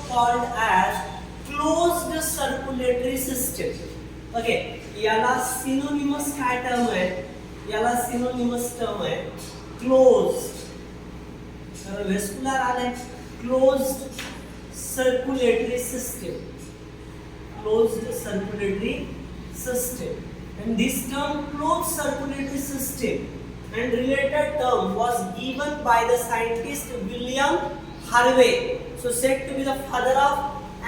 called as closed circulatory system. Okay, याला synonymous काय term आहे, याला सिनोनिमस टर्म आहे क्लोज्ड. तर व्हेस्क्युलर आले closed circulatory system, closed circulatory system. And this term closed circulatory system and related term was given by the scientist William Harvey, so said to be the father of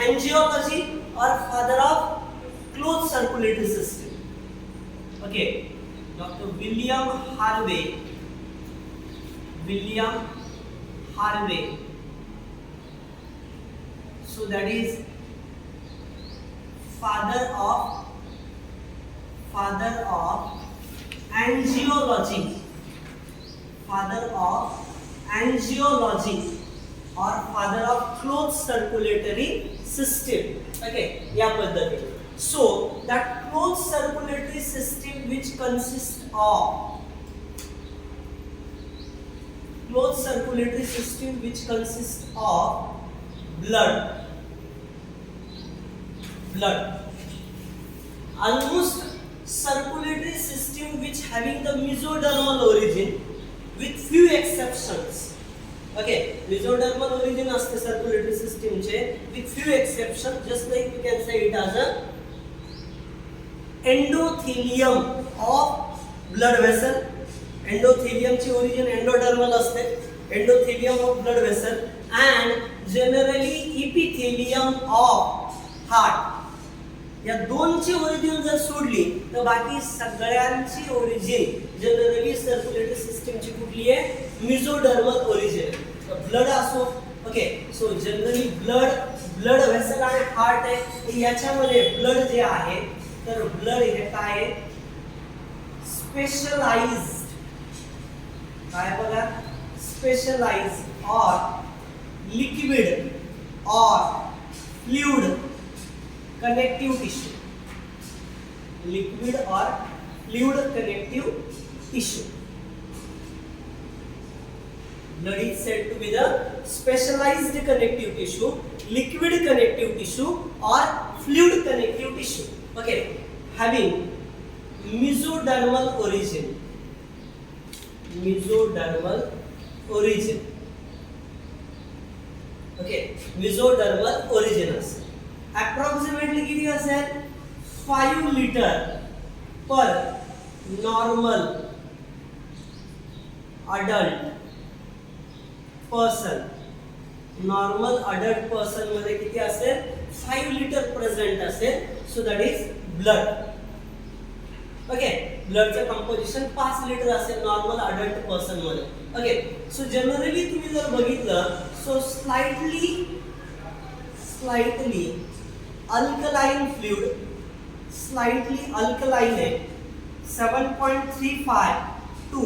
angiology or father of closed circulatory system. Okay, Dr. William Harvey, so that is father of angiology, or father of closed circulatory system. Okay, या पद्धतीने. So that closed circulatory system which consists of blood. Almost circulatory system which having the mesodermal origin with few exceptions. Okay, mesodermal origin असते circulatory system चे with few exceptions, just like we can say it as a endothelium of blood vessel. Endothelium ची origin endodermal असते, endothelium of blood vessel, and generally epithelium of heart. या दोनची origin जर सोडली तर बाकी सगळ्यांची ओरिजिन जनरली सर्क्युलेटरी सिस्टमची कुठली आहे, मिझोडर्मल ओरिजिन. ब्लड असो, okay, so generally blood vessel आणि हार्ट आहे, याच्यामध्ये ब्लड जे आहे तर ब्लड हे काय आहे, स्पेशलाइज्ड, काय बघा, स्पेशलाइज्ड और लिक्विड और fluid connective tissue, liquid or fluid connective tissue. Blood is said to be the specialized connective tissue, liquid connective tissue or fluid connective tissue. Okay, having mesodermal origin. Okay, mesodermal origin. Approximately किती असेल, 5 liter per normal adult person. Normal adult person मध्ये किती असेल, 5 liter present असेल. So that is blood. Okay, blood चं composition 5 liter असेल normal adult person मध्ये. Okay, so generally तुम्ही जर बघितलं, so slightly alkaline fluid, slightly alkaline है, 7.35 to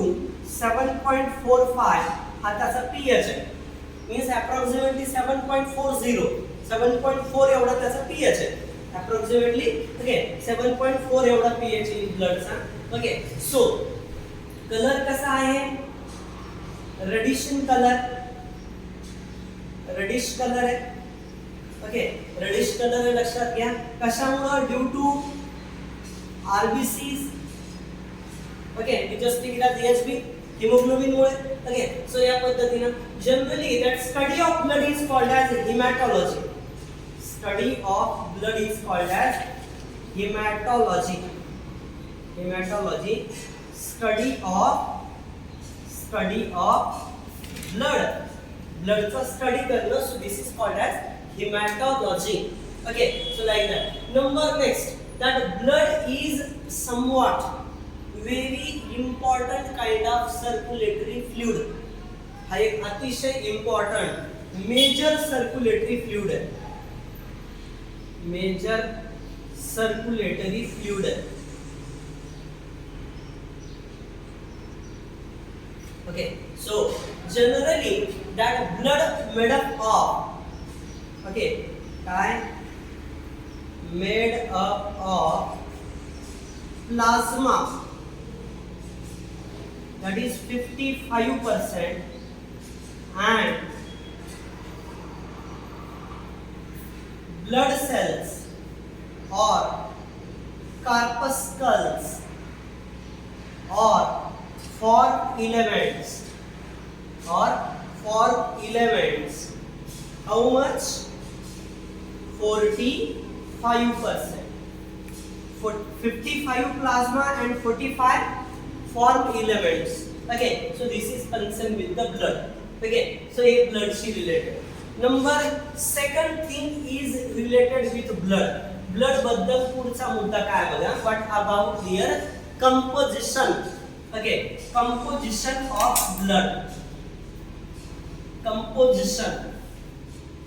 7.45 हा त्याचा pH आहे, means approximately 7.4 एवढा त्याचा pH आहे, approximately. okay, 7.4 एवढा pH आहे ब्लड चा. ओके, सो कलर कसा आहे, रेडिश कलर आहे. ओके, रेडिश कलर लक्षात घ्या, कशामुळे, due to RBCs. Okay, just take it as HB, hemoglobin मुळे. ओके, सो या पद्धतीने generally that study of blood is called as hematology. Study of blood is called as hematology. Study of blood चा study करणं, so this is called as hematology. Okay, so like that. Number next, that blood is somewhat very important kind of circulatory fluid. हा एक अतिशय important major circulatory fluid है, major circulatory fluid है. Okay, so generally that blood made up of, okay, made up of plasma, that is 55%, and blood cells or corpuscles or form elements how much 45%. 55 plasma and 45 form elements. Okay, so this is concerned with the blood. Okay, so a blood she related. Number second thing is related with blood. Blood बद्दल पुढचा मुद्दा काय बघा. What about their composition? Okay, composition of blood.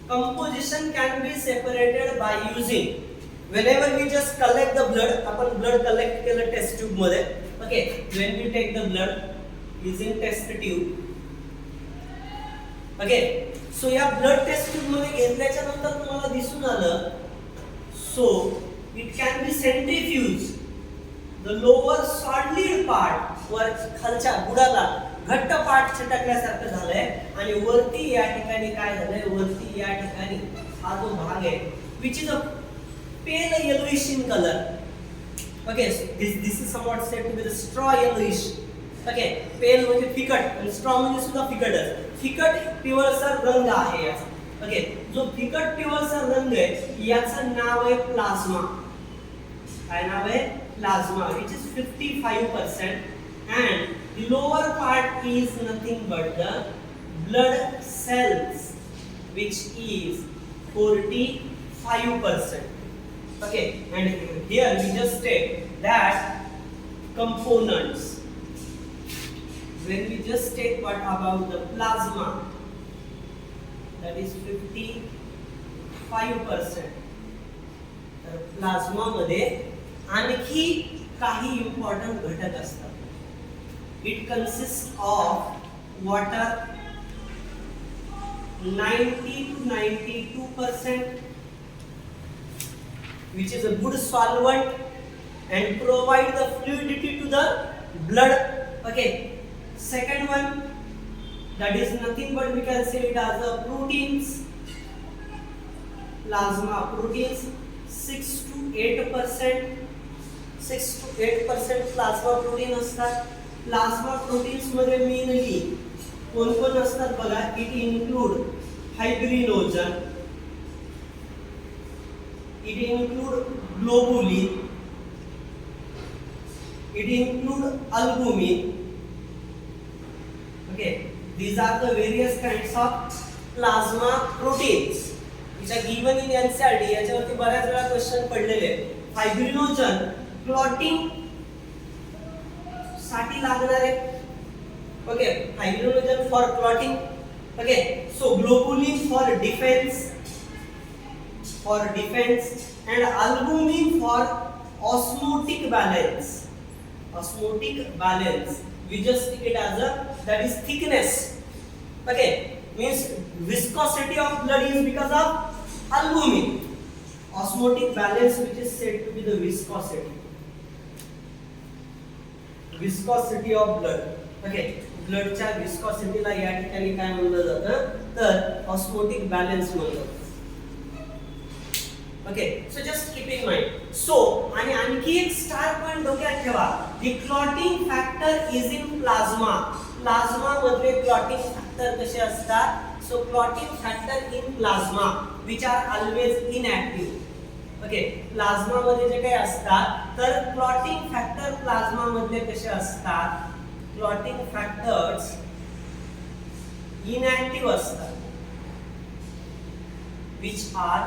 Composition can be separated by using, whenever we just collect the blood, आपण blood collect केलं test tube मध्ये. Okay, when we take the blood using test tube. Okay, so या blood test tube मध्ये घेतल्याच्या नंतर तुम्हाला दिसून आलं, so it can be centrifuged. The lower solid part वर खालच्या बुडाला घट्ट पार्ट चिटकल्यासारखं झालंय आणि वरती या ठिकाणी काय झालंय, वरती या ठिकाणी हा जो भाग आहे which is a pale yellowish in color. Okay, so this is somewhat said to be the straw yellowish. Okay, pale म्हणजे फिकट आणि straw म्हणजे सुद्धा फिकटच. फिकट पिवळसर रंग आहे याचा. ओके, जो फिकट पिवळसर रंग आहे याचं नाव आहे प्लाझ्मा. काय नाव आहे? Plasma, which is 55%, and the lower part is nothing but the blood cells, which is 45%. Okay, and here we just take that components. When we just take what about the plasma, that is 55%. तर plasma मध्ये आणखी काही important घटक असतात. It consists of water 90 to 92%, which is a good solvent and provide the fluidity to the blood. Okay, second one, that is nothing but we can say it as the proteins. Plasma proteins 6 to 8%. 6 to 8% plasma protein असतात. Plasma proteins मध्ये mainly कोण कोण असतात बघा. It include fibrinogen, it include globulin, it include albumin. Okay, these are the various kinds of plasma proteins which are given in NCERT. याच्यावरती बऱ्याच वेळा question पडलेले. फायब्रिनोजन क्लॉटिंग साठी लागणारे. Okay, fibrinogen for clotting. Okay, so globulin for defence and albumin for osmotic balance. We just take it as a, that is thickness. Okay, means viscosity of blood is because of albumin. Osmotic balance, which is said to be the viscosity of blood. Okay, ब्लडच्या विस्कॉसिटीला या ठिकाणी काय म्हणलं जातं, तर osmotic balance म्हणलं. Okay, so just keep in mind. So आणि आणखी एक स्टार पॉइंट डोक्यात ठेवा. The clotting factor is in plasma. Plasma मध्ये क्लॉटिंग फॅक्टर कसे असतात? So clotting factor in plasma which are always inactive. Okay, plasma मध्ये जे काही असतात तर क्लॉटिंग फॅक्टर प्लाझ्मा मध्ये कसे असतात? क्लॉटिंग फॅक्टर्स इनएक्टिव्ह असतात, विच आर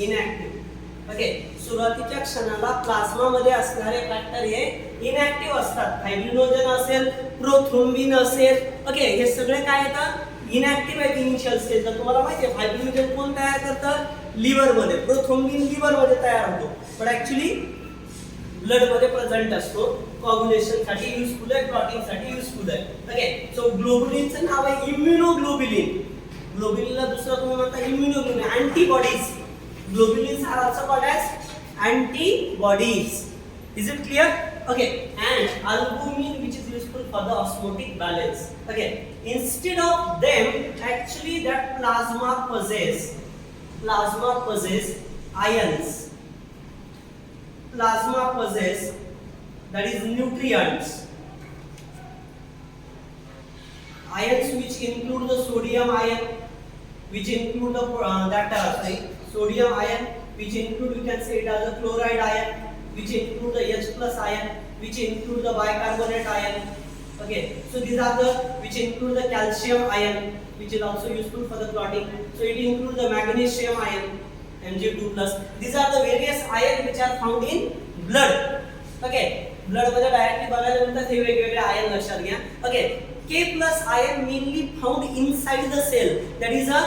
इनएक्टिव्ह. ओके, सुरुवातीच्या क्षणाला प्लाझ्मा मध्ये असणारे फॅक्टर हे इनएक्टिव्ह असतात. फायब्रिनोजन असेल, प्रोथ्रोम्बिन असेल. ओके, हे सगळे काय येतात? इनएक्टिव्ह आहेत इनिशियल स्टेजला. तुम्हाला माहिती आहे फायब्रिनोजन कोण तयार करतं? लिव्हर मध्ये. प्रोथ्रोम्बिन लिव्हर मध्ये तयार होतो, पण ऍक्च्युली ब्लड मध्ये प्रेझेंट असतो. कोअग्युलेशन साठी युजफुल आहे, क्लॉटिंग साठी युजफुल आहे. ओके, सो ग्लोबुलिनचं नाव आहे इम्युनोग्लोबुलिन. ग्लोबुलिनला दुसरं तुम्ही म्हणता immunoglobulin, antibodies. Globulins are also called as antibodies. Is it clear? Okay, and albumin, which is useful for the osmotic balance. Okay, instead of them, actually that plasma possess ions. Plasma possess, that is nutrients. Ions which include the sodium ion, which include the sodium ion, which include, we can say it as a chloride ion, which include the H plus ion, which include the bicarbonate ion. Okay, so these are the which include the calcium ion, which is also useful for the clotting. So it includes the magnesium ion, Mg2 plus. These are the various ions which are found in blood. Okay, blood मध्ये directly बघायला मिळतात हे वेगवेगळे ion लक्षात घ्या. Okay, K plus ion mainly found inside the cell, that is a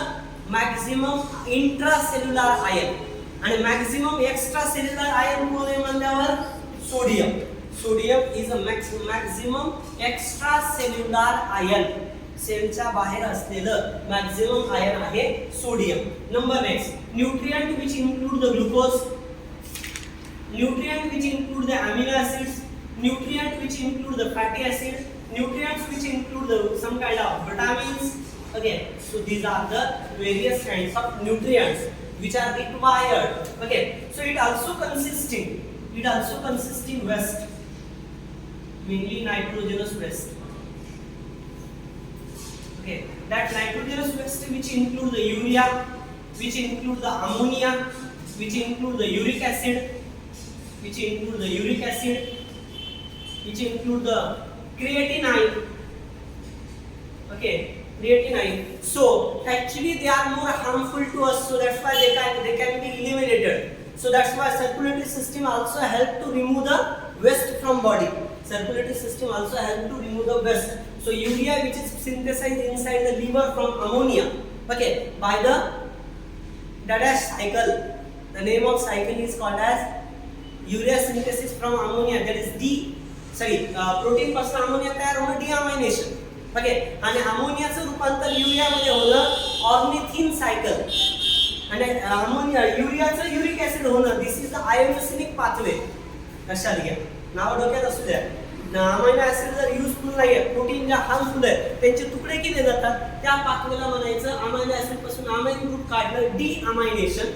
maximum intracellular ion, आणि maximum extracellular ion कोण म्हणल्यावर sodium. Sodium is a maximum extracellular ion. सेलच्या बाहेर असलेलं मॅक्सिमम आयन आहे sodium. Number next, nutrient which include the glucose, nutrient which include the amino acids, nutrient which include the fatty acids, nutrients which include the some kind of vitamins. Okay, so these are the various kinds of nutrients which are required. Okay, so it also consists in waste, mainly nitrogenous waste. Okay, that nitrogenous waste which include the urea, which include the ammonia, which include the uric acid, which include the creatinine. Okay, creatinine. So actually they are more harmful to us, so that's why they can be eliminated. So that's why circulatory system also help to remove the waste from body. Circulatory system also help to remove the waste. So urea, which is synthesized inside the liver from ammonia, okay, by the Dadash cycle. The name of cycle is called as urea synthesis from ammonia. That is protein पासून ammonia तयार होणं deamination. Okay, आणि अमोनियाचं रूपांतर urea मध्ये होणं ornithine cycle, आणि ammonia युरियाचं uric acid होणं, this is the inosinic pathway. लक्षात घ्या, नाव डोक्यात असू द्या. अमायनो ऍसिड जर युजफुल नाही आहे, प्रोटीन जे हार्मफुल आहे त्यांचे तुकडे केले जातात, त्या पाथवेला म्हणायचं अमायनो ऍसिड पासून अमाइन ग्रुप काढणं डिअमायनेशन,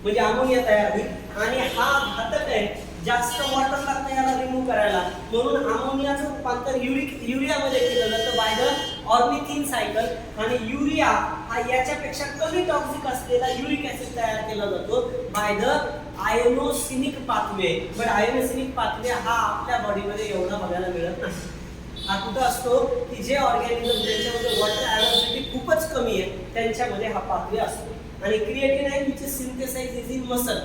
म्हणजे अमोनिया तयार होईल. आणि हा घातक आहे, जास्त वॉटर लागतं याला रिमूव्ह करायला, म्हणून अमोनियाचं रूपांतर युरियामध्ये केलं जातं बाय द ऑर्निथिन सायकल. आणि युरिया हा याच्यापेक्षा कमी टॉक्सिक असलेला युरिक ऍसिड तयार केला जातो by the inosinic pathway. But inosinic pathway हा आपल्या बॉडीमध्ये एवढा बघायला मिळत नाही. हा कुठं असतो की जे ऑर्गॅनिझम ज्यांच्यामध्ये वॉटर अवेलेबिलिटी खूपच कमी आहे त्यांच्यामध्ये हा पाथवे असतो. आणि creatinine which is synthesize is in muscle.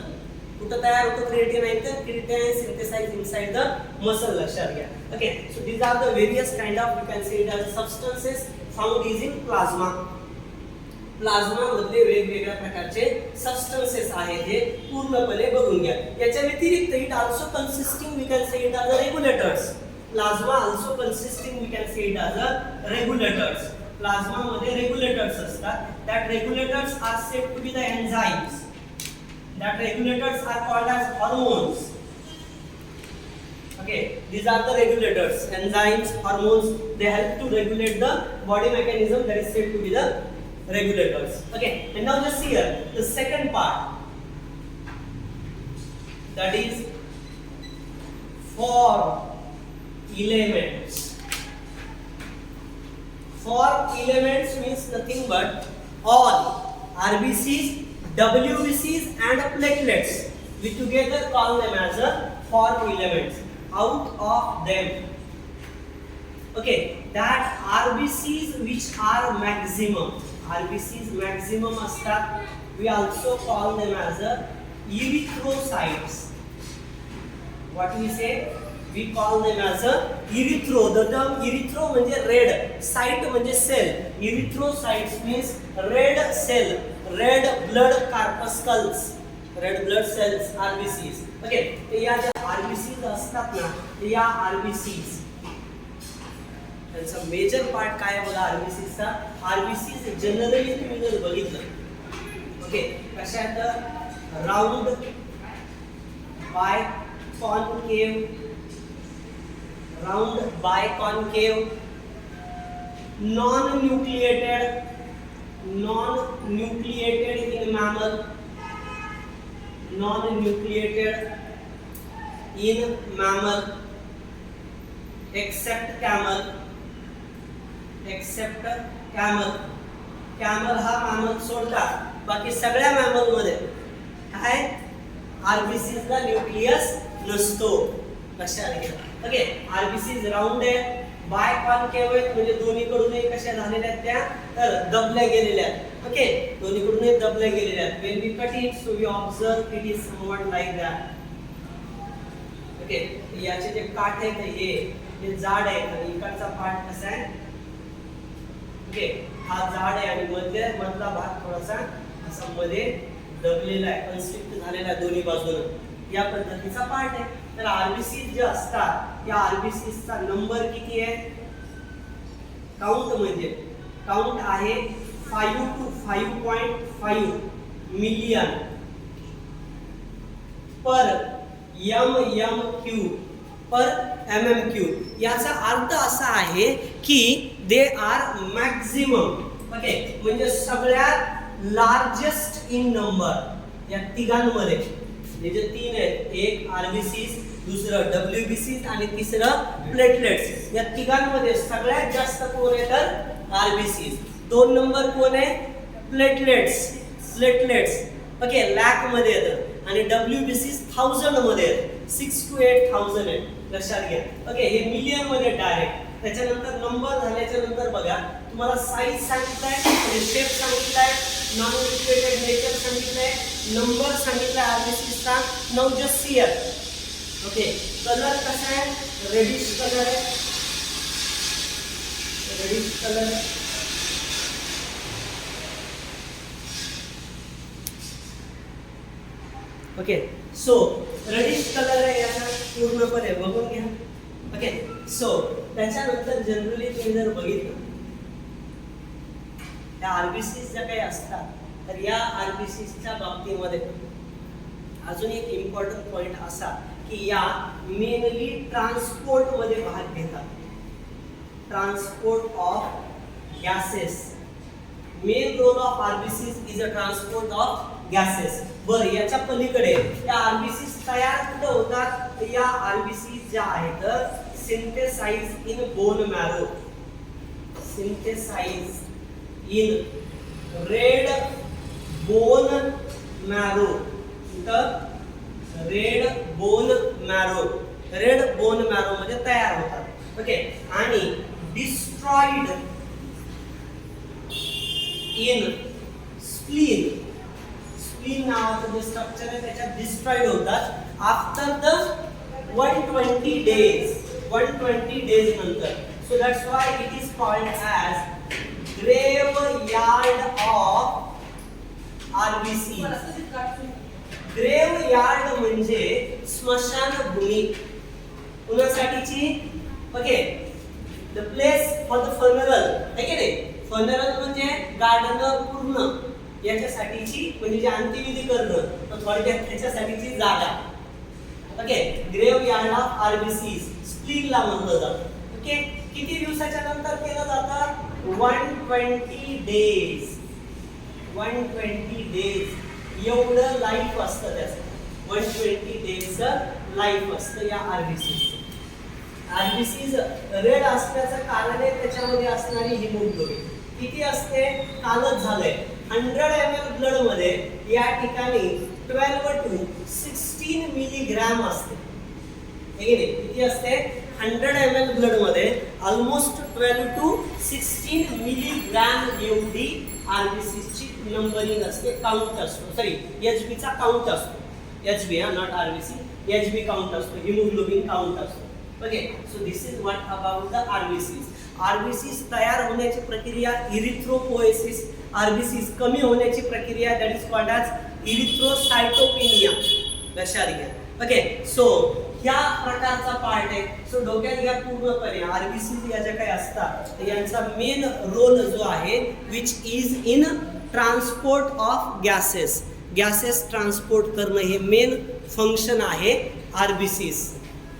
कुठं तयार होतो क्रिएटिनाइन? तर creatinine synthesize inside the muscle. लक्षात घ्या. Okay, so these are the various kind of, you can say it as substances found is in plasma. Plasma मधले वेगवेगळ्या प्रकारचे substances आहेत हे पूर्णपणे बघून घ्या. याच्या व्यतिरिक्त it also consisting, we can say it as regulators. Plasma also consisting, we can say it as regulators. Plasma मध्ये रेग्युलेटर्स असतात. That regulators are said to be the enzymes. That regulators are called as hormones. Okay, these are the regulators, enzymes, hormones. They help to regulate the body mechanism, that is said to be the regulators. Okay, and now just see here the second part, that is four elements. Four elements means nothing but all RBCs, WBCs and platelets. We together call them as a four elements. Out of them, okay, that RBCs which are maximum, RBCs maximum astat, we also call them as a erythrocytes. What we say? We call them as a erythro. The term erythro म्हणजे red, cyte म्हणजे cell. Erythrocytes means red cell, red blood corpuscles, red blood cells, RBCs. Okay, तर या ज्या RBCs असतात ना, या RBCs त्यांचा major part काय आहे बघा. RBCs चा RBCs जनरली तुम्ही जर बघितलं, ओके, कशा आहेत? Round, biconcave, round biconcave, non-nucleated in mammal, non-nucleated in mammal except camel. Camel हा मॅमल सोडता बाकी सगळ्या मॅमल मध्ये काय आरबीसीज ला न्यूक्लियस नसतो. लक्षात घ्या. ओके, आरबीसीज राऊंड आहे, बाय कॉन्केव्ह आहेत म्हणजे दोन्हीकडूनही कशा झालेल्या आहेत त्या तर दबल्या गेलेल्या आहेत. ओके, दोन्हीकडूनही दबल्या गेलेल्या आहेत. When we cut it so we observe it is somewhat like that. Okay, याचे जे काठ आहेत हे जाड आहे आणि इकडचा पार्ट कसा आहे. ओके, हा जाड आहे आणि मधला भाग थोडासा असा मध्ये दबलेला आहे, कन्स्ट्रिक्ट झालेला आहे दोन्ही बाजूने. या पद्धतीचा पार्ट आहे. तर आरबीसीज जे असतात या आरबीसीजचा नंबर किती आहे. काउंट आहे 5 to 5.5 मिलियन पर mmq. याचा अर्थ असा आहे की दे आर मॅक्झिमम. ओके, म्हणजे सगळ्यात लार्जेस्ट इन नंबर या तिघांमध्ये. हे जे तीन आहेत, एक आरबीसीज, दुसरं डब्ल्यूबीसीज आणि तिसरं प्लेटलेट्स, या तिघांमध्ये सगळ्यात जास्त कोण आहे तर आरबीसीज. 2 नंबर कोण आहे प्लेटलेट्स. ओके, लॅक मध्ये येतं आणि डब्ल्यूबीसीज 1000 मध्ये येतं, 6 to 8000 आहे. लक्षात घ्या. ओके, हे मिलियन मध्ये डायरेक्ट. त्याच्यानंतर नंबर झाल्याच्या नंतर बघा तुम्हाला साईज सांगितलाय, शेप सांगितलाय, नॉन न्यूक्लिएटेड नेचर सांगितलंय, नंबर सांगितलाय आरबीसीजचा. Now just see here. Okay, colour कसा आहे रेडिश कलर आहे. ओके, सो रेडिश कलर आहे याचा पूर्णपणे बघून घ्या. ओके, सो त्याच्यानंतर जनरली तुम्ही जर बघितलं त्या आरबीसीज ज्या काही असतात तर या आरबीसीजच्या बाबतीमध्ये अजून एक इम्पॉर्टंट पॉइंट असा की या मेनली ट्रान्सपोर्ट मध्ये भाग घेतात. Transport of gases. Main role of RBCs is a transport of gases. बरं, याच्या पलीकडे या आरबीसीज तयार कुठे होतात. या आरबीसीज ज्या आहेत synthesize in bone marrow. Synthesize in red bone marrow. Red bone marrow मध्ये तयार होतात. ओके, आणि डिस्ट्रॉइड इन स्प्लीन. स्प्लीन नावाचं जे स्ट्रक्चर आहे त्याच्यात डिस्ट्रॉइड होतात आफ्टर द 120 डेज नंतर. So that's why it is called as graveyard of RBC. Graveyard म्हणजे स्मशानभूमी कुणासाठीची. Okay, the place for the funeral. आहे की नाही. फनरल म्हणजे गार्डनर पूर्ण याच्यासाठीची म्हणजे जे अंत्यविधी करणं तर थोडक्यात त्याच्यासाठीची जागा. ओके, ग्रेवयार्ड ऑफ आरबीसीज स्प्लीनला म्हणलं जातं. ओके, किती दिवसाच्या नंतर केलं जातं 120 डेज. 120 डेज एवढं लाईफ असतं त्याचं. 120 डेजचं लाईफ असतं या आरबीसीज. आरबीसीज रेड असण्याचं कारण आहे त्याच्यामध्ये असणारी हिमोग्लोबिन किती असते कालच झालंय. 100 ml ब्लड मध्ये या ठिकाणी 12 to 16 मिलीग्रॅम असते. किती असते 100 ml ब्लड मध्ये ऑलमोस्ट 12 to 16 मिलीग्रॅम एवढी आरबीसीची नंबरिंग असते, काउंट असतो. सॉरी, एचबी चा काउंट असतो. HB not RBC. HB count असतो, हिमोग्लोबिन काउंट असतो. Okay, so this is what about the RBCs. RBCs तयार होण्याची प्रक्रिया इरिथ्रोपोएसिस. आरबीसीज कमी होण्याची प्रक्रिया that is called as erythrocytopenia. लक्षात घ्या. ओके, सो या प्रकारचा पार्ट आहे. सो डोक्यात घ्या पूर्णपणे आरबीसीज या ज्या काही असतात यांचा मेन रोल जो आहे which is in transport of gases. Gases transport करणं हे मेन फंक्शन आहे RBCs.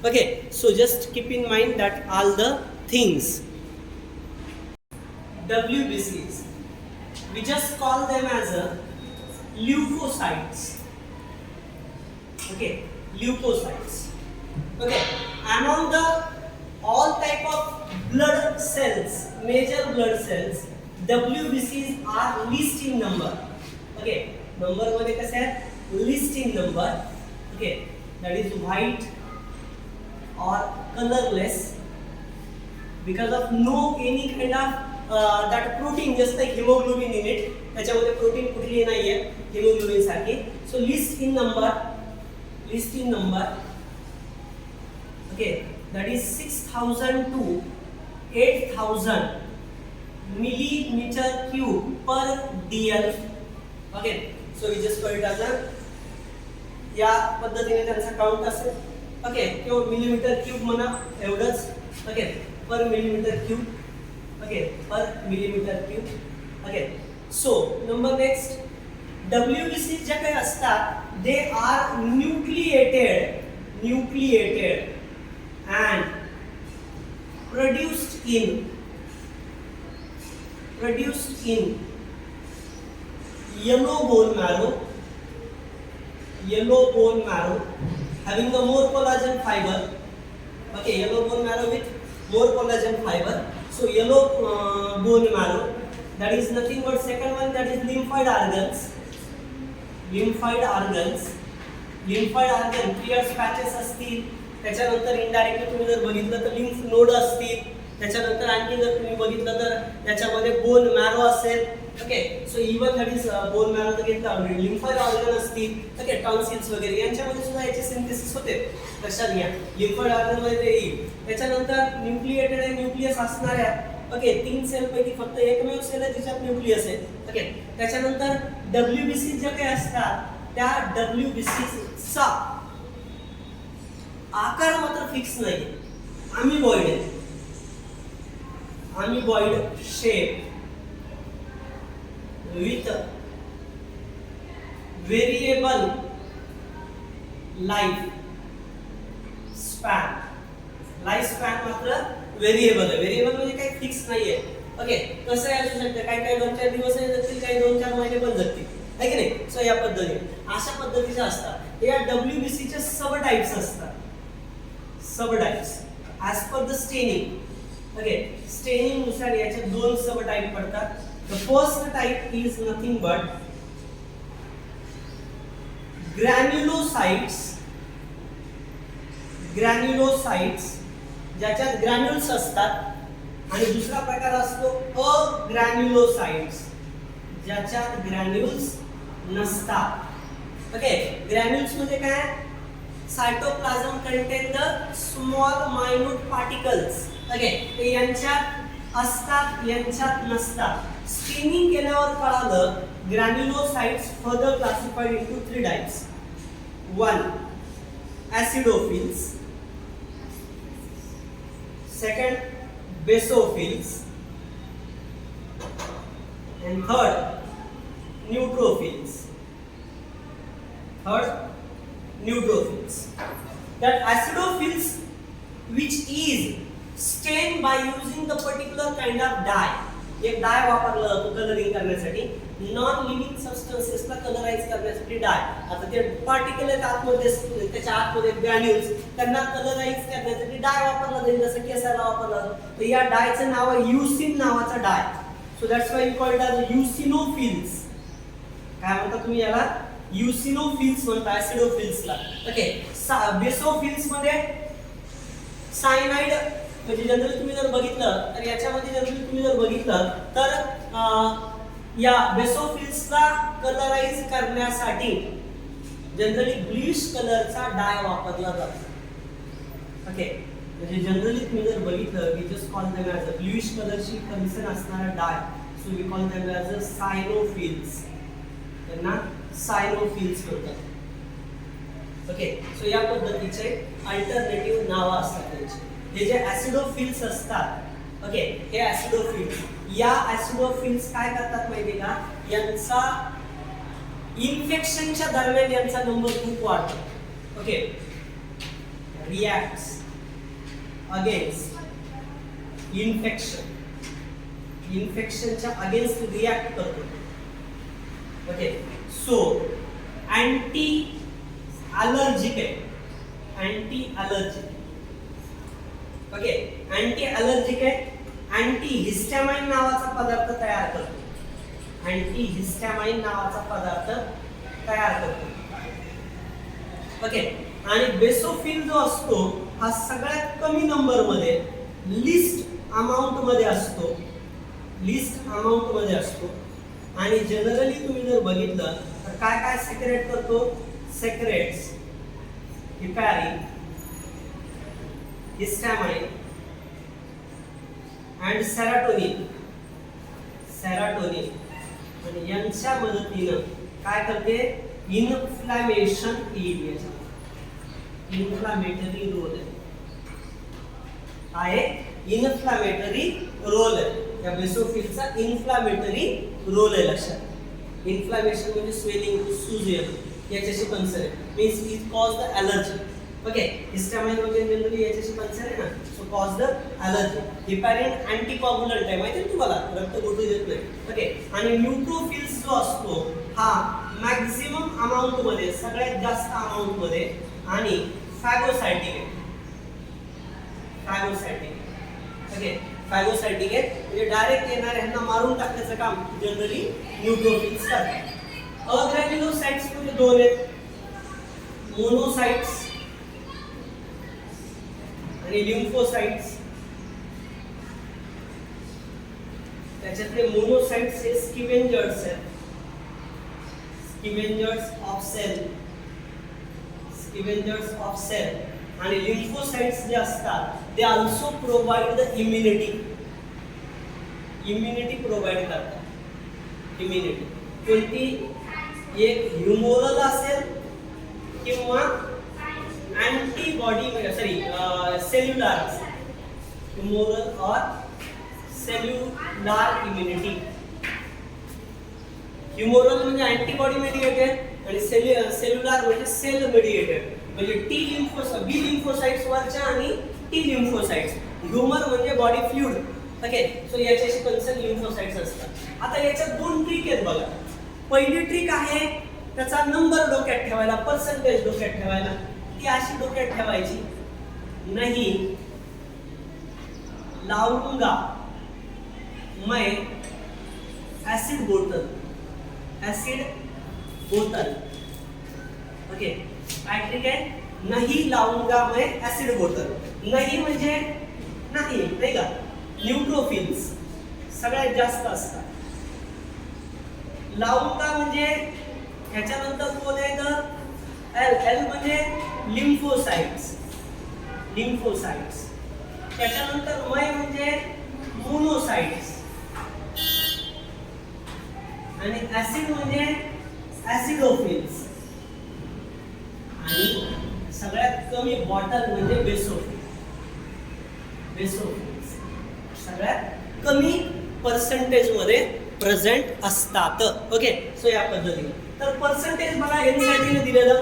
Okay, so just keep in mind that all the things. WBCs, we just call them as a leukocytes. Okay, leukocytes. Okay, among the all type of blood cells, major blood cells, WBCs are least in number. Okay, number मध्ये कसे आहेत, least in number. Okay, that is white or colorless because of no any kind of that protein just like hemoglobin in it. त्याच्यामध्ये protein कुठलीही नाहीये hemoglobin सारखी. So least in number, okay, that is 6,000 to 8,000 millimeter cube per dl. Okay, so we just call it as a, या पद्धतीने त्यांचा count असेल. Okay, किंवा millimetre cube म्हणा एवढंच. Okay, per millimetre cube. Okay, per millimetre cube. Okay, so number next, WBC जे काही असतात they are nucleated and produced in yellow bone marrow having the more collagen fiber. Okay, yellow bone marrow with more collagen fiber. So yellow bone marrow, that is nothing but second one, that is lymphoid organs. Lymphoid organ clear patches असतील. त्याच्यानंतर indirectly तुम्ही जर बघितलं तर lymph node असतील. त्याच्यानंतर आणखी जर तुम्ही बघितलं तर त्याच्यामध्ये बोन मॅरो असेल. Okay, so even that is bone marrow तर घेतला, लिम्फॉइड ऑर्गन असतील. ओके, टॉन्सिल्स वगैरे यांच्यामध्ये सुद्धा याचे सिंथेसिस होते. लक्षात घ्या, लिम्फॉइड ऑर्गन मध्ये येईल. त्याच्यानंतर न्यूक्लिएटेड आणि न्यूक्लियस असणाऱ्या, ओके, 3 सेल पैकी फक्त एकमेव सेल आहे ज्याच्यात न्यूक्लियस आहे. ओके, त्याच्यानंतर WBC जे काही असतात त्या WBC चा आकार मात्र फिक्स नाही. Amoeboid shape with variable life span. मात्र व्हेरिएबल आहे. व्हेरिएबल म्हणजे काही फिक्स नाहीये. ओके, कसं आहे असू शकतं, काही 2-4 दिवस जगतील, काही 2-4 महिने पण जगतील, आहे की नाही. सो या पद्धतीने अशा पद्धतीच्या असतात या WBC चे सब टाइप्स असतात. Sub types as per the staining. Okay, staining नुसार याचे 2 सब टाइप पडतात. The first type is nothing but granulocytes ज्याच्यात ग्रॅन्युल्स असतात. आणि दुसरा प्रकार असतो अग्रॅन्युलोसाइट्स ज्याच्यात ग्रॅन्युल्स नसतात. ओके, ग्रॅन्युल्स म्हणजे काय, cytoplasm contain the small minute particles. Okay, ते यांच्यात असतात, यांच्यात नसतात. स्टेनिंग केल्यावर कळालं granulocytes further classified into 3 types. 1 acidophils, second basophils, and third neutrophils. That acidophils which is stained by using the particular kind of dye. एक डाय वापरला जातो कलरिंग करण्यासाठी, नॉन लिव्हिंग सबस्टन्सेसला कलराइज करण्यासाठी डाय. आता ते पार्टिकल आहेत आतमध्ये, त्याच्या आतमध्ये ग्रॅन्युल्स, त्यांना कलराइज करण्यासाठी डाय वापरला जाईल, जसं केसाला वापरला जातो. तर या डायचं नाव आहे युसिन नावाचा dye. So that's why you called as eosinophils. काय म्हणता तुम्ही याला, युसिनोफिल्स म्हणता ऍसिडोफिल्सला. ओके, बेसोफिल्स मध्ये सायनाइड, म्हणजे जनरली तुम्ही जर बघितलं तर याच्यामध्ये या बेसोफिल्सला कलराइज करण्यासाठी जनरली ब्लूइश कलरचा डाय वापरला जातो. ओके, म्हणजे जनरली तुम्ही जर बघितलं we just call them as a bluish कलरची कमिशन असणारा dye. So we call them as a cyanophils. त्यांना सायनोफिल्स म्हणतात. ओके, सो या पद्धतीचे अल्टरनेटिव्ह नावं असतात त्यांची. हे जे ऍसिडोफिल्स असतात, ओके, हे ऍसिडोफिल्स, या ऍसिडोफिल्स काय करतात माहितीये का, यांचा इन्फेक्शनच्या दरम्यान यांचा नंबर खूप वाढतो. ओके, रिॲक्ट्स अगेन्स्ट इन्फेक्शनच्या अगेन्स्ट रिॲक्ट करतो. ओके, सो अलर्जिक आहे, anti allergic. Okay, anti allergic आहे. अँटी हिस्टॅमाइन नावाचा पदार्थ तयार करतो. अँटी हिस्टॅमाइन नावाचा पदार्थ तयार करतो. ओके, आणि बेसोफिल जो असतो हा सगळ्यात कमी नंबर मध्ये, लिस्ट अमाउंट मध्ये असतो. लिस्ट अमाउंट मध्ये असतो. आणि जनरली तुम्ही जर बघितलं तर काय काय सेक्रेट करतो? Secretes heparin, histamine and serotonin. Serotonin आणि यांच्या मदतीनं काय करते? इन्फ्लॅमेशन येईल. इन्फ्लॅमेटरी रोल आहे. इन्फ्लॅमेटरी रोल आहे या बेसोफिलचा. इन्फ्लॅमेटरी रोल आहे लक्षात. इन्फ्लॅमेशन म्हणजे स्वेलिंग, सूज येणं याच्याशी कन्सर्न आहे. Means it cause the allergy. Okay, histamine वगैरे जनरली याच्याशी कन्सर्न आहे ना, so cause the allergy. Heparin anticoagulant आहे, माहिती आहे तुम्हाला, रक्त गोठू देत नाही. ओके, आणि न्यूट्रोफिल्स जो असतो हा मॅक्झिमम अमाउंट मध्ये, सगळ्यात जास्त अमाउंट मध्ये, आणि फॅगोसायटिक आहे. फॅगोसायटिक. ओके, फॅगोसायटिक आहे म्हणजे डायरेक्ट येणाऱ्यांना मारून टाकण्याचं काम जनरली न्यूट्रोफिल्स करतात. अग्रॅन्युलोसाइट्स म्हणजे दोन आहेत, मोनोसाइट्स आणि लिम्फोसाइट्स. त्याच्यातले मोनोसाइट्स हे स्कॅव्हेंजर्स आहेत. Scavengers of cell. Scavengers of cell. आणि लिम्फोसाइट्स जे असतात ते also provide the immunity. Immunity provide करतात. इम्युनिटी कोणती? एक ह्युमोरल असेल किंवा अँटीबॉडी, सॉरी सेल्युलर असेल. ह्युमोरल और सेल्युलर इम्युनिटी. ह्युमोरल म्हणजे अँटीबॉडी मेडिएटेड आणि सेल्युलर म्हणजे सेल मेडिएटेड. म्हणजे टी लिम्फोसाइट, बी लिम्फोसाइट्स वरच्या आणि टी लिम्फोसाइट्स. ह्युमर म्हणजे बॉडी फ्लुइड. ओके, सो याच्याशी कन्सर्न लिम्फोसाइट्स असतात. आता याच्यात दोन ट्रिक आहेत बघा. पहिली ट्रिक आहे त्याचा नंबर डोक्यात ठेवायला, पर्सेंटेज डोक्यात ठेवायला. ती अशी डोक्यात ठेवायची, नाही लाऊंगा मैं ऍसिड बोतल. ऍसिड बोतल. ओके, काय ट्रिक आहे? नाही लाऊंगा मैं ऍसिड बोतल. नाही म्हणजे नाही, नाही का? न्यूट्रोफिल्स सगळ्यात जास्त असतात. लाऊंगा म्हणजे ह्याच्यानंतर कोण आहे तर एल. एल म्हणजे लिम्फोसाइट्स. लिम्फोसाइट्स. त्याच्यानंतर मै म्हणजे मोनोसाइट्स. आणि ऍसिड म्हणजे ऍसिडोफिल्स. आणि सगळ्यात कमी बॉटल म्हणजे बेसोफिल. बेसोफिल्स सगळ्यात कमी पर्सेंटेज मध्ये प्रेझेंट असतात. ओके, सो या पद्धतीने. तर पर्सेंटेज बघा एनसीईआरटीने दिलेलं.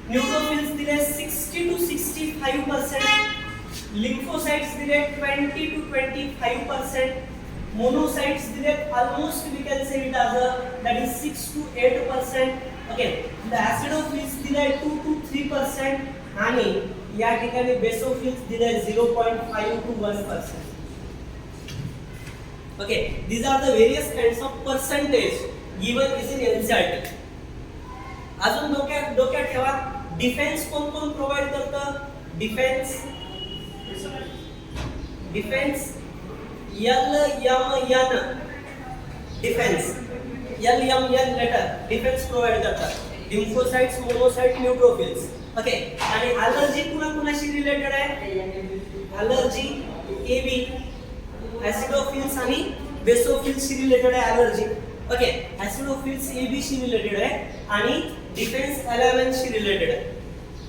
न्यूट्रोफिल्स दिले 60 to 65%. लिम्फोसाइट्स दिले 20 to 25%. मोनोसाइट्स दिले almost we can say it as that is 6 to 8%. Okay, the acidophils दिले 2 to 3%. आणि या ठिकाणी बेसोफिल्स दिले 0.5 to 1%. Okay, these are the various kinds of percentage given is in NCERT. अजून डोक्यात ठेवा, डिफेन्स कोण कोण प्रोव्हाइड करतं? Defence L M N. Defence L M N letter defence provide करतात. Lymphocytes, monocyte, neutrophils. ओके, आणि allergy कुणाशी related आहे? अलर्जी एबी, ऍसिडोफिल्स आणि बेसोफिल्सशी रिलेटेड आहे अलर्जी. ओके, ऍसिडोफिल्स एबीशी रिलेटेड आहे आणि डिफेन्स एलिमेंटशी रिलेटेड आहे.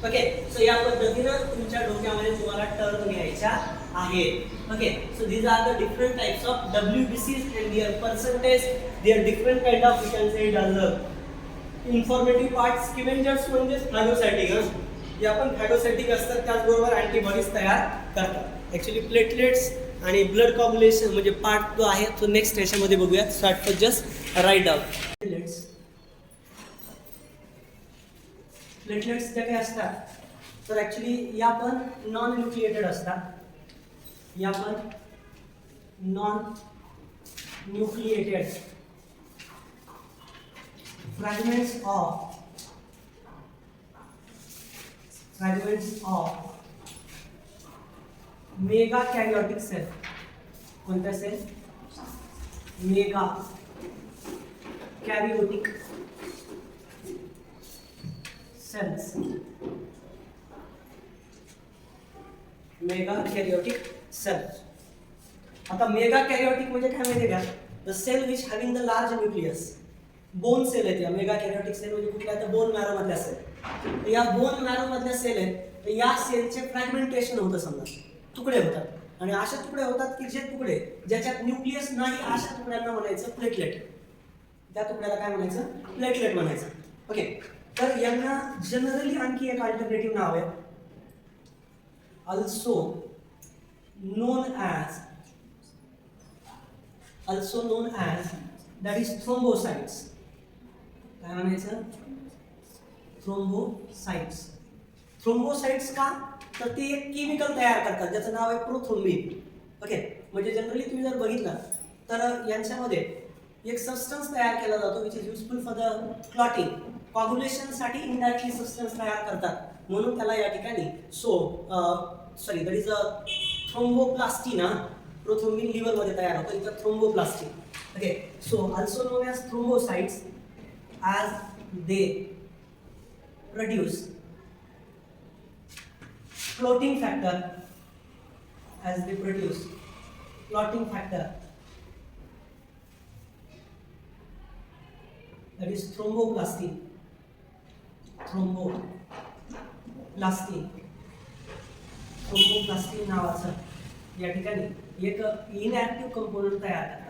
ओके, सो या पद्धतीनं तुमच्या डोक्यामध्ये तुम्हाला टर्म घ्यायच्या आहेत. Okay, so these are the different types of WBCs and their percentage. They are different kind of, we can say it as a informative parts. स्कॅव्हेंजर्स म्हणजे फॅगोसायटिक. जे आपण फॅगोसायटिक असतात त्याचबरोबर अँटीबॉडीज तयार करतात. ऍक्च्युली प्लेटलेट्स आणि ब्लड कॉम्बिनेशन म्हणजे part जो आहे तो नेक्स्ट याच्यामध्ये बघूया. So at just write down. Platelets ज्या काही असतात तर ॲक्च्युली या पण नॉन न्यूक्लिएटेड असतात, या पण non nucleated fragments of mega karyotic cell. कोणत्या cell? Mega karyotic cells. Mega karyotic cells. आता मेगा कॅरियोटिक म्हणजे काय माहिती का? The cell which having the large nucleus. Bone cell आहेत या मेगा कॅरियोटिक सेल म्हणजे कुठल्या? तर बोन मॅरो मधल्या सेल. या बोन मॅरो मधल्या सेल आहेत, तर या सेलचे फ्रॅगमेंटेशन होतं, समजा तुकडे होतात, आणि अशा तुकडे होतात की जे तुकडे ज्याच्यात न्यूक्लियस नाही अशा तुकड्यांना म्हणायचं प्लेटलेट. त्या तुकड्याला काय म्हणायचं? प्लेटलेट म्हणायचं. ओके, तर यांना जनरली आणखी एक अल्टरनेटिव्ह नाव आहे, also known as that is thrombocytes. काय म्हणायचं? थ्रोम्बोसाइट्स. थ्रोम्बोसाइट्स का? तर ते एक केमिकल तयार करतात ज्याचं नाव आहे प्रोथ्रोम्बिन. ओके, म्हणजे जनरली तुम्ही जर बघितलं तर यांच्यामध्ये एक सबस्टन्स तयार केला जातो which is useful for the clotting. कॉग्युलेशनसाठी इनडायरेक्टली सबस्टन्स तयार करतात, म्हणून त्याला या ठिकाणी that is a thromboplastin. Prothrombin लिव्हरमध्ये तयार होतं, इथं thromboplastin. Okay, so also known as thrombocytes as they produce clotting factor, that is thromboplastin. Thromboplastin नावाचं या ठिकाणी एक इनॅक्टिव्ह कंपोनंट तयार करतात.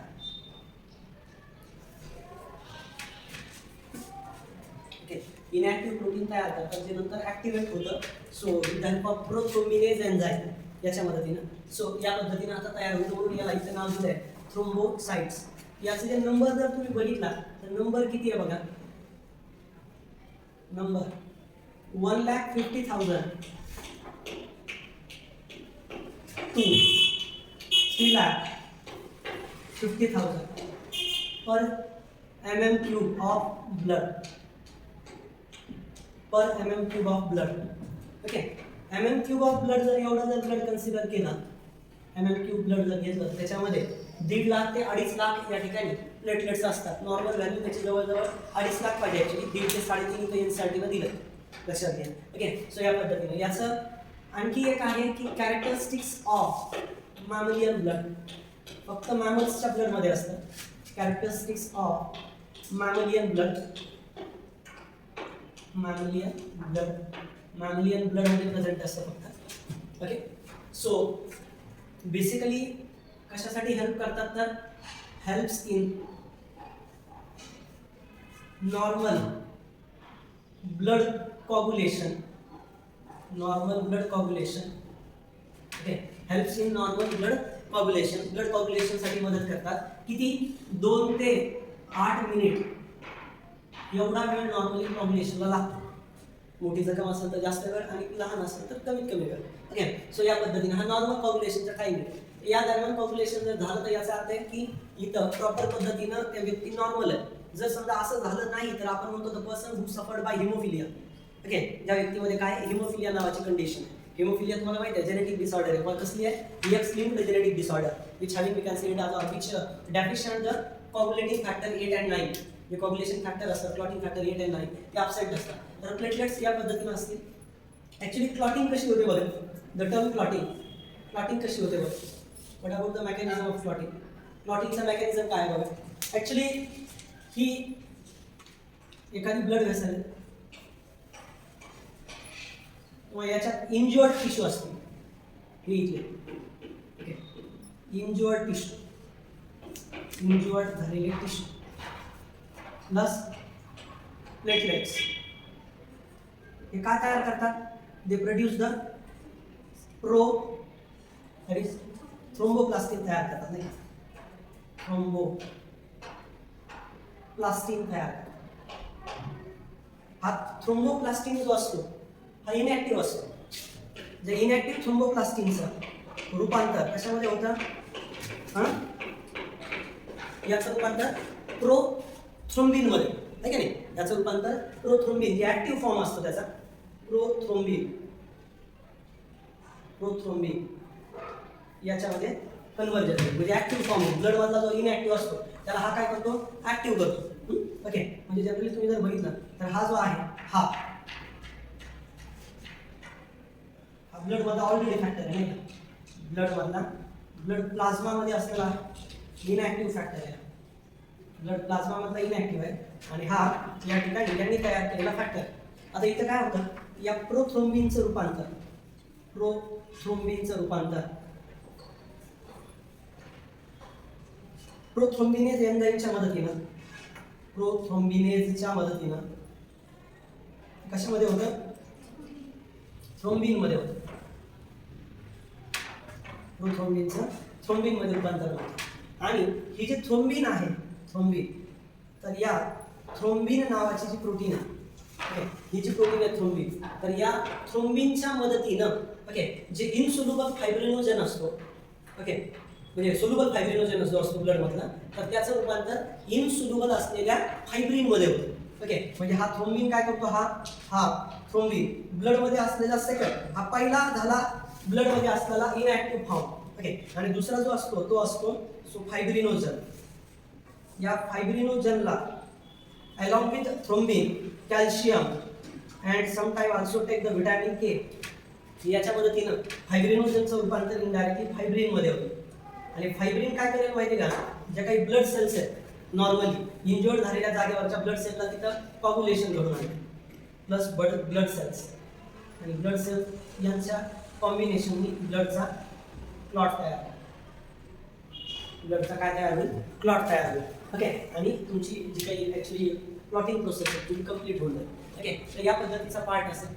इनॅक्टिव्ह प्रोटीन तयार करतात जे नंतर ॲक्टिवेट होतं. So with help of prothrombinase enzyme याच्या मदतीनं. सो या पद्धतीनं आता तयार होतं, म्हणून याला इथं नाव दिलं आहे थ्रोम्बोसाइट्स. याचे जे नंबर जर तुम्ही बघितला तर नंबर किती आहे बघा. Number 1,50,000 to 3,50,000 per mm cube of blood. Per mm cube of blood. Okay, mm cube of blood जर एवढं जर ब्लड कन्सिडर केलं, mm क्यूब ब्लड जर घेतलं त्याच्यामध्ये 1.5 लाख ते 2.5 लाख या ठिकाणी प्लेटलेट्स असतात. नॉर्मल व्हॅल्यू त्याची जवळजवळ 2.5 लाख पाहिजे ॲक्च्युली, 1.5 ते 3.5 इथं एनसीईआरटीनं दिलं, लक्षात घ्या. ओके, सो या पद्धतीने याचं आणखी एक आहे की कॅरेक्टरिस्टिक्स ऑफ मॅमलियन ब्लड. फक्त मॅमल्सच्या ब्लडमध्ये असतं. Characteristics of mammalian blood. Mammalian blood मध्ये प्रेझेंट असतं फक्त. ओके, सो बेसिकली कशासाठी हेल्प करतात तर helps in normal blood coagulation. Okay, helps in normal blood कॉग्युलेशनसाठी मदत करतात. किती? 2 ते 8 मिनिट एवढा वेळ नॉर्मली कॉग्युलेशनला लागतो. मोठी जखम असेल तर जास्त वेळ आणि लहान असेल तर कमीत कमी वेळ. ओके, सो या पद्धतीने हा नॉर्मल कॉग्युलेशनचा टाईम आहे. या दरम्यान कॉग्युलेशन जर झालं तर याचा अर्थ आहे की इथं प्रॉपर पद्धतीनं त्या व्यक्ती नॉर्मल आहे. जर समजा असं झालं नाही तर आपण म्हणतो the person who suffered by haemophilia. Okay, ज्या व्यक्तीमध्ये काय हिमोफिलिया नावाची कंडिशन आहे. हिमोफिलिया तुम्हाला माहिती आहे जेनेटिक डिसऑर्डर आहे. पण कसली आहे? X linked genetic disorder which having we can say it as which deficient the coagulating factor 8 and 9. जे कॉग्युलेशन फॅक्टर असतात, क्लॉटिंग फॅक्टर 8 and 9 ते अपसेट असतात. तर प्लेटलेट्स या पद्धतीनं असतील. ॲक्च्युली क्लॉटिंग कशी होते बघा. द टर्म क्लॉटिंग कशी होते बघा. What about the mechanism of clotting. क्लॉटिंगचा मेकॅनिझम काय आहे बघा. ॲक्च्युली ही एखादी ब्लड व्हेसल किंवा याच्यात इंज्युअर्ड टिश्यू असते. हे इथे ओके, इंज्युअर्ड झालेले टिश्यू प्लस प्लेटलेट्स हे काय तयार करतात? दे प्रोड्यूस द थ्रोम्बोप्लास्टिन तयार करतात. नाही, थ्रोम्बोप्लास्टिन तयार करतात. हा थ्रोम्बोप्लास्टिन जो असतो हा इनॅक्टिव्ह असतो. जे इनॅक्टिव्ह थ्रोम्बोप्लास्टिनचं रूपांतर कशामध्ये होतं? याचं रूपांतर प्रोथ्रोम्बिनमध्ये, आहे की नाही? याचं रूपांतर प्रोथ्रोम्बिन, जे ऍक्टिव्ह फॉर्म असतो त्याचा, प्रोथ्रोम्बिन याच्यामध्ये कन्व्हर्जन होते. म्हणजे ऍक्टिव्ह फॉर्म, ब्लड मधला जो इनॅक्टिव्ह असतो त्याला हा काय करतो? ऍक्टिव्ह करतो. ओके, म्हणजे जनरली तुम्ही जर बघितलं तर हा जो आहे हा ब्लड मधला ऑलरेडी फॅक्टर आहे, नाही का? ब्लड प्लाझ्मा मध्ये असलेला इनॅक्टिव्ह फॅक्टर आहे. ब्लड प्लाझ्मा मधला इनॅक्टिव्ह आहे आणि हा या ठिकाणी त्यांनी तयार केलेला फॅक्टर. आता इथं काय होतं? या प्रोथ्रोम्बिनचं रूपांतर प्रोथ्रोम्बिनेजच्या मदतीनं कशामध्ये होतं? थ्रोम्बिनमध्ये होतं. थ्रोम्बिनमध्ये रूपांतर होतं. आणि ही जी थ्रोम्बिन आहे, तर या थ्रोम्बिन नावाची जी प्रोटीन आहे, ही जी प्रोटीन आहे थ्रोम्बिन, तर या थ्रोम्बिनच्या मदतीनं जे इनसोल्युबल फायब्रिनोजन असतो, म्हणजे सोल्युबल फायब्रिनोजन जो असतो ब्लड मधला, तर त्याचं रूपांतर इनसोल्युबल असलेल्या फायब्रिनमध्ये होतं. म्हणजे हा थ्रोम्बिन काय करतो? हा थ्रोम्बिन ब्लड मध्ये असलेला सेकंड, हा पहिला झाला ब्लड मध्ये असलेला इनॅक्टिव्ह फॉर्म. आणि दुसरा जो असतो तो असतो फायब्रिनोजन. या फायब्रिनोजनला along with thrombin, calcium and sometime also take the vitamin K, याच्या मदतीनं फायब्रिनोजनचं रूपांतर इनडायरेक्टली फायब्रिन मध्ये होतं. आणि फायब्रिन काय करेल माहिती का? ज्या काही ब्लड सेल्स आहेत नॉर्मली इंजर्ड झालेल्या जागेवरच्या ब्लड सेलला तिथं कॉग्युलेशन घडून आणते, प्लस ब्लड सेल्स आणि ब्लड सेल्स यांच्या कॉम्बिनेशननी ब्लडचा क्लॉट तयार होईल. क्लॉट तयार होईल. आणि तुमची जी काही ऍक्च्युली क्लॉटिंग प्रोसेस आहे तुम्ही कंप्लीट होऊन जाईल. तर या पद्धतीचा पार्ट असेल.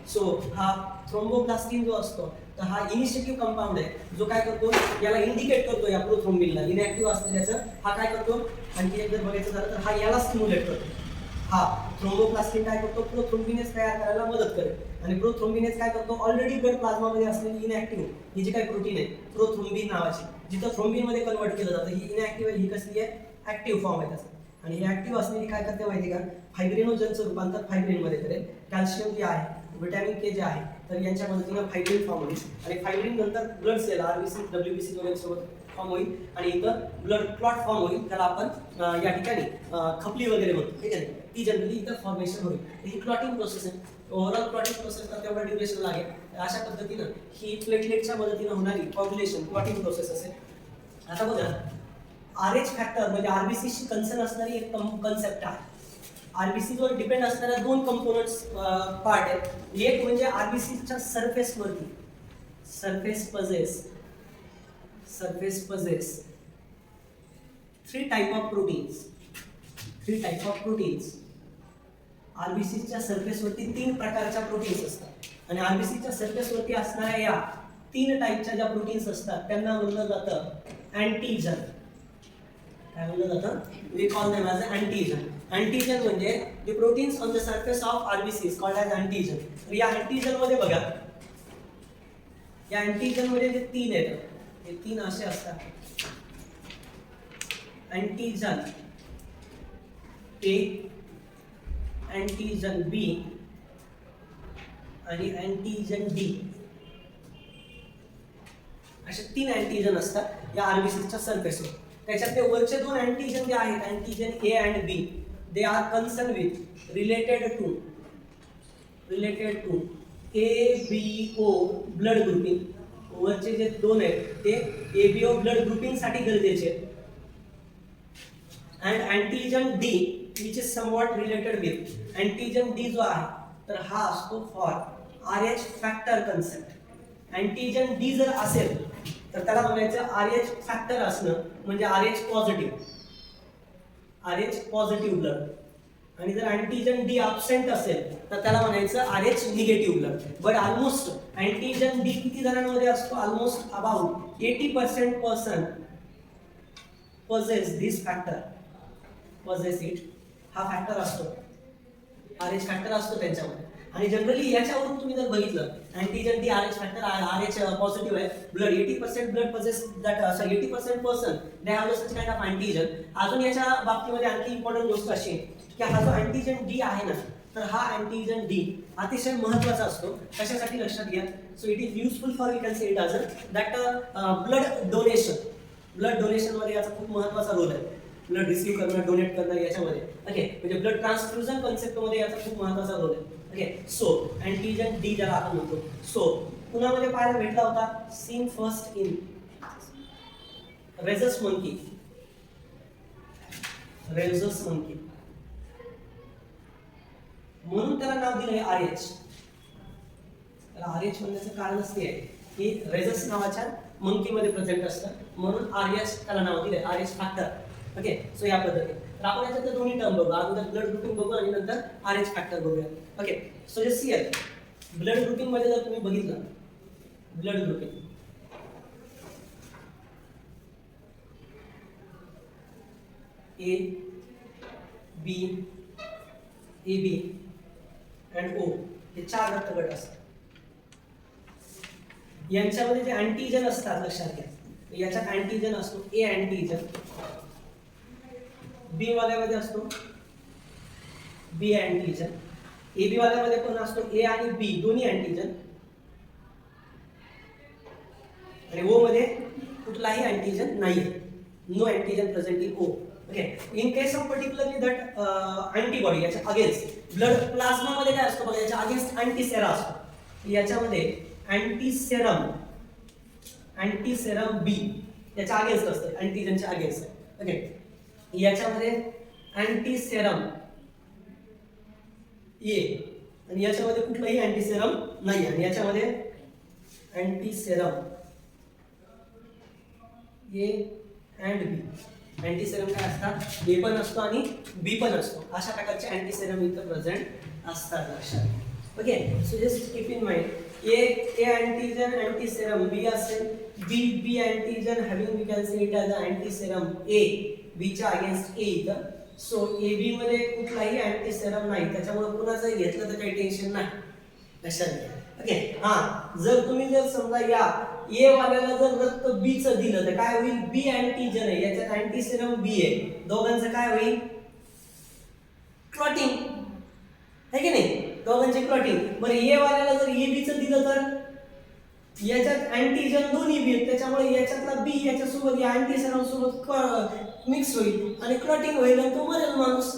सो हा थ्रोम्बोप्लास्टिन जो असतो तर हा इनिशिएटिव्ह कंपाऊंड आहे जो काय करतो? याला इंडिकेट करतो, या प्रोथ्रोम्बिनला इनॅक्टिव्ह असलेल्याचं हा काय करतो? आणखी एक जर बघायचं झालं तर हा याला स्टिम्युलेट करतो. हा थ्रोम्बोप्लास्टिन काय करतो? प्रोथ्रोम्बिनेज तयार करायला मदत करेल. आणि प्रोथ्रोम्बिनेज काय करतो? ऑलरेडी ब्लड प्लाझ्मामध्ये असलेली इनॅक्टिव्ह ही जी काही प्रोटीन आहे प्रोथ्रोम्बिन नावाची, जिथं थ्रोम्बिन मध्ये कन्वर्ट केलं जातं, ही इनॅक्टिव्ह आहे, ही कसली आहे? ऍक्टिव्ह फॉर्म आहे त्याचा. आणि ही ऍक्टिव्ह असलेली काय करते माहिती का? फायब्रिनोजनचं रूपांतर फायब्रिनमध्ये करेल. कॅल्शियम जे आहे, व्हिटॅमिन के जे आहे, तर यांच्या मदतीनं फायब्रिन फॉर्म होईल. आणि फायब्रिन नंतर ब्लड सेल आरबीसी, डब्ल्यूबीसी वगैरे सोबत फॉर्म होईल आणि इथं ब्लड क्लॉट फॉर्म होईल. त्याला आपण या ठिकाणी खपली वगैरे म्हणतो, ठीक आहे? ती जनरली इथं फॉर्मेशन होईल. ही क्लॉटिंग प्रोसेस आहे. ओव्हरऑल क्लॉटिंग प्रोसेसला तेवढा ड्युरेशन लागेल. अशा पद्धतीनं ही प्लेटलेटच्या मदतीनं होणारी कॉग्युलेशन क्लॉटिंग प्रोसेस असेल. आता बघा, RH फॅक्टर म्हणजे आरबीसीशी कन्सर्न असणारी एक कन्सेप्ट आहे. आरबीसीवर डिपेंड असणाऱ्या दोन कंपोनंट्स पार्ट आहेत. एक म्हणजे आरबीसीच्या सरफेसवरती surface possess three type of proteins. आरबीसीच्या सरफेसवरती 3 प्रकारच्या प्रोटीन्स असतात. आणि आरबीसीच्या सरफेसवरती असणाऱ्या या 3 टाईपच्या ज्या प्रोटीन्स असतात त्यांना म्हणलं जातं अँटीजन. काय म्हणलं जातं? We call them as antigen. Antigen म्हणजे the proteins on the surface of RBC is called as antigen. तर या अँटीजन मध्ये बघा, या अँटीजन मध्ये जे 3 आहेत, हे 3 असे असतात. अँटीजन ए, अँटीजन बी आणि अँटीजन डी, असे 3 अँटीजन असतात या आरबीसीच्या सरफेसवर. त्याच्यातले वरचे 2 अँटीजन जे आहेत, antigen A and B, they are concern with related to ABO blood grouping. वरचे जे 2 आहेत ते ABO ब्लड ग्रुपिंग साठी गरजेचे आहेत. And antigen D which is somewhat related with antigen D जो आहे तर हा असतो for RH factor concept. Antigen D जर असेल तर त्याला म्हणायचं RH फॅक्टर असणं म्हणजे RH पॉझिटिव्ह ब्लड. आणि जर अँटीजन डी अब्सेंट असेल तर त्याला म्हणायचं RH negative blood. But almost antigen D किती जणांमध्ये असतो? Almost about 80% person possess this factor, हा फॅक्टर असतो. RH फॅक्टर असतो त्यांच्यामध्ये. आणि जनरली याच्यावरून तुम्ही जर बघितलं antigen D RH factor RH positive आहे, blood 80% blood possess that 80% person they have such kind of antigen. अजून याच्या बाबतीमध्ये आणखी इम्पॉर्टंट गोष्ट अशी आहे की हा जो अँटीजन डी आहे ना, तर हा अँटीजन डी अतिशय महत्त्वाचा असतो. कशासाठी लक्षात घ्या. So it is useful for, we can say it as that blood donation. Blood donation मध्ये याचा खूप महत्त्वाचा रोल आहे. ब्लड रिसीव्ह करणं, डोनेट करणं याच्यामध्ये. ओके, म्हणजे ब्लड ट्रान्सफ्युजन कन्सेप्ट मध्ये याचा खूप महत्त्वाचा रोल आहे. ओके, सो अँटीजन डी ज्याला आपण म्हणतो. सो पुण्यामध्ये पाहायला भेटला होता seen first in rhesus monkey. Rhesus monkey म्हणून त्याला नाव दिलंय RH. त्याला RH म्हणण्याचं कारणच ते आहे की रेझस नावाच्या मंकी मध्ये प्रेझेंट असतं, म्हणून RH त्याला नाव दिलंय, RH फॅक्टर. ओके, सो या पद्धतीने तर आपण याच्यात दोन्ही टर्म बघू. अगोदर ब्लड ग्रुपिंग बघू आणि नंतर RH फॅक्टर बघूया. Okay, so just here blood grouping मध्ये जर तुम्ही बघितलं, blood grouping A, B, AB and O हे 4 रक्तगट असतात. यांच्यामध्ये जे अँटीजन असतात लक्षात घ्या. याच्यात अँटीजन असतो A अँटीजन, B वाल्यामध्ये असतो B अँटीजन, AB वाल्यामध्ये पण असतो A आणि B दोन्ही अँटीजन, आणि O मध्ये कुठलाही अँटीजन नाही. No antigen present in O. Okay, in case of particularly that antibody याच्या अगेन्स्ट ब्लड प्लाझ्मा मध्ये काय असतो बघा, याच्या अगेन्स्ट अँटीसेरा असतो. याच्यामध्ये अँटीसेरम बी याच्या अगेन्स्ट असतं, अँटीजनच्या अगेन्स्ट. ओके, याच्यामध्ये अँटीसेरम ए आणि याच्यामध्ये कुठलाही अँटीसेरम नाही, आणि याच्यामध्ये antiserum A and B. Antiserum काय असतात, ए पण असतो आणि बी पण असतो. अशा प्रकारचे अँटीसेरम इथं प्रेझेंट असतात लक्षात. Okay, so just keep in mind A antigen antiserum B असेल, B antigen having we can say it as antiserum A, बीच्या अगेन्स्ट ए इथं. सो ए बी मध्ये कुठलाही अँटीसेरम नाही, त्याच्यामुळे कुणाचंही घेतलं तर काही टेन्शन नाही लक्षात घ्या. ओके, जर तुम्ही जर समजा या ए वाल्याला जर रक्त बी चं दिलं तर काय होईल, बी अँटीजन आहे, याच्यात अँटीसेरम बी आहे, दोघांचं काय होईल, क्लॉटिंग आहे की नाही, दोघांचे क्लॉटिंग. बरं ए वाल्याला जर ए बी चं दिलं तर याच्यात अँटीजन दोन्ही बी आहेत, त्याच्यामुळे याच्यातला बी याच्यासोबत या अँटीसेरम सोबत मिक्स होईल आणि क्लॉटिंग होईल आणि तो मरेल माणूस.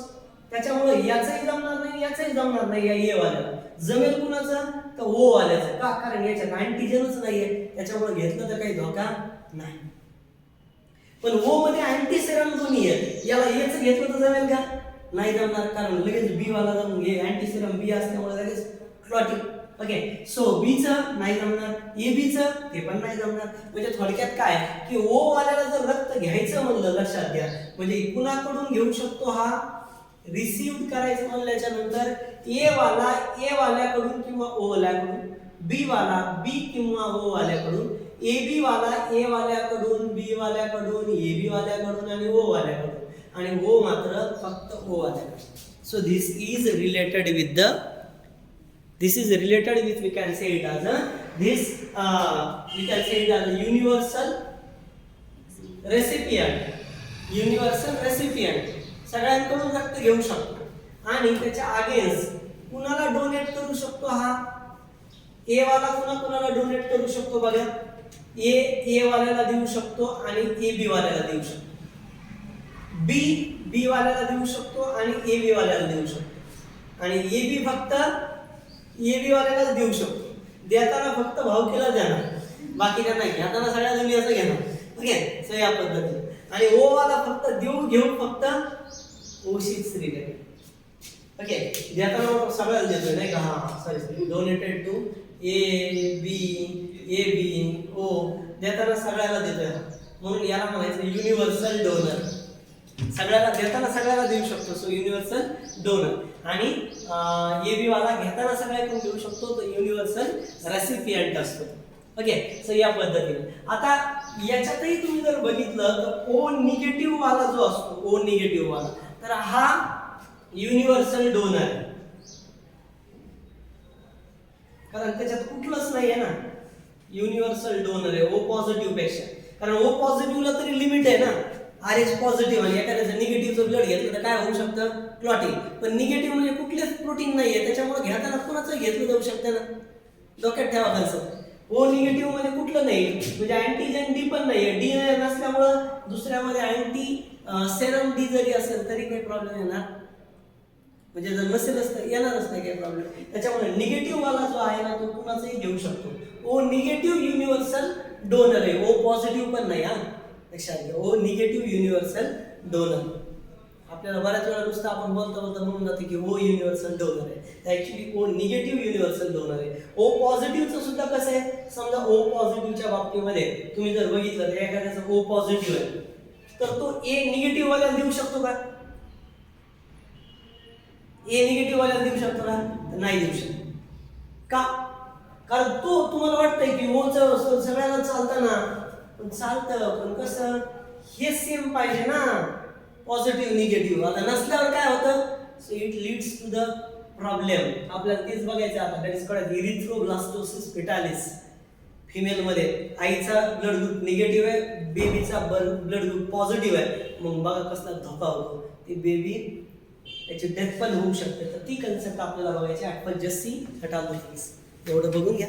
त्याच्यामुळे याचंही जमणार नाही, याचंही जमणार नाही. या ए वाल्याला जमेल कुणाचं, तर ओ वाल्याचं. का, कारण याच्यात अँटीजनच नाहीये, त्याच्यामुळे घेतलं तर काही धोका नाही. पण ओ मध्ये अँटीसेरम दोन्ही आहेत, याला एच घेतलं तर जमेल का, नाही जमणार, कारण लगेच बी वाला जाऊन हे अँटीसेरम बी असल्यामुळे लगेच क्लॉटिंग. ओके, सो बी चं नाही जमणार, ए बी चं ते पण नाही जमणार. म्हणजे थोडक्यात काय की ओ वाल्याला जर रक्त घ्यायचं म्हणलं लक्षात घ्या, म्हणजे कुणाकडून घेऊ शकतो, हा रिसीव्ह करायचं म्हणल्याच्या नंतर ए वाल्याकडून किंवा ओ वाल्याकडून, बी वाला बी किंवा ओ वाल्याकडून, ए बी वाला ए वाल्याकडून, बी वाल्याकडून, ए बी वाल्याकडून आणि ओ वाल्याकडून, आणि ओ मात्र फक्त ओ वाल्याकडून. So this is related with we can say it as a universal recipient. सगळ्यांकडून रक्त घेऊ शकतो आणि त्याच्या अगेन्स्ट कुणाला डोनेट करू शकतो. हा ए वाला कुणाला डोनेट करू शकतो बघा, ए वाल्याला देऊ शकतो आणि ए बी वाल्याला देऊ शकतो, बी वाल्याला देऊ शकतो आणि ए बी वाल्याला देऊ शकतो, आणि ए बी फक्त ए बी वाल्याला देऊ शकतो. देताना फक्त भावकीला देणार, बाकीच्या नाही. घेताना सगळ्या जणी असं घेणार. ओके, सो या पद्धतीने. आणि ओ वाला फक्त घेऊन फक्त ओशीच रिलेटेड. ओके, देताना सगळ्याला देतोय नाही का, sorry donated to A B O, देताना सगळ्याला देतोय, म्हणून याला म्हणायचं युनिव्हर्सल डोनर. सगळ्याला देताना सगळ्याला देऊ शकतो, सो युनिव्हर्सल डोनर. आणि ए बी वाला घेताना सगळ्याकडून देऊ शकतो, तो युनिव्हर्सल रेसिपियंट असतो. ओके, सो या पद्धतीने. आता याच्यातही तुम्ही जर बघितलं तर ओ निगेटिव्ह वाला जो असतो, ओ निगेटिव्ह वाला, तर हा युनिव्हर्सल डोनर आहे. कारण त्याच्यात कुठलंच नाहीये ना युनिव्हर्सल डोनर आहे ओ पॉझिटिव्ह पेक्षा, कारण ओ पॉझिटिव्हला तरी लिमिट आहे ना, RH पॉझिटिव्ह आणि एखाद्याचं निगेटिव्हचं ब्लड घेतलं तर काय होऊ शकतं क्लॉटिंग, पण निगेटिव्ह म्हणजे कुठलेच प्रोटीन नाहीये त्याच्यामुळे घेताना कोणाचं घेतलं जाऊ शकतं ना, डोक्यात ठेवा कन्सेप्ट। ओ निगेटिव्ह मध्ये कुठलं नाही म्हणजे अँटीजन डी पण नाहीये, डी नसल्यामुळं दुसऱ्यामध्ये अँटी सेरम डी जरी असेल तरी काही प्रॉब्लेम येणार म्हणजे जर नसेलच तर येणारच नाही काही प्रॉब्लेम, त्याच्यामुळे निगेटिव्ह वाला जो आहे ना तो कुणाचाही घेऊ शकतो। ओ निगेटिव्ह युनिव्हर्सल डोनर आहे, ओ पॉझिटिव्ह पण नाही हा, लक्षात घ्या ओ निगेटिव्ह युनिव्हर्सल डोनर। आपल्याला बऱ्याच वेळा नुसतं आपण बोलता बोलता म्हणून जाते की ओ युनिव्हर्सल डोनर आहे, ऍक्च्युली ओ निगेटिव्ह युनिव्हर्सल डोनर आहे। ओ पॉझिटिव्हचं सुद्धा कसं आहे, समजा ओ पॉझिटिव्हच्या बाबतीमध्ये तुम्ही जर बघितलं तर एखाद्याचं ओ पॉझिटिव्ह आहे तर तो ए निगेटिव्ह वाल्याला देऊ शकतो का, ए निगेटिव्ह वाल्याला देऊ शकतो का, नाही देऊ शकतो का, कारण तो तुम्हाला वाटतंय की ओचं सगळ्यांना चालतं ना, पण चालतं पण कसं हे सेम पाहिजे ना पॉझिटिव्ह निगेटिव्ह, आता नसल्यावर काय होतं so it leads to the problem. आपल्याला तेच बघायचं आता त्याच कळत इरिथ्रोब्लास्टोसिस फेटालिस फिमेल मध्ये आईचा ब्लड ग्रुप निगेटिव्ह आहे, बेबीचा ब्लड ग्रुप पॉझिटिव्ह आहे, मग बघा कसला धोका होतो, ते बेबी त्याची डेथ पण होऊ शकते, तर ती कन्सेप्ट आपल्याला बघायची ॲडपंजसी फेटालिस, एवढं बघून घ्या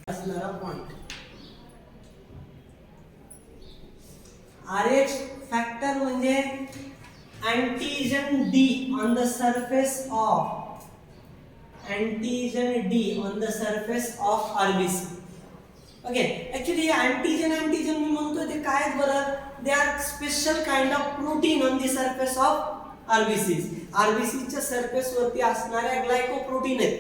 असणारा पॉइंट। RH फॅक्टर म्हणजे antigen D on the surface of RBC। Okay actually antigen मी म्हणतोय ते काय आहेत बरं, they are special kind of protein on the surface of आरबीसीच्या सरफेस वरती असणाऱ्या ग्लायकोप्रोटीन आहेत,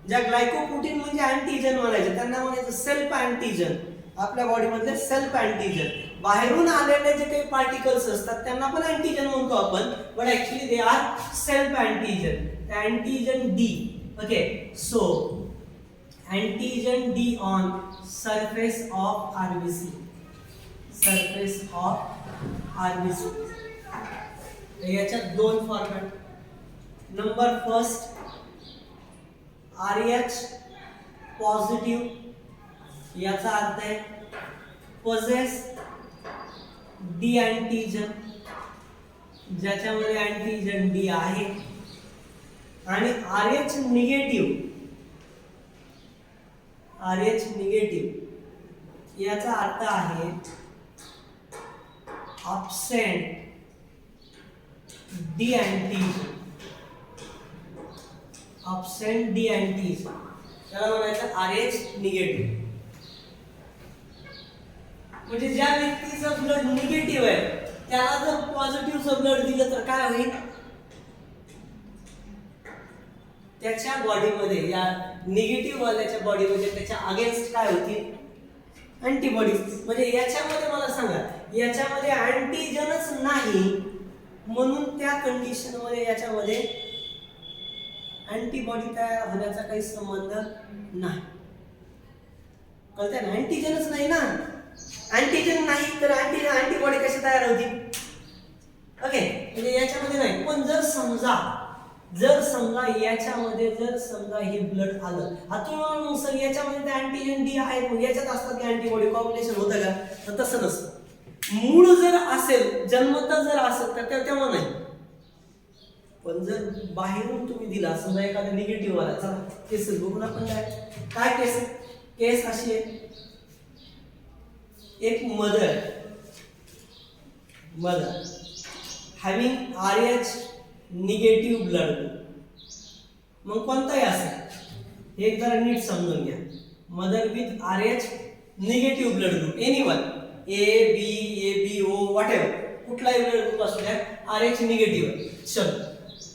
ज्या ग्लायकोप्रोटीन म्हणजे अँटीजन म्हणायचे, त्यांना म्हणायचं सेल्फ अँटीजन, आपल्या बॉडीमधले सेल्फ अँटीजन। बाहेरून आलेले जे काही पार्टिकल्स असतात त्यांना पण अँटीजन म्हणतो आपण, but actually they are self antigen, antigen D. Okay so antigen D on surface of RBC, याच्यात दोन format, number first RH positive, याचा अर्थ आहे पोजेस डी अँटीजन, ज्याच्यामध्ये अँटीजन डी आहे, आणि RH निगेटिव्ह याचा अर्थ आहे absent डी अँटीजन, त्याला म्हणायचं RH निगेटिव्ह। म्हणजे ज्या व्यक्तीचं ब्लड निगेटिव्ह आहे त्याला जर पॉझिटिव्हचं ब्लड दिलं तर काय होईल, त्याच्या बॉडीमध्ये या निगेटिव्ह वाल्याच्या बॉडीमध्ये त्याच्या अगेन्स्ट काय होतील अँटीबॉडीज। म्हणजे याच्यामध्ये मला सांगा याच्यामध्ये अँटीजनच नाही म्हणून त्या कंडिशन मध्ये याच्यामध्ये अँटीबॉडी तयार होण्याचा काही संबंध नाही, कळतंय ना, अँटीजनच नाही ना, अँटीजन नाही तर अँटीबॉडी कशी तयार होती, ओके म्हणजे याच्यामध्ये नाही। पण जर समजा याच्यामध्ये जर समजा हे ब्लड आलं, आता सर याच्यामध्ये ते अँटीजन डी आहे मग याच्यात असतात की अँटीबॉडी कॉम्बिनेशन होतं का, तर तसं नसतं। मूळ जर असेल जन्मतः जर असेल तर तेव्हा नाही, पण जर बाहेरून तुम्ही दिला समजा एखादा निगेटिव्ह वाला, चला केसेस बघून आपण काय केस अशी आहे, एक mother having RH negative blood group, मग कोणताही असेल एक जरा नीट समजून घ्या, mother with RH negative blood group, anyone AB O whatever कुठलाही ब्लड ग्रुप असू द्या RH निगेटिव्ह है, चलो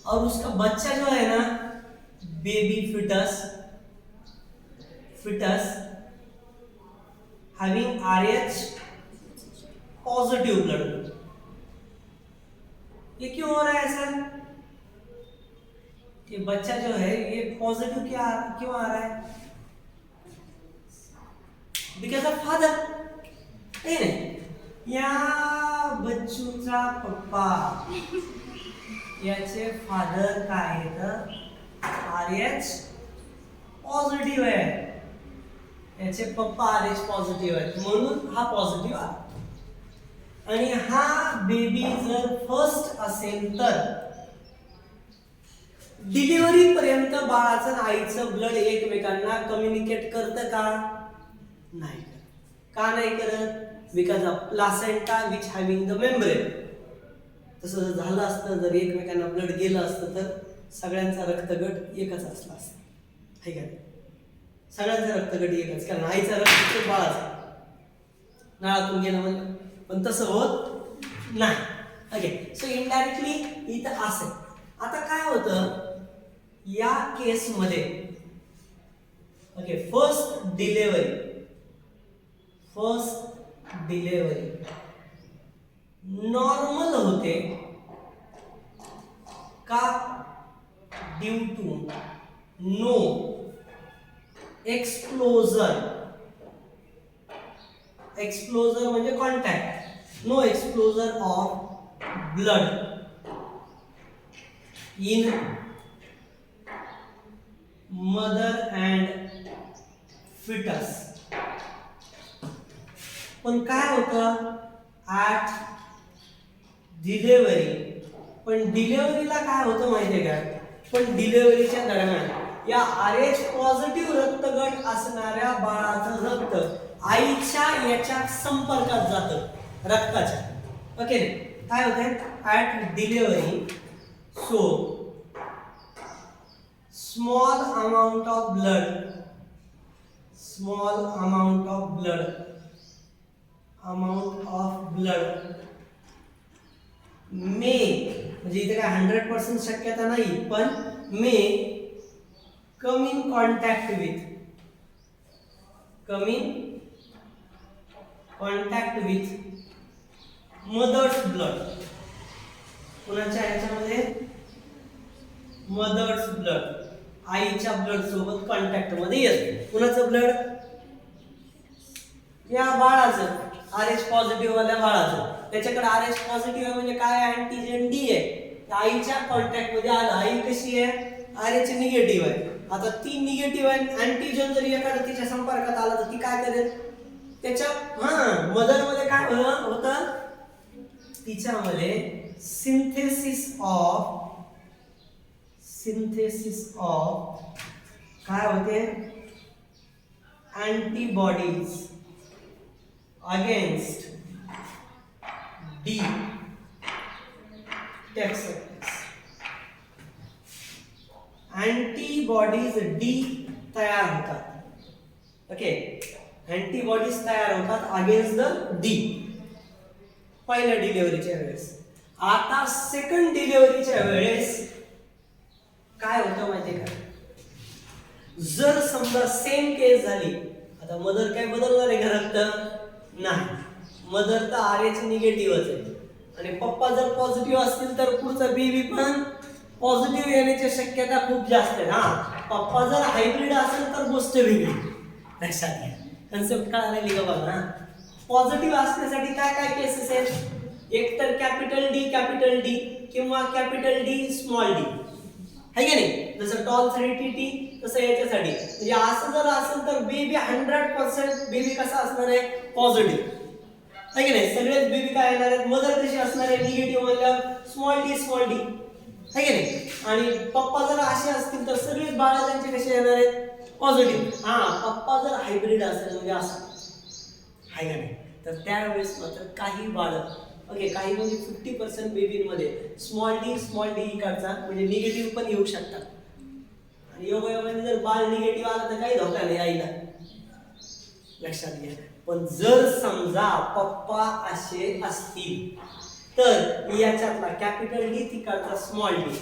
और उसका बच्चा जो है ना baby foetus having RH positive blood group, ये क्यों हो रहा है ऐसा, कि बच्चा जो है ये पॉजिटिव क्यों आ रहा है, बिकॉज ऑफ फादर, नहीं या बच्चूचा पप्पा याचे फादर काय आहेत RH पॉझिटिव्ह आहे, याचे पप्पा RH पॉझिटिव्ह आहेत म्हणून हा पॉझिटिव्ह आहे. आणि हा बेबी जर फर्स्ट असेल तर डिलिव्हरी पर्यंत बाळाचं आणि आईचं ब्लड एकमेकांना कम्युनिकेट करतं का? नाही करत. का नाही करत? Because of placenta which having the membrane. तसं जर झालं असतं, जर एकमेकांना ब्लड गेलं असतं तर सगळ्यांचा रक्तगट एकच असला असता, है का? सगळ्यांचा रक्तगट एकच, कारण आईचा रक्त बाळाचा नाळातून गेलं म्हणलं, पण तसं होत नाही. ओके, सो इनडायरेक्टली इथं असं. आता काय होतं या केसमध्ये? ओके, फर्स्ट डिलेव्हरी नॉर्मल होते का? ड्यू टू नो एक्सप्लोजर म्हणजे contact, no exposure of blood in mother and foetus. पण काय होतं ॲट डिलेव्हरी? पण डिलेव्हरीला काय होतं माहितीये का? पण डिलेव्हरीच्या दरम्यान या RH पॉझिटिव्ह रक्तगट असणाऱ्या बाळाचं रक्त आईच्या याच्या संपर्कात जातं, रक्ताच्या. ओके, काय होतंय at delivery? So small amount of blood may, म्हणजे इथे काय 100% शक्यता नाही, पण may come in contact with mother's blood. कुणाच्या याच्यामध्ये? मदर्स ब्लड, आईच्या ब्लड सोबत कॉन्टॅक्ट मध्ये येतं. कुणाचं ब्लड? या बाळाचं, RH पॉझिटिव्ह वाल्या बाळाचं. त्याच्याकडे RH पॉझिटिव्ह आहे म्हणजे काय? अँटीजन D आहे. आईच्या कॉन्टॅक्ट मध्ये आलं. आई कशी आहे? RH निगेटिव्ह आहे. आता ती निगेटिव्ह आहे, अँटीजन जर एखाद्या तिच्या संपर्कात आला तर ती काय करेल? त्याच्या मदर मध्ये काय होतं? तिच्यामध्ये सिंथेसिस ऑफ काय होते? Antibodies against D. Antibodies D तयार होतात. ओके, अँटीबॉडीज तयार होतात अगेन्स्ट द D पहिल्या डिलिव्हरीच्या वेळेस. आता सेकंड डिलिव्हरीच्या वेळेस काय होतं माहितीये का? जर समजा सेम केस झाली, आता मदर काय बदलणार आहे घरात? नाही, मदर तर RH निगेटिव्हच आहे. आणि पप्पा जर पॉझिटिव्ह असतील तर पुढचा बेबी पण पॉझिटिव्ह येण्याची शक्यता खूप जास्त आहे. पप्पा जर हायब्रिड असेल तर गोष्ट वेगळी. लक्षात घ्या, कन्सेप्ट कळाली का बघा. पॉझिटिव्ह असण्यासाठी काय काय केसेस आहेत? एक तर कॅपिटल D किंवा कॅपिटल D स्मॉल d, है की नाही? जसं टॉल 3TT तसं याच्यासाठी. म्हणजे असं जर असेल तर बेबी 100% बेबी कसा असणार आहे? पॉझिटिव्ह, है की नाही? सगळेच बेबी काय येणार आहेत? मदर कशी असणार आहे? निगेटिव्ह म्हणल्यावर स्मॉल d, है की नाही? आणि पप्पा जर असे असतील तर सगळेच बाळ त्यांचे कसे येणार आहेत? पॉझिटिव्ह. पप्पा जर हायब्रिड असेल म्हणजे असं, है का नाही? तर त्यावेळेस मात्र काही बाळ, ओके, काही म्हणजे 50% बेबीमध्ये स्मॉल डी इकडचा म्हणजे निगेटिव्ह पण येऊ शकतात. आणि योगायोगाने जर बाळ निगेटिव्ह आला तर काही धोका नाही आईला, लक्षात घ्या. पण जर समजा पप्पा असे असतील तर याच्यातला कॅपिटल D तिकडचा स्मॉल d,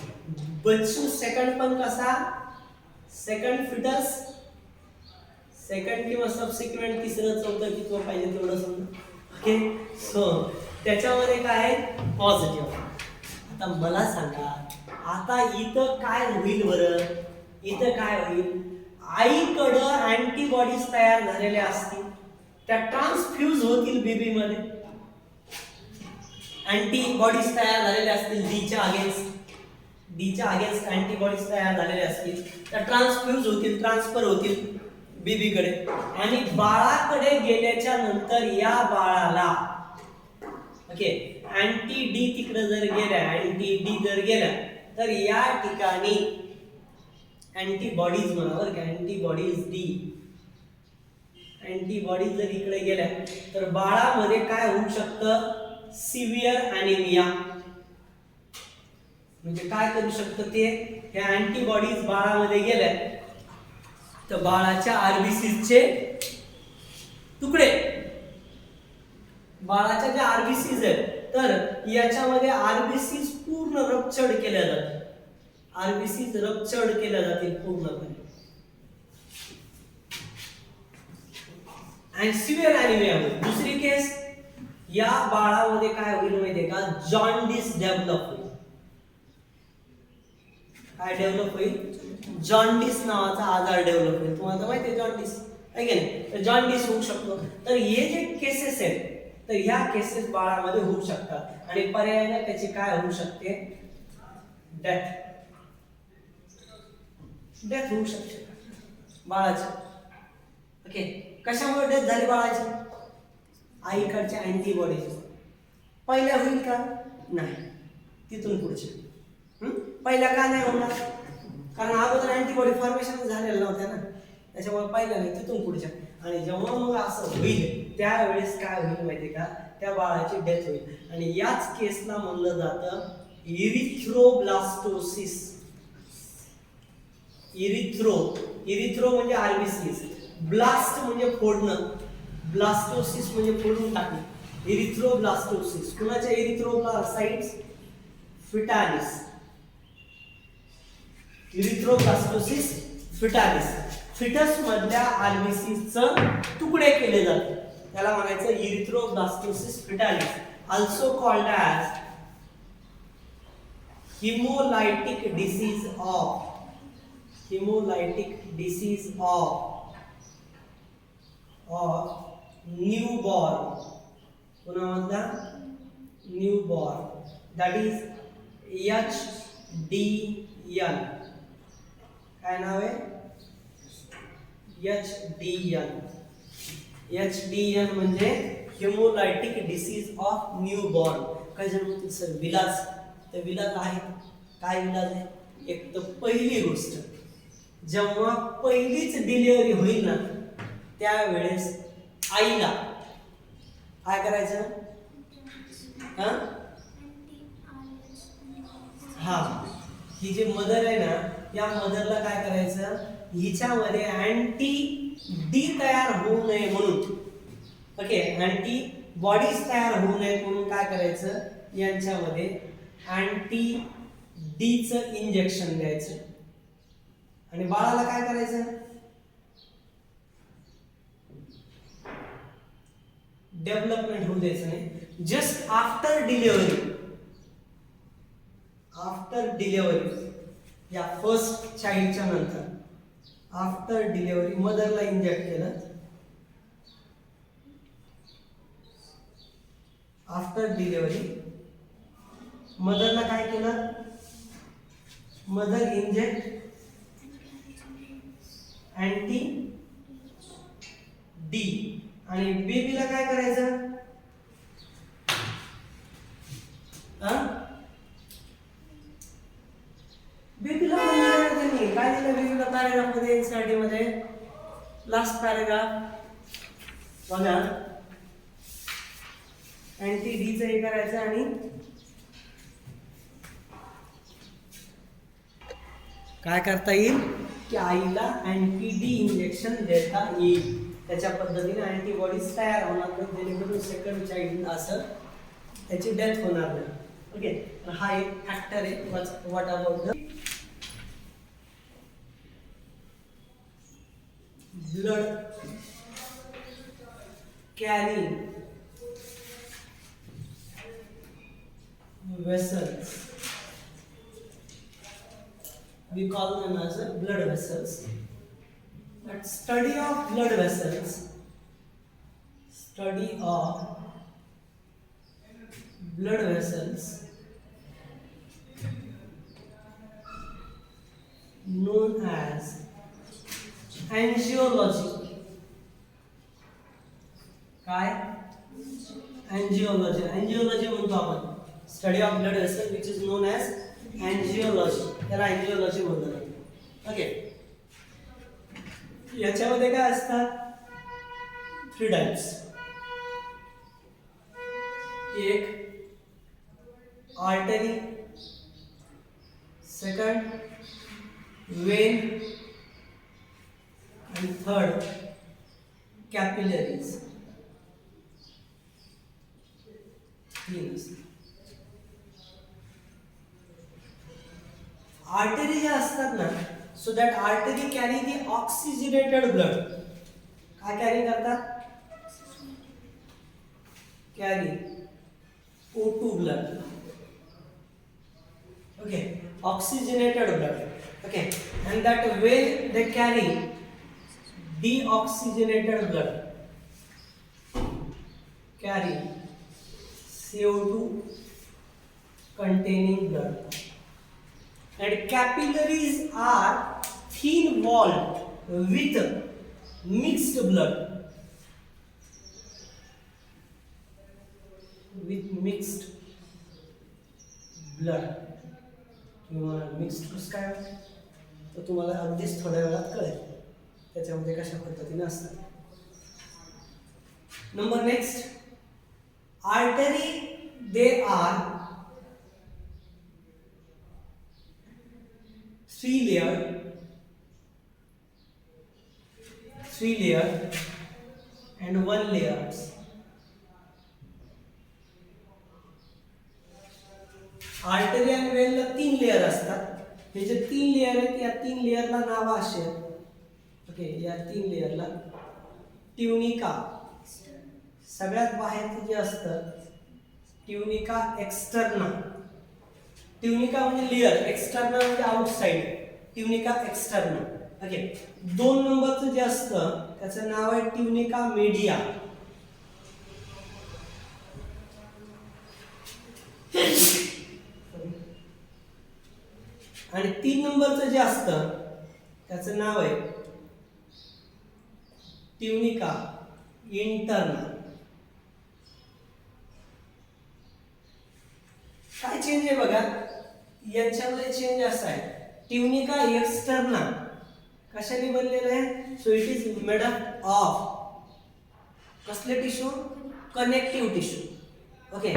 बच्चू सेकंड पण कसा? सेकंड फिटस, सेकंड किंवा सबसिक्वेंट तिसरं चौथं किंवा पाहिजे तेवढं समजा. ओके, सो त्याच्यामध्ये काय आहे? पॉझिटिव्ह. आता मला सांगा, आता इथं काय होईल बरं? इथं काय होईल? आईकडं अँटीबॉडीज तयार झालेल्या असतील, त्या ट्रान्सफ्यूज होतील बेबीमध्ये. अँटीबॉडीज तयार झालेल्या असतील Dच्या अगेन्स्ट. डीच्या अगेन्स्ट अँटीबॉडीज तयार झालेले असतील, त्या ट्रान्सफ्यूज होतील, ट्रान्सफर होतील बेबीकडे, आणि बाळाकडे गेल्याच्या नंतर या बाळाला ओके अँटी डी तिकडे जर गेल्या, अँटी डी जर गेल्या, तर या ठिकाणी अँटीबॉडीज म्हणा बरं का, अँटीबॉडीज डी, अँटीबॉडीज जर इकडे गेल्या तर बाळामध्ये काय होऊ शकतं, सिव्हिअर ॲनिमिया. म्हणजे काय करू शकतं ते, ह्या अँटीबॉडीज बाळामध्ये गेल्या तर बाळाच्या आरबीसीचे तुकडे, बाळाच्या ज्या आरबीसीज आहेत तर याच्यामध्ये आरबीसीज पूर्ण रप्चर्ड केल्या जातात, आरबीसीज रप्चर्ड केल्या जातील पूर्णपणे. आणि सिव्हिअर ॲनिमिया होईल. दुसरी केस, या बाळामध्ये काय होईल माहितीये का, जॉन्डिस डेव्हलप होईल. काय डेव्हलप होईल, जॉन्डिस नावाचा आजार डेव्हलप होईल. तुम्हाला माहिती आहे जॉन्डिस आहे की नाही, तर जॉन्डिस होऊ शकतो. तर हे जे केसेस आहेत तर ह्या केसेस बाळामध्ये होऊ शकतात आणि पर्यायाने त्याची काय होऊ शकते, डेथ, डेथ होऊ शकते बाळाची. ओके, कशामुळे डेथ झाली बाळाची, आईकडच्या अँटीबॉडीज. पहिल्या होईल का, नाही, तिथून पुढचे पहिल्या का नाही होणार, कारण अगोदर अँटीबॉडी फॉर्मेशन झालेलं नव्हत्या ना, त्याच्यामुळे पहिल्या नाही, तिथून पुढच्या. आणि जेव्हा मग असं होईल त्यावेळेस काय होईल माहिती का, त्या बाळाची डेथ होईल. आणि याच केसला म्हणलं जातं इरिथ्रोब्लास्टोसिस. इरिथ्रो म्हणजे आरबीसीस, ब्लास्ट म्हणजे फोडणं, ब्लास्टोसिस म्हणजे फोडून टाकणे. इरिथ्रोब्लास्टोसिस कुणाच्या, erythrocytes fetalis, erythroblastosis fetalis. Foetus मधल्या आरबीसीचं तुकडे केले जातात, त्याला म्हणायचं erythroblastosis fetalis, also called as haemolytic disease of, haemolytic disease of newborn. कोणामधला, न्यूबॉर्न, दॅट इज HDN. काय नाव आहे, HDN. HDN म्हणजे हिमोलायटिक डिसीज ऑफ न्यूबॉर्न. काय जन्मतील सर, विलाज, तर विलाज आहे. काय विलाज आहे, एक तर पहिली गोष्ट, जेव्हा पहिलीच डिलिव्हरी होईल ना त्यावेळेस आईला काय करायचं, हा ही जी मदर आहे ना, या मदरला काय करायचं, हिच्यामध्ये अँटी डी तयार होऊ नये म्हणून, ओके, अँटी बॉडीज तयार होऊ नये म्हणून काय करायचं, यांच्यामध्ये अँटी डी चं इंजेक्शन द्यायचं. आणि बाळाला काय करायचं, डेव्हलपमेंट होऊ द्यायचं नाही. Just after delivery, after delivery, या फर्स्ट चाइल्डच्या नंतर, आफ्टर डिलिव्हरी मदरला इंजेक्ट केलं. आफ्टर डिलिव्हरी मदरला काय केलं, मदर इंजेक्ट अँटी डी. आणि बेबीला काय करायचं, बेबीला त्यांनी काय दिलं, बेबीला पॅरेग्राफ मध्ये, एनसीईआरटी मध्ये लास्ट पॅरेग्राफ बघा, अँटी डी चं हे करायचं आणि काय करता येईल की आईला अँटी डी इंजेक्शन देता येईल. त्याच्या पद्धतीने अँटीबॉडीज तयार होणार नाही, जेणेकरून सेकंड चाइल्ड असं त्याची डेथ होणार नाही. ओके, तर हा एक फॅक्टर आहे. What about the blood carrying vessels, we call them as blood vessels. But study of blood vessels, study of blood vessels known as angiology. काय angiology. Angiology म्हणतो आपण study of blood vessel which is non as angiology. त्याला angiology म्हणतात. Okay, याच्यामध्ये काय असतात? 3 types. एक artery, second Wien, and third capillaries. Artery जे असतात ना, so that artery carry the oxygenated blood. काय कॅरी करतात? Carry O2 blood. Okay, oxygenated blood. Okay, and that when they carry deoxygenated blood, carry CO2 containing blood, and capillaries are thin walled with mixed blood, with mixed blood. तुम्हाला mixed कसं काय तर तुम्हाला अगदीच थोड्या वेळात कळेल त्याच्यामध्ये कशा पद्धतीने असतात. Number next, artery they are 3 layer and 1 layers. Artery आणि वेनला 3 लेयर असतात. हे जे 3 लेयर आहेत या 3 लेयरला नाव असे आहेत. ओके, या 3 लेयरला ट्युनिका, सगळ्यात बाहेरचं जे असतं ट्युनिका एक्सटर्ना. ट्युनिका म्हणजे लेयर, एक्सटर्ना म्हणजे आउटसाइड, ट्युनिका एक्सटर्ना. ओके, 2 नंबरचं जे असतं त्याचं नाव आहे ट्युनिका मीडिया. आणि 3 नंबरचं जे असतं त्याचं नाव आहे ट्युनिका इंटरना. काय चेंज आहे बघा, याच्यामध्ये चेंज असा आहे, ट्युनिका एक्सटर्ना कशाने बनलेलं आहे? So it is made up of कसले tissue? Connective tissue. Okay,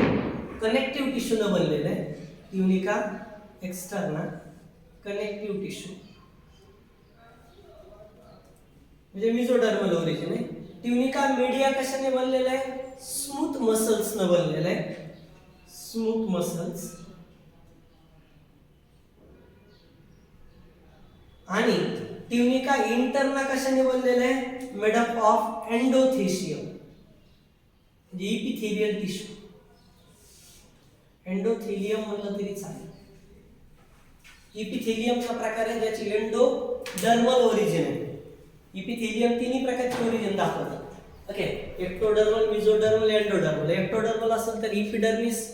connective टिश्यूनं बनलेलं आहे ट्युनिका एक्सटर्ना, कनेक्टिव्ह टिश्यू म्हणजे मिझोडर्मल ओरिजिन आहे. ट्युनिका मीडिया कशाने बनलेला आहे? स्मूथ मसल्सनं बनलेला आहे, स्मूथ मसल्स. आणि ट्युनिका इंटरना कशाने बनलेला आहे? मेड अप ऑफ एंडोथेशियम म्हणजे इपिथेलियल टिश्यू. एंडोथेलियम म्हणलं तरी चालेल. इपिथेलियमचा प्रकार आहे ज्याची एंडोडर्मल ओरिजिन आहे. इपिथेलियम 3 प्रकारचे ओरिजिन दाखवतात. Okay, ectodermal, mesodermal, endodermal. Ectodermal असेल तर इपिडर्मिस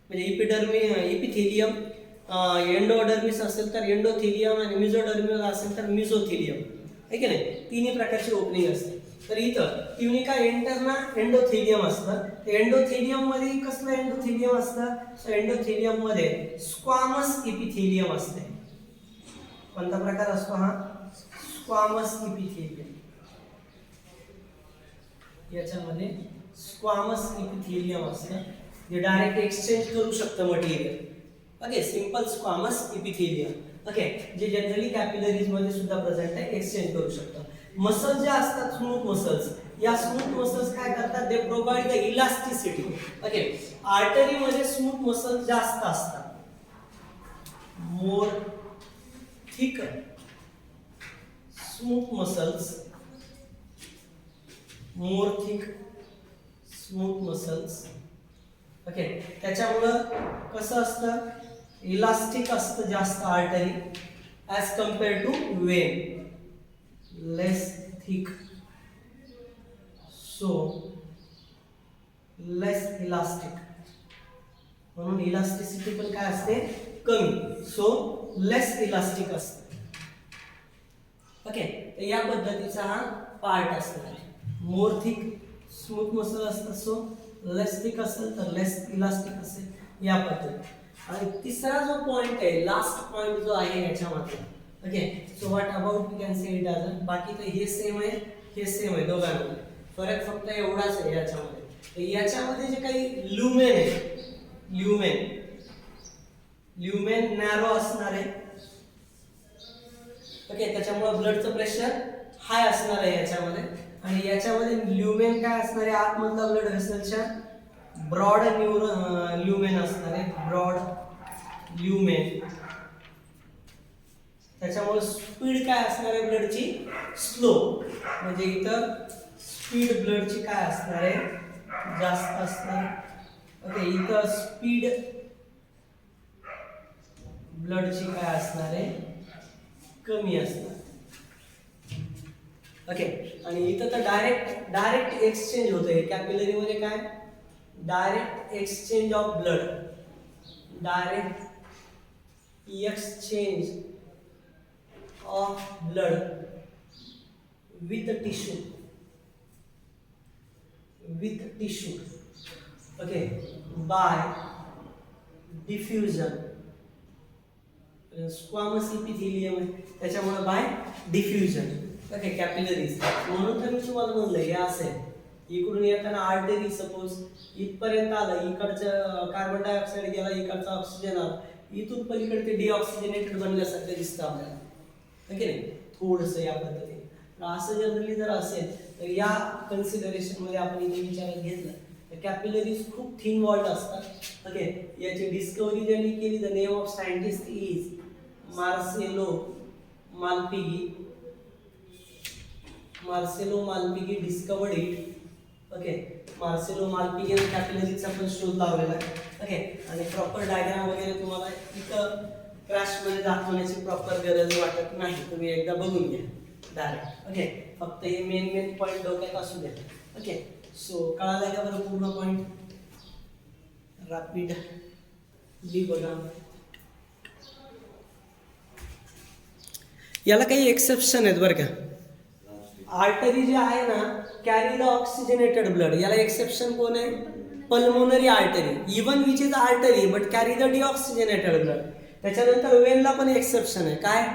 म्हणजे इपिथेलियम, एंडोडर्मिस असेल तर एंडोथेलियम आणि मिझोडर्मल असेल तर मिझोथेलियम. आहे की नाही, 3 प्रकारची ओपनिंग असते. तर इथं ट्युनिका इंटरना एंडोथेलियम असतं. एंडोथेलियम मध्ये कसलं एंडोथेलियम असतं? सो एंडोथेलियम मध्ये स्क्वामस इपिथेलियम असते. कोणता प्रकार असतो हा? Squamous epithelium. याच्यामध्ये स्क्वामस इपिथेलियम असतं जे डायरेक्ट एक्सचेंज करू शकतं material. Okay, simple squamous epithelium. Okay, जे जनरली कॅपिलरीज मध्ये सुद्धा प्रेझेंट आहे, एक्सचेंज करू शकतं. मसल्स जे असतात स्मूथ मसल्स, या स्मूथ मसल्स काय करतात? They provide the elasticity. Okay, artery मध्ये स्मूथ मसल्स जास्त असतात, more thick smooth muscles, more thick smooth muscles. Okay, त्याच्यामुळं कसं असतं? इलास्टिक असतं जास्त artery as compare to vein, less thick, so less elastic. म्हणून इलास्टिसिटी पण काय असते? कमी, सो लेस इलास्टिक असते. तर या पद्धतीचा हा पार्ट असणार आहे. मोर थिक स्मूथ मसल असतं, सो लेस थिक असेल तर लेस इलास्टिक असेल या पद्धती. आणि तिसरा जो पॉइंट आहे, लास्ट पॉइंट जो आहे याच्यामध्ये, okay, so what about we can say it as, बाकी तर हे सेम आहे, हे सेम आहे दोघांमध्ये, फरक फक्त एवढाच आहे याच्यामध्ये. तर याच्यामध्ये जे काही ल्युमेन आहे, ल्युमेन नॅरो असणार आहे, ओके, त्याच्यामुळे ब्लडचं प्रेशर हाय असणार आहे याच्यामध्ये. आणि याच्यामध्ये ल्युमेन काय असणार आहे, आतमधला ब्लड व्हेसलच्या ब्रॉड ल्युमेन असणार आहे, ब्रॉड ल्युमेन. त्याच्यामुळे स्पीड काय असणार आहे ब्लडची, स्लो, म्हणजे इथं स्पीड ब्लडची काय असणार आहे, जास्त असणार. ओके, इथं स्पीड ब्लडची काय असणार आहे, कमी असणार. ओके, आणि इथं तर डायरेक्ट एक्सचेंज होतंय कॅपिलरी मध्ये, काय direct exchange of blood, direct exchange of blood with tissue, okay, by diffusion. Squamous epithelium आहे त्याच्यामुळे बाय डिफ्युजन, ओके, कॅपिलरीज. म्हणून तर मी तुम्हाला म्हणलं हे असेल, इकडून येताना आर्टरी सपोज इथपर्यंत आलं, इकडचं कार्बन डायऑक्साईड गेला, इकडचा ऑक्सिजन आला, इथून पलीकडे ते डिऑक्सिजनेटेड बनल्यासारखं दिसतं आपल्याला, ओके नाही, थोडंसं या पद्धतीने. असं जनरली जर असेल तर या कन्सिडरेशन मध्ये आपण इथे विचारात घेतलं तर कॅपिलरीज खूप थिन वॉल्ड असतात. ओके, याची डिस्कवरी ज्यांनी केली, the name of scientist is Marcello Malpighi discovered it. Okay, Marcello Malpighi कॅपिलरीचा पण शोध लावलेला आहे. ओके, आणि प्रॉपर डायग्राम वगैरे तुम्हाला इथं क्रॅशमध्ये दाखवण्याची प्रॉपर गरज वाटत नाही, तुम्ही एकदा बघून घ्या डायरेक्ट. ओके, फक्त हे मेन पॉईंट डोक्यात असू द्या. ओके, सो कळालं का बरं पूर्ण पॉईंट? रॅपिडली बघा. याला काही एक्सेप्शन आहेत बरं का. आर्टरी जे आहे ना, कॅरी द ऑक्सिजनेटेड ब्लड, याला एक्सेप्शन कोण आहे? Pulmonary artery, even which is artery but carry the deoxygenated blood. त्याच्यानंतर वेनला पण एक्सेप्शन आहे, काय?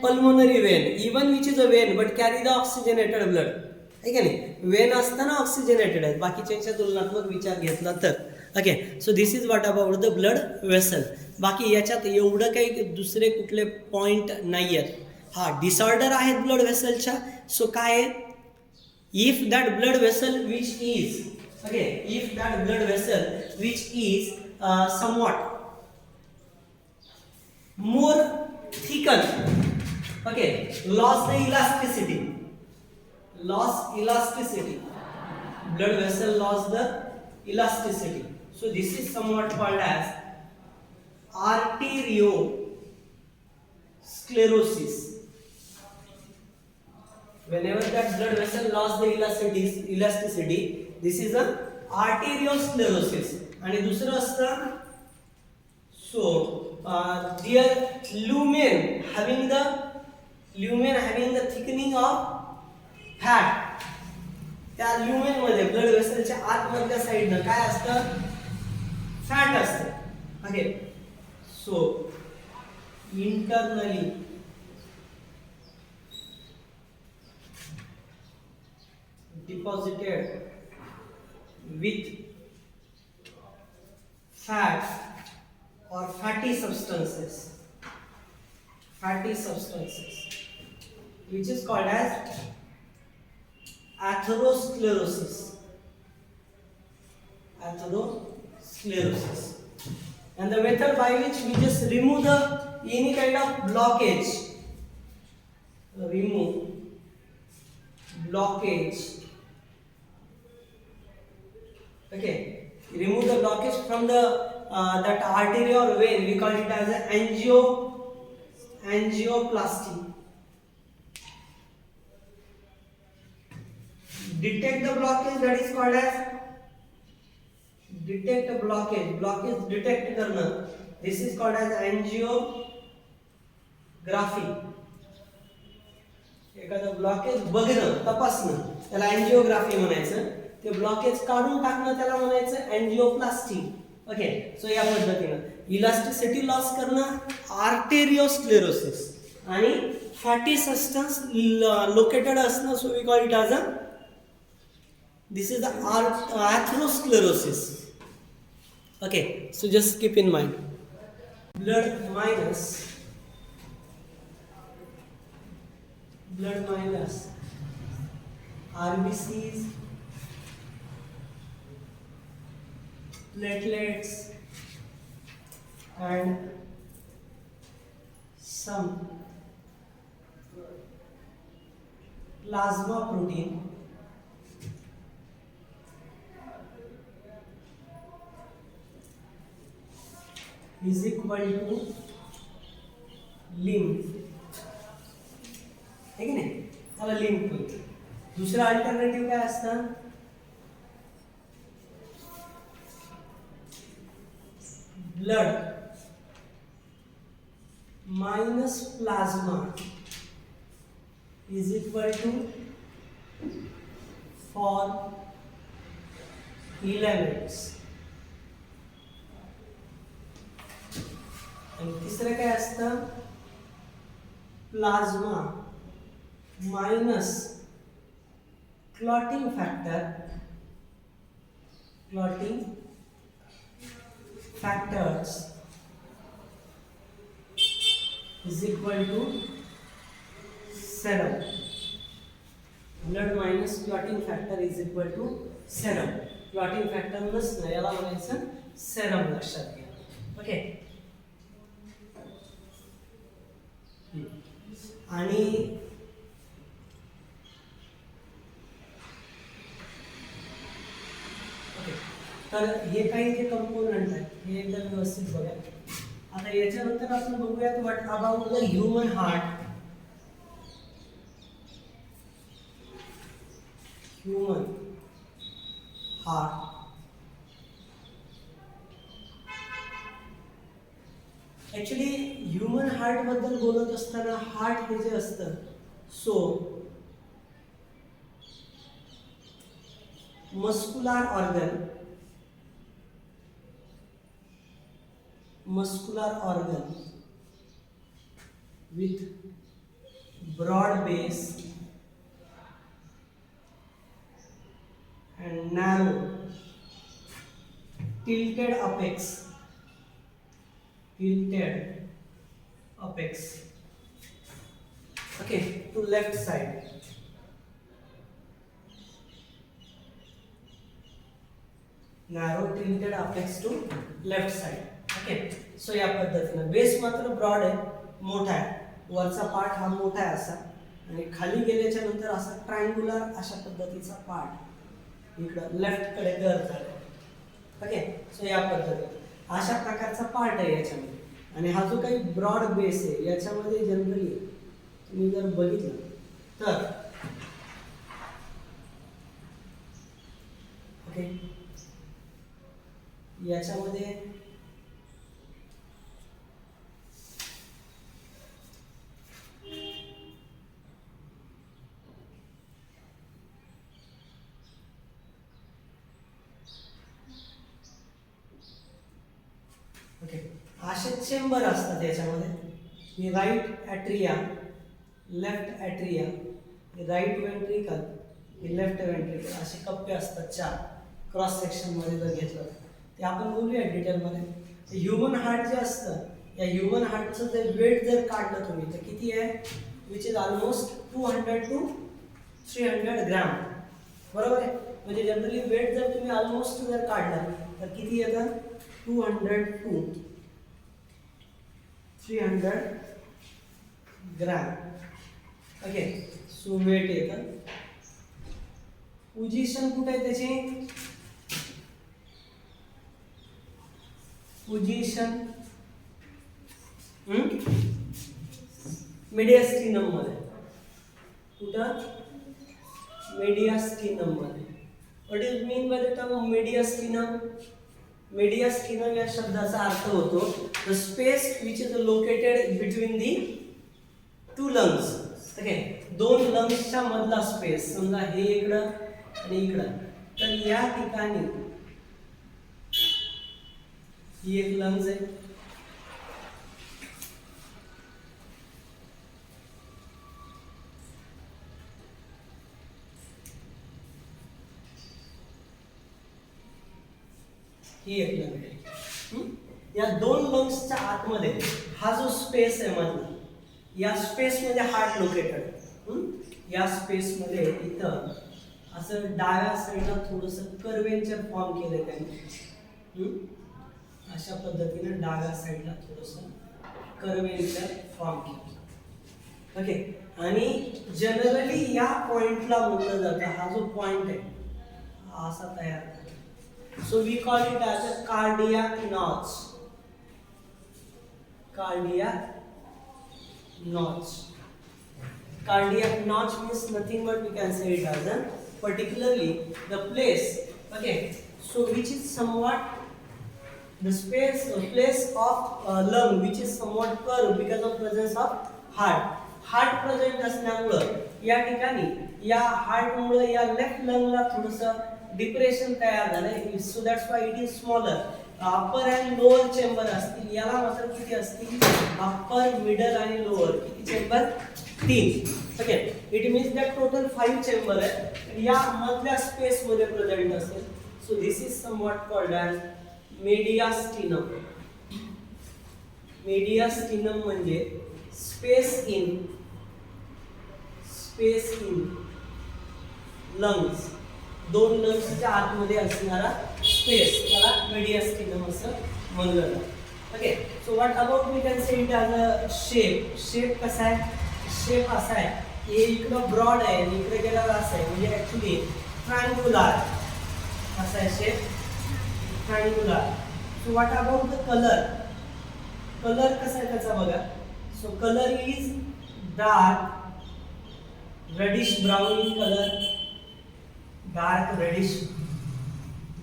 Pulmonary vein, even which is a Wien but carry the oxygenated blood, आहे का नाही? वेन असताना ऑक्सिजनेटेड आहेत, बाकीच्या तुलनात्मक विचार घेतला तर. Okay, so this is what about the blood vessel. बाकी याच्यात एवढं काही दुसरे कुठले पॉइंट नाही आहेत. हा, डिसऑर्डर आहेत ब्लड वेसलच्या. सो काय आहे? If that blood vessel which is, okay, if that blood vessel which is somewhat more thicken, okay, lost the elasticity, blood vessel lost the elasticity, so this is somewhat called as arteriosclerosis. Whenever that blood vessel lost the elasticity, this is a arteriosclerosis. आणि दुसरं असतं, so their lumen having the thickening of fat. त्या lumen मध्ये blood वेसलच्या आतमधल्या साइडनं काय असतं? Fat असतं. Okay, so internally deposited with fat or fatty substances, which is called as atherosclerosis. And the method by which we just remove any kind of blockage, okay, remove the blockage from the that artery or vein. We call it as an angioplasty. Detect the blockage, that is called as blockage detect karna, this is called as angiography. एखादं blockage बघणं, तपासणं, त्याला angiography म्हणायचं. ते blockage काढून टाकणं त्याला म्हणायचं अँजिओप्लास्टी. ओके, सो या पद्धतीनं इलास्टिसिटी लॉस करणं आर्टेरिओस्क्लेरोसिस आणि फॅटी सबस्टन्स लोकेटेड असणं, so we call it as a this is the atherosclerosis. Okay, so just keep in mind blood minus RBCs, platelets and some plasma protein is equal to lymph. है की नाही, त्याला link होईल. दुसरा alternative काय असतं, blood minus plasma is equal to formed elements. आणि तिसरं काय असतं, plasma minus clotting factors is equal to serum. Blood minus clotting factor is equal to serum. Clotting factor नसणं याला म्हणायचं सेरम, लक्षात घ्या. ओके, आणि ओके, तर हे काही जे कंपोनंट आहेत हे एकदम व्यवस्थित बघा. आता याच्यानंतर आपण बघूयात what about the human heart. Actually human heart बद्दल बोलत असताना हार्ट हे जे असतं, so muscular organ with broad base and narrow tilted apex. Okay, to left side. Narrow tilted apex to left side. Okay, so या पद्धतीने base मात्र broad आहे, मोठा आहे. वरचा पार्ट हा मोठा आहे असा, आणि खाली गेल्याच्या नंतर असा ट्रायंगुलर अशा पद्धतीचा पार्ट इकडं लेफ्ट कडे कर झाला. ओके, सो या पद्धतीने अशा प्रकारचा पार्ट आहे याच्यामध्ये. आणि हा जो काही ब्रॉड बेस आहे याच्यामध्ये जनरली तुम्ही जर बघितलं तर ओके, याच्यामध्ये ओके असे चेंबर असतात याच्यामध्ये. ही राईट ॲट्रिया, लेफ्ट ॲट्रिया, राईट वेंट्रिकल, ही लेफ्ट वेंट्रिकल, असे कप्पे असतात चार क्रॉस सेक्शन मध्ये जर घेतलं ते आपण बोलूया डिटेलमध्ये. ह्युमन हार्ट जे असतं, या ह्युमन हार्टचं जर वेट जर काढलं तुम्ही तर किती आहे, which is almost 200 to 300 gram. बरोबर आहे, म्हणजे जनरली वेट जर तुम्ही ऑलमोस्ट जर काढलं तर किती येतं, 200 to 300 gram. Okay, so weight येतं. पोझिशन कुठे आहे त्याची, पोझिशन मेडियास्टिनम मध्ये. कुठं, मेडियास्टिनम मध्ये. What is mean by the term mediastinum. Mediastinum या शब्दाचा अर्थ होतो the space which is located between the two lungs. Okay, दोन लंग्सच्या मधला स्पेस, समजा हे इकडं आणि इकडं, तर या ठिकाणी ही एक लंग्स आहे, ही एक लंग आहे. या दोन लंग्सच्या आतमध्ये हा जो स्पेस आहे मधला, या स्पेस मध्ये हार्ट लोकेटेड. या स्पेस मध्ये इथं असं डाव्या साईडला थोडस कर्वेचर फॉर्म केलंय त्यांनी. अशा पद्धतीने डाव्या साईडला थोडस कर्वेचर फॉर्म केलं. ओके, आणि जनरली या पॉइंटला म्हटलं जातं, हा जो पॉइंट आहे हा असा तयार झाला. So we call it as a cardiac notch. Cardiac notch. Cardiac notch means nothing but we can say it as a particularly the place. Okay, so which is somewhat the place of lung which is somewhat curved because of presence of heart. Heart present असल्यामुळं या ठिकाणी या heart मुळे या left लंगला थोडंसं depression तयार झालंय. So that's why it is smaller. Upper and lower chamber असतील, याला मात्र किती असतील, अप्पर मिडल आणि लोअर, किती chamber, 3. Okay, it means that total 5 chamber आहे, या मधल्या स्पेस मध्ये प्रेझेंट असेल. So this is somewhat called as mediastinum. Mediastinum म्हणजे स्पेस इन लंग्स, दोन लंग्सच्या आतमध्ये असणारा स्पेस, त्याला मेडियास्टिनम असं म्हणलं जातं. Okay, so what about we can say it as a shape. Shape कसा आहे, शेप असा आहे, हे इकडं ब्रॉड आहे आणि इकडे गेल्यावर असं आहे, म्हणजे ॲक्च्युली ट्रायंगुलर असा आहे shape, triangular. So what about the colour. Colour कसा आहे त्याचा बघा. So colour is dark reddish brown in color, dark reddish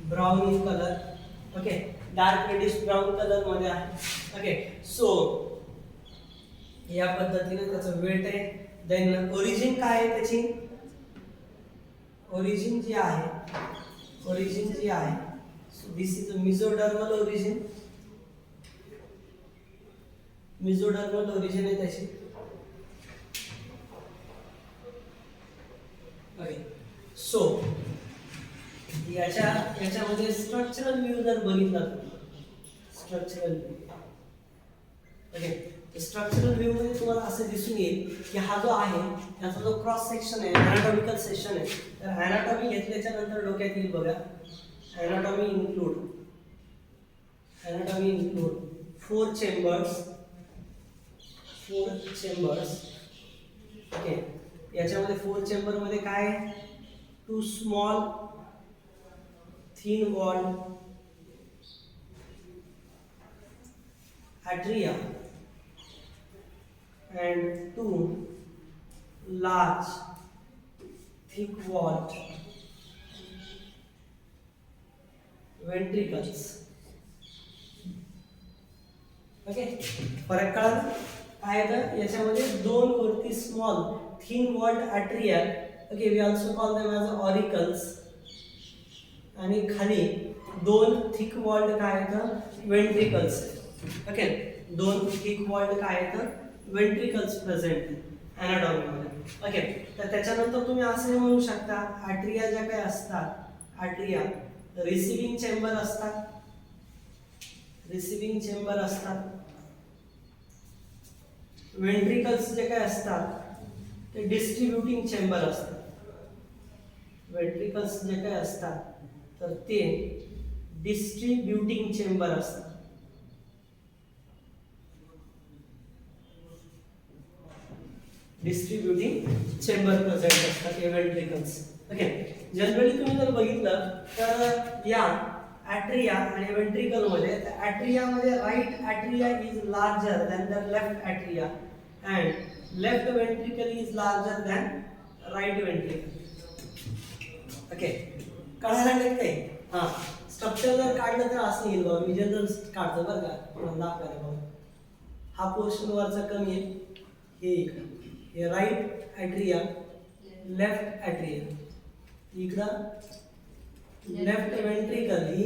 brown in color. Okay, dark reddish brown color मध्ये आहे. ओके, सो या पद्धतीने त्याचं वेट आहे. देन ओरिजिन काय आहे त्याची, ओरिजिन जी आहे, so this is a mesodermal origin. Mesodermal origin आहे त्याची. सो याच्यामध्ये स्ट्रक्चरल व्ह्यू जर बघितला, structural view, okay, structural view मध्ये तुम्हाला असं दिसून येईल की हा जो आहे त्याचा जो क्रॉस सेक्शन आहे, अॅनाटॉमिकल सेक्शन आहे. तर अॅनाटॉमी घेतल्याच्या नंतर डोक्यात येईल बघा, अॅनाटॉमी इन्क्लूड 4 चेंबर्स. ओके, याच्यामध्ये 4 चेंबर मध्ये काय, 2 small thin walled atria and 2 large thick walled ventricles. Okay, फरक कळला काय आहे. याच्यामध्ये 2 वरती small thin walled atria, okay, we also call them as auricles, आणि खाली 2 thick walled काय आहेत, ventricles. ओके, 2 thick walled काय आहेत, ventricles प्रेझेंट अॅनाटॉमी मध्ये. ओके, तर त्याच्यानंतर तुम्ही असं म्हणू शकता, आर्टरिया ज्या काय असतात, आर्टरिया रिसिव्हिंग चेंबर असतात, वेंट्रिकल्स जे काय असतात ते डिस्ट्रीब्युटिंग चेंबर असतात. वेंट्रिकल्स जे काय असतात तर ते डिस्ट्रीब्युटिंग चेंबर असतात. डिस्ट्रीब्युटिंग चेंबर प्रेझेंट असतात हे वेंट्रिकल्स. ओके, जनरली तुम्ही जर बघितलं तर या ॲट्रिया आणि वेंट्रिकल मध्ये, ॲट्रिया मध्ये right atria is larger than the left atria and left ventricle is larger than right ventricle. Okay, कळायला लागलं काय. हां, स्ट्रक्चर जर काढलं तर असं येईल बघा, मी जनरल काढतो बरं का, तुम्हाला दाखवायला बघा. हा पोर्शन वरचा कमी आहे, हे हे राईट ॲट्रिया, लेफ्ट ॲट्रिया, इकडं लेफ्ट वेंट्रिकल ही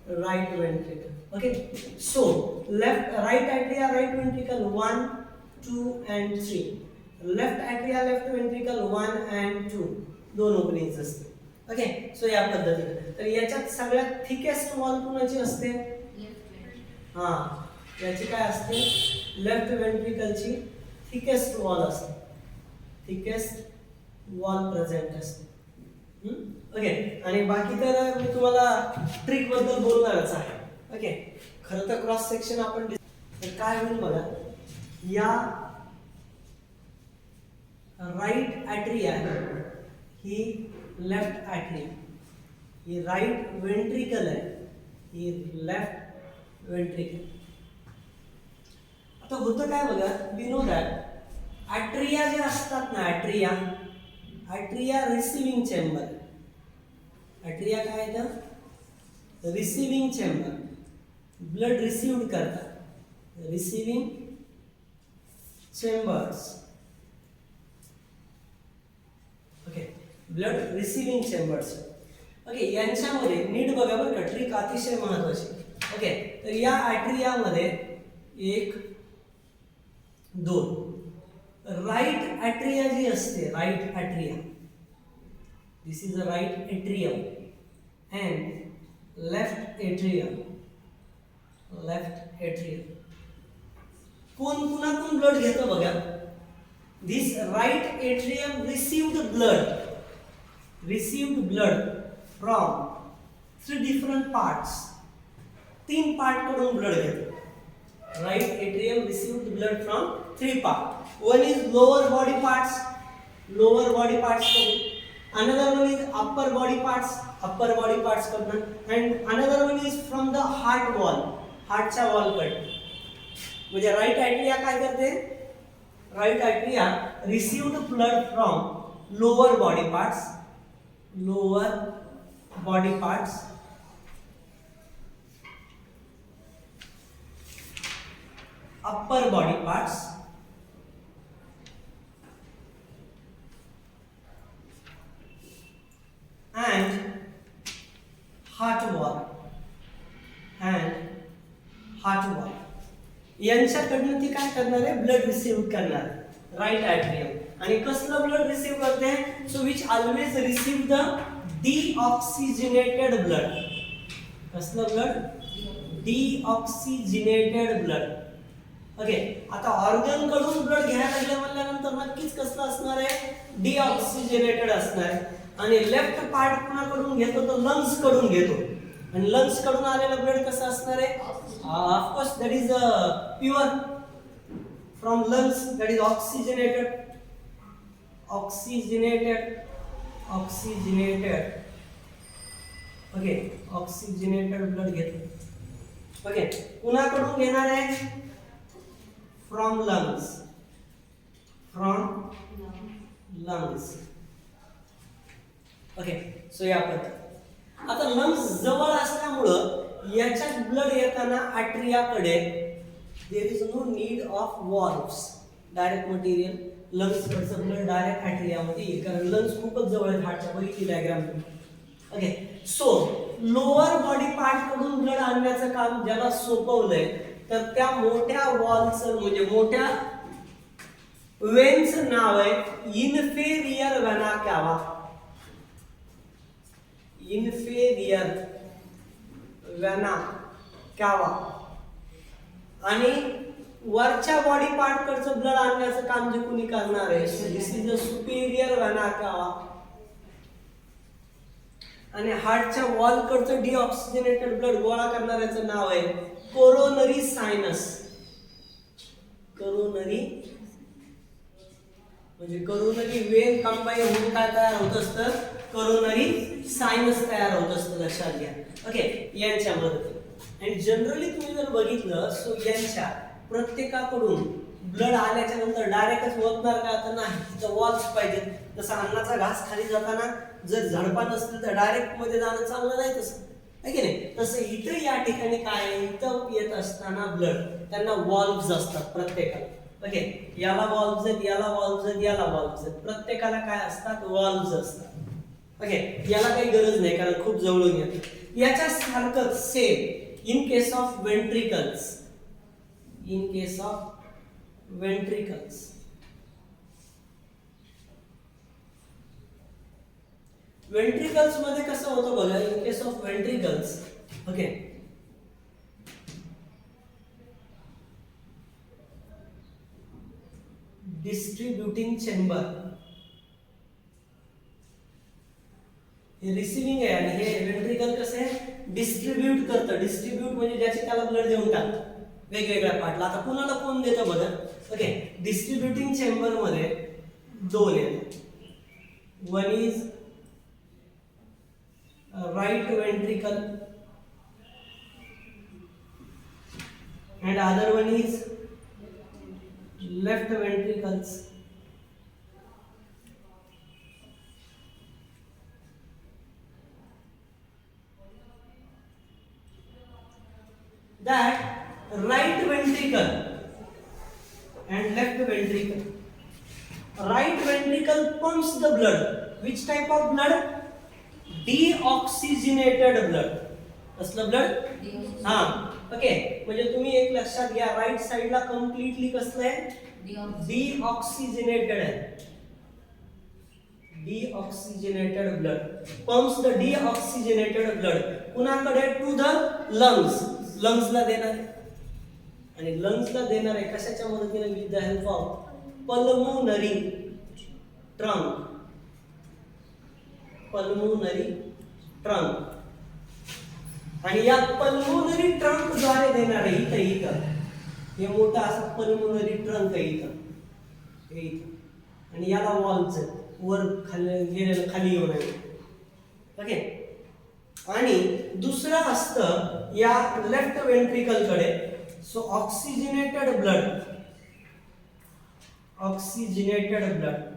right ventricle. Okay, so left right atria right ventricle 1 2 and 3, left atria left ventricle 1 and 2, दोन ओपनिंग्स असते. ओके, सो या पद्धतीने. तर याच्यात सगळ्यात थिकेस्ट वॉल कोणाची असते? हा, याची काय असते? लेफ्ट वेंट्रिकलची थिकेस्ट वॉल असते, थिकेस्ट वॉल प्रेझेंट असते. ओके, आणि बाकी तर मी तुम्हाला ट्रिक बद्दल बोलणारच आहे. ओके, खरं तर क्रॉस सेक्शन आपण तर काय होईल बघा, या राईट ॲट्रिया ही लेफ्ट ॲट्रिया, ही राईट वेंट्रिकल आहे, ही लेफ्ट वेंट्रिकल. आता होतं काय बघा, वी नो दॅट ॲट्रिया जे असतात ना, ॲट्रिया रिसिविंग चेंबर. ॲट्रिया काय आहे तर रिसिविंग चेंबर, ब्लड रिसिव्ड करतात, receiving chambers. Okay, blood receiving chambers. Okay, यांच्यामध्ये नीट बघा बरं का, ट्रिक अतिशय महत्वाची. ओके, तर या ॲट्रियामध्ये 1 2 राईट ॲट्रिया जी असते, right atria, this is a right atrium, and left atrium, left atrium. कुणाकडून ब्लड घेतं बघा, this right atrium received blood from 3 different parts, 3 part कडून ब्लड घेतं. Right atrium received blood from 3 part. One is lower body parts कडून, another one is upper body parts कडून, and another one is from the heart wall, हार्टच्या wall कडून. म्हणजे right atria काय करते, right atria received blood from lower body parts, upper body parts, and heart wall, यांच्याकडनं ती काय करणार आहे, ब्लड रिसिव्ह करणार, राईट ॲट्रियम. आणि कसलं ब्लड रिसिव्ह करते, so which always receive the deoxygenated blood. कसलं ब्लड, डीऑक्सिजनेटेड ब्लड. ओके, आता ऑर्गन कडून ब्लड घ्यायला लागलं म्हणल्यानंतर नक्कीच कसलं असणार आहे, डीऑक्सिजनेटेड असणार आहे. आणि लेफ्ट पार्ट कुणाकडून घेतो, तो लंग्स कडून घेतो, आणि लंग्स कडून आलेलं ब्लड कसं असणार आहे, of course that is pure from lungs, that is oxygenated. Okay, oxygenated blood घेतो. ओके, कुणाकडून घेणार आहे, फ्रॉम लंग्स. ओके, सो या पद्धतीने. आता लंग्स जवळ असल्यामुळं याच्यात ब्लड येताना ॲट्रियाकडे there is no need of valves, direct material lungs कडचं ब्लड डायरेक्ट ॲट्रियामध्ये येईल, कारण लंग्स खूपच जवळ आहेत हार्टच्या. बघितली diagram. Okay, so lower body part कडून ब्लड आणण्याचं काम ज्याला सोपवलंय, तर त्या मोठ्या वॉलचं म्हणजे मोठ्या वेनचं नाव आहे inferior vena cava. Inferior vena cava. आणि वरच्या बॉडी पार्ट कडचं ब्लड आणण्याचं काम जे कोणी करणार आहे, this is the superior vena cava. आणि हार्टच्या वॉल कडचं डीऑक्सिजनेटेड ब्लड गोळा करणाऱ्याचं नाव आहे कोरोनरी सायनस. कोरोनरी म्हणजे कोरोनरी वेन कंबाईन होऊन काय तयार होत असतं, कोरोनरी सायनस तयार होत असतं, लक्षात घ्या. ओके, यांच्या मदतीने. आणि जनरली तुम्ही जर बघितलं, सो यांच्या प्रत्येकाकडून ब्लड आल्याच्या नंतर डायरेक्टच ओतणार का, तर नाही, तिथं वॉल्स पाहिजेत. जसं अन्नाचा घास खाली जाताना जर झडपा नसतील तर डायरेक्ट मध्ये जाणं चांगलं नाही, तसं आहे की नाही, तसं इथं या ठिकाणी काय, इथं येत असताना ब्लड त्यांना वॉल्व्स असतात प्रत्येकाला. ओके, याला वॉल्व्स आहेत, याला वॉल्व्स आहेत, याला वॉल्व्स आहेत. प्रत्येकाला काय असतात? वॉल्व्स असतात. ओके, याला काही गरज नाही कारण खूप जवळून येतं. याच्या सारखं same in case of ventricles. In case of ventricles, ventricles मध्ये कसं होतं बघा. In case of ventricles, okay, distributing chamber हे रिसिव्हिंग आहे आणि हे वेंट्रिकल कसं आहे? डिस्ट्रीब्यूट करतं. डिस्ट्रीब्यूट म्हणजे ज्याचे त्याला ब्लड देऊन टाकतं वेगवेगळ्या पार्टला. आता कुणाला कोण देतं बघा. ओके, डिस्ट्रीब्युटिंग चेंबर मध्ये दोन आहेत. One is right ventricle and other one is left ventricles. That right ventricle and left ventricle. Right ventricle pumps the blood. Which type of blood? Deoxygenated blood. कसलं ब्लड? हा, okay, म्हणजे तुम्ही एक लक्षात घ्या. राईट साइडला कम्प्लिटली कसलं आहे? डीऑक्सिजनेटेड आहे. Deoxygenated blood pumps the deoxygenated blood कुणाकडे? To the lungs. लंग्सला देणार आहे आणि लंग्सला देणार आहे कशाच्या मदतीने? With the help of pulmonary trunk. Pulmonary trunk. आणि या पल्मोनरी ट्रंक द्वारे देणार आहे इथं इथं हे मोठा असा पल्मोनरी ट्रंक आहे इथं हे इथं. आणि याला वॉल्व्स आहेत वर खाली गेलेलं खाली येऊन आहे. ओके, आणि दुसरं असतं या लेफ्ट वेंट्रिकल कडे. So oxygenated blood, oxygenated blood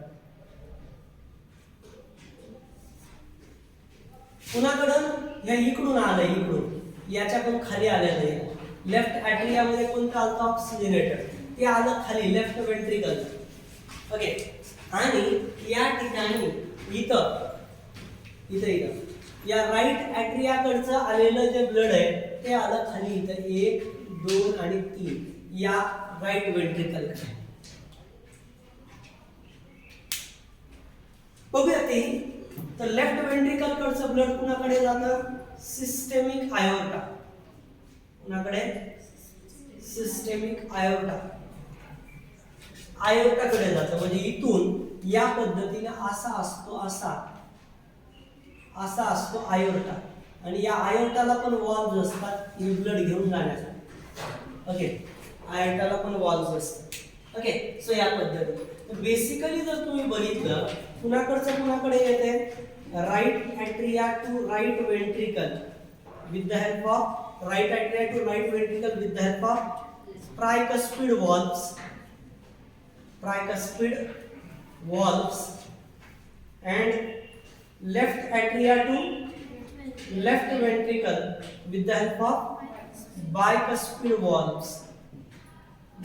कुणाकडं? ह्या इकडून आलं, इकडून याच्याकडून खाली आलेलं आहे. लेफ्ट ॲट्रिया मध्ये कोणतं आलं? ऑक्सिजनेटेड. ते आलं खाली लेफ्ट वेंट्रिकल. ओके, आणि या ठिकाणी इथं इथं इथं या राईट ॲट्रियाकडचं आलेलं जे ब्लड आहे ते आलं खाली इथं 1, 2 आणि 3 या राईट वेंट्रिकल कडे. बघूया ते. तर लेफ्ट वेंट्रिकल कडचं ब्लड कुणाकडे जातं? सिस्टेमिक आयोर्टा. कुणाकडे? सिस्टेमिक आयोर्टा. आयोर्टाकडे जातं. म्हणजे इथून या पद्धतीने असा असतो, असा असा असतो आयोर्टा. आणि या आयोर्टाला पण वॉल्व्स असतात हे ब्लड घेऊन जाण्यासाठी. ओके, आयोर्टाला पण वॉल्व्स असतात. ओके, सो या पद्धतीने बेसिकली जर तुम्ही बघितलं कुणाकडचं कुणाकडे येते? Right atria to right ventricle with the help of right atria to right ventricle with the help of tricuspid valves. Tricuspid valves and left atria to left ventricle with the help of bicuspid valves.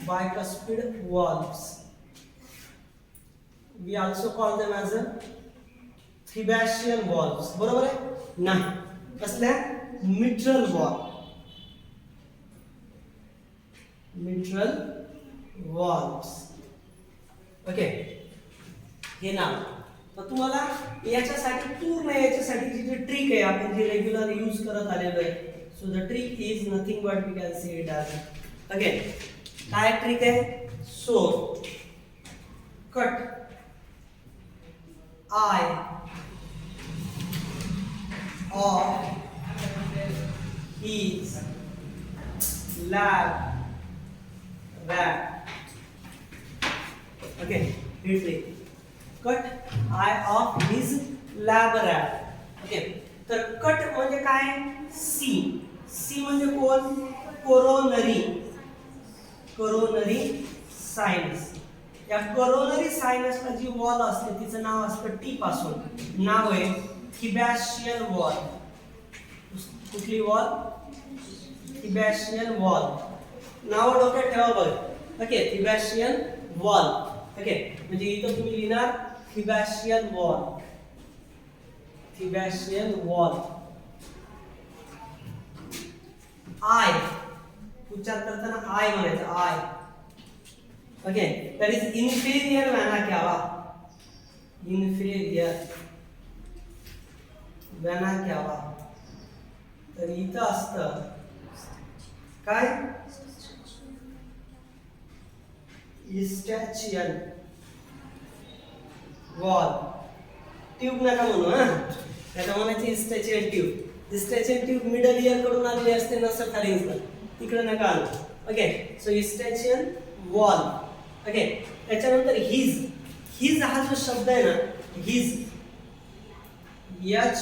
Bicuspid valves. We also call them as a Thebasian valves. बरोबर आहे? नाही. कसल्या? mitral valve. Mitral valves. Okay, हे नाव. तर तुम्हाला याच्यासाठी पूर्ण याच्यासाठी जी ट्रिक आहे आपण जी रेग्युलर यूज करत आलेलो आहे. So the trick is nothing but we can say it as again. काय ट्रिक आहे? So cut I of his lab rat. Okay, ही trick. Cut I of his lab rat. Okay, तर cut म्हणजे काय? C. C म्हणजे कोण? Coronary. Coronary sinus. या coronary सायनसला जी वॉल असते तिचं नाव असतं टी पासून. नाव आहे थिबॅशियन वॉल. कुठली वॉल? Thebesian wall. नाव डोक्यात ठेवा बघ. Okay, थिबॅशियन wall. ओके, म्हणजे इथं तुम्ही लिहिणार Thebesian wall. Thebesian wall. I उच्चार करताना आय म्हणायचं, I. Okay, that is inferior vena cava. Inferior vena cava. तर इथं असतं काय, इस्टॅचियन वॉल. ट्यूब नका म्हणू हा, त्याला म्हणायची Eustachian tube. Eustachian tube middle ear कडून आलेली असते नसोफॅरिंग्सला, तिकडे नका आणू. Okay, so Eustachian valve. Okay, त्याच्यानंतर हिज. हिज हा जो शब्द आहे ना, हिज, HIS,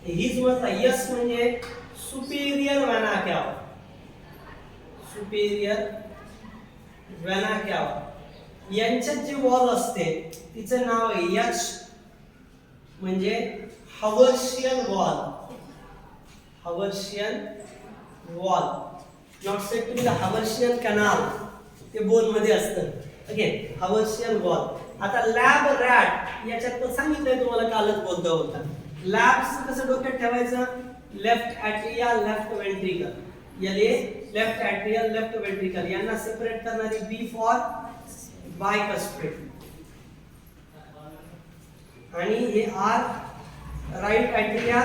हिज मधला यस म्हणजे superior vena cava. Superior vena cava यांच्यात जी वॉल असते तिचं नाव आहे यच, म्हणजे Haversian valve. Haversian valve. Not said to be the Haversian canal, ते बोन मध्ये असतं. Okay, Haversian valve. आता लॅब रॅट याच्यात पण सांगितलंय तुम्हाला, कालच बोलता होता. लॅब्स कसं डोक्यात ठेवायचं, लेफ्ट ॲट्रिया लेफ्ट वेंट्रिकल. याले लेफ्ट ॲट्रियल लेफ्ट वेंट्रिकल यांना सेपरेट करणारी बी फॉर बायकस्प्रेट. आणि हे are right atria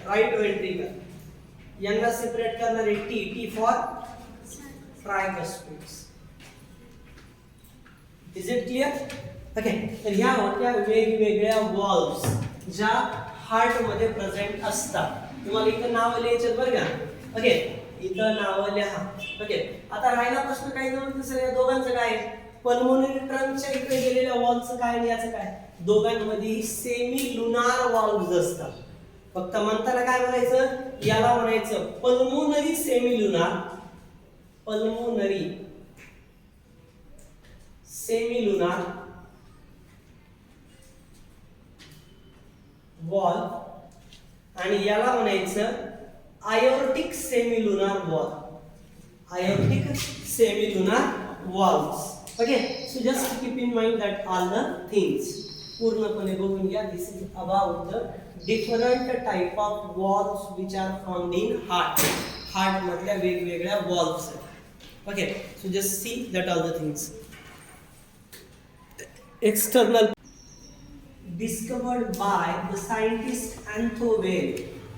right ventricle यांना सेपरेट करणारी T for tricuspids. Is it clear? Okay, तर ह्या होत्या वेगवेगळ्या वॉल्व्स ज्या हार्ट मध्ये प्रेझेंट असतात. तुम्हाला इथं नाव लिहायचे बरं का. ओके, इथं नाव लिहा. ओके, आता राहिला प्रश्न काय जमत सर, या दोघांचं काय, पल्मोनरी ट्रंकच्या इकडे गेलेल्या वॉल्वचं काय आणि याचं काय. दोघांमध्ये सेमी लुनार वॉल्व्स असतात. फक्त म्हणताना काय म्हणायचं, याला म्हणायचं pulmonary semilunar. Pulmonary semilunar valve, आणि याला म्हणायचं aortic semilunar valve. Aortic semilunar valves. Okay, so just keep in mind that all the things पूर्णपणे बघून घ्या. This is about the different type of valves which are found in heart. Heart मधल्या वेगवेगळ्या valves. Okay, so just see that all the things. External discovered by the scientist Antho Weil,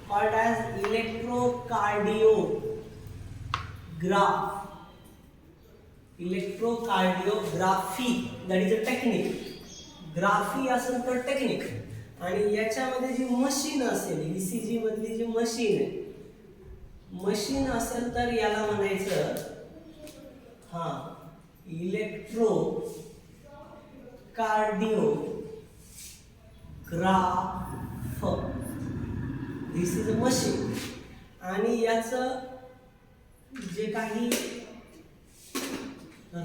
called as electrocardiography. That is a technique. Graphy असेल तर technique. आणि याच्यामध्ये जी machine असेल, ECG मधली जी machine आहे, machine असेल तर याला म्हणायचं हा electrocardiograph. This is a machine. आणि याचं जे काही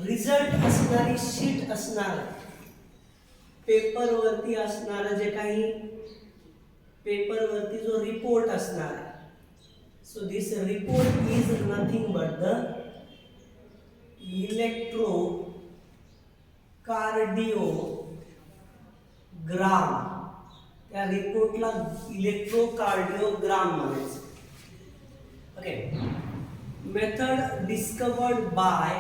रिझल्ट असणारी शीट असणार, पेपर वरती असणार, जे काही पेपर वरती जो रिपोर्ट असणार, so this report is nothing but the electrocardiogram. त्या रिपोर्टला इलेक्ट्रोकार्डिओग्राम म्हणायचं. Okay, method discovered by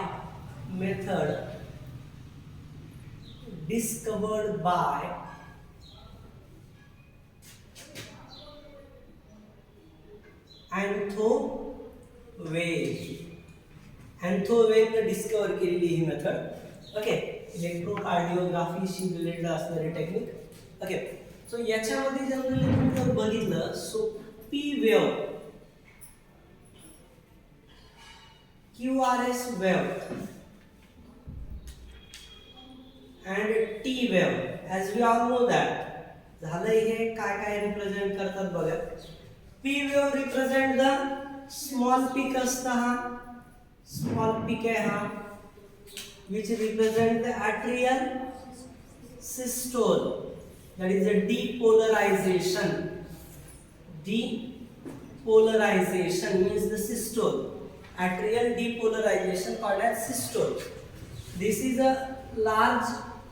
Antho Weil ने डिस्कवर केलेली ही मेथड. ओके, इलेक्ट्रोकार्डिओग्राफीशी रिलेटेड असणारी टेक्निक. ओके, सो याच्यामध्ये जनरली तुम्ही जर बघितलं, so P wave, QRS wave and T wave, as we all know that. झालं हे काय काय रिप्रेझेंट करतात बघा. P wave represent the small peak असतं, हा स्मॉल पीक आहे हा, which represent the atrial systole. That is a depolarization. Depolarization means the systole. atrial depolarization called as systole. This is a large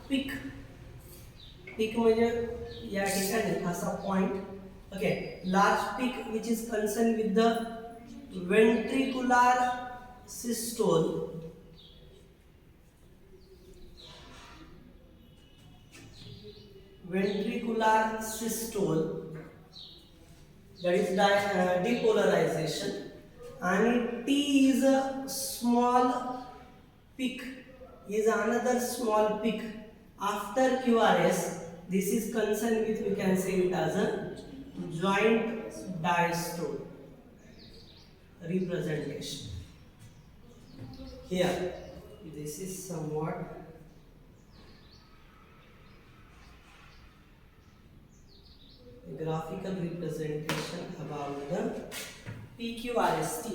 peak. Peak म्हणजे या ठिकाणी असा point. Okay, large peak which is concerned with the ventricular systole. Ventricular systole, that is depolarization, and T is a small peak, is another small peak after QRS. This is concerned with, we can say it as a joint diastole representation. Here this is somewhat graphical representation about the PQRST.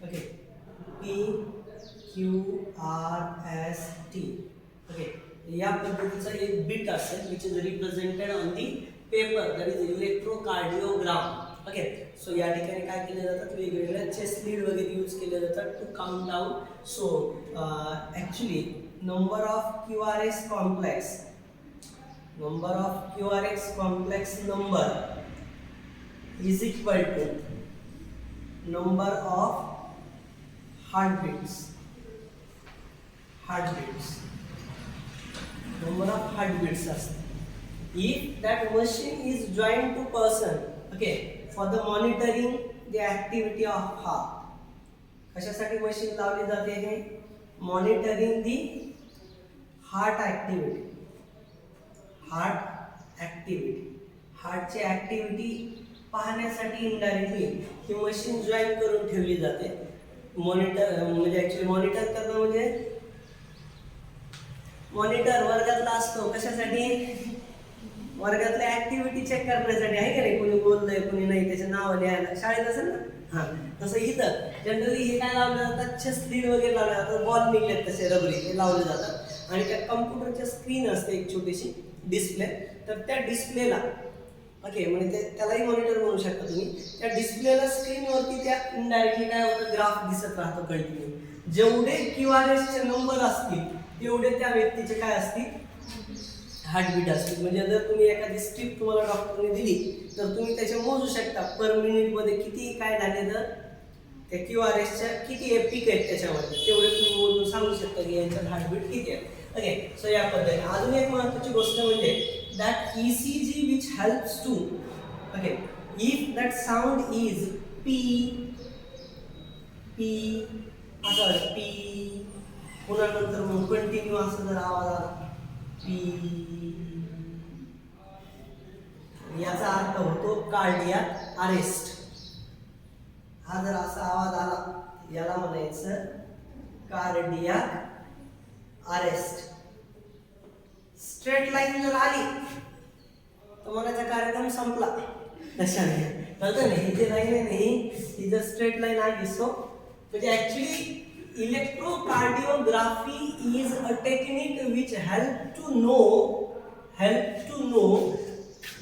Okay, PQRST. Okay, या पद्धतीचा एक bit असेल which is represented on the paper, that is electrocardiogram. Okay, so या ठिकाणी काय केले जातात, वेगवेगळ्या चेस्ट लीड वगैरे यूज केले जातात to count down. So actually number of QRS complex, number of QRS complex number is equal to number of heartbeats. Number of heartbeats. If that machine is joined to person, okay, for the monitoring the activity of heart. कशासाठी machine लावली जाते हे? Monitoring the heart activity. हार्टची activity पाहण्यासाठी indirectly ही machine join करून ठेवली जाते. मॉनिटर म्हणजे ॲक्च्युली मॉनिटर करणं म्हणजे मॉनिटर वर्गातला असतो कशासाठी? वर्गातल्या ॲक्टिव्हिटी चेक करण्यासाठी, आहे का नाही? कोणी बोललंय कोणी नाही त्याचं नाव लिहायला शाळेत असेल ना. हां, तसं इथं जनरली हे काय लावलं जातात, चेस्ट लीड वगैरे लावले जातात, बॉल निघलेत तसे रबरी हे लावले जातात. आणि त्या कम्प्युटरच्या स्क्रीन असते एक छोटीशी डिस्प्ले, तर त्या डिस्प्लेला ओके म्हणजे त्यालाही मॉनिटर म्हणू शकता तुम्ही. त्या डिस्प्लेला स्क्रीनवरती त्या इनडायरेक्टली काय होतं, ग्राफ दिसत राहतो कंटिन्यू. जेवढे QRSचे नंबर असतील तेवढे त्या व्यक्तीचे काय असतील, हार्टबीट असतील. म्हणजे जर तुम्ही एखादी स्ट्रीप तुम्हाला डॉक्टरने दिली तर तुम्ही त्याचे मोजू शकता पर मिनिटमध्ये किती काय झाले, तर त्या QRSच्या किती पीक आहेत त्याच्यामध्ये तेवढे तुम्ही मोजून सांगू शकता की यांच्यात हार्टबीट किती आहे. ओके, सो या पद्धतीने अजून एक महत्त्वाची गोष्ट म्हणजे that ECG which helps to, okay, if that sound is P असं पी, पुन्हा नंतर मग कंटिन्यू असं जर आवाज आला पी, याचा अर्थ होतो कार्डियाक अरेस्ट. हा जर असा आवाज आला याला म्हणायचं कार्डियाक अरेस्ट. स्ट्रेट लाईन जर आली तर मनाचा कार्यक्रम संपला. कशाने कळतं नाही, ही जी लाईन आहे नाही ही जर स्ट्रेट लाईन आली सो म्हणजे actually electrocardiography is a technique which help to know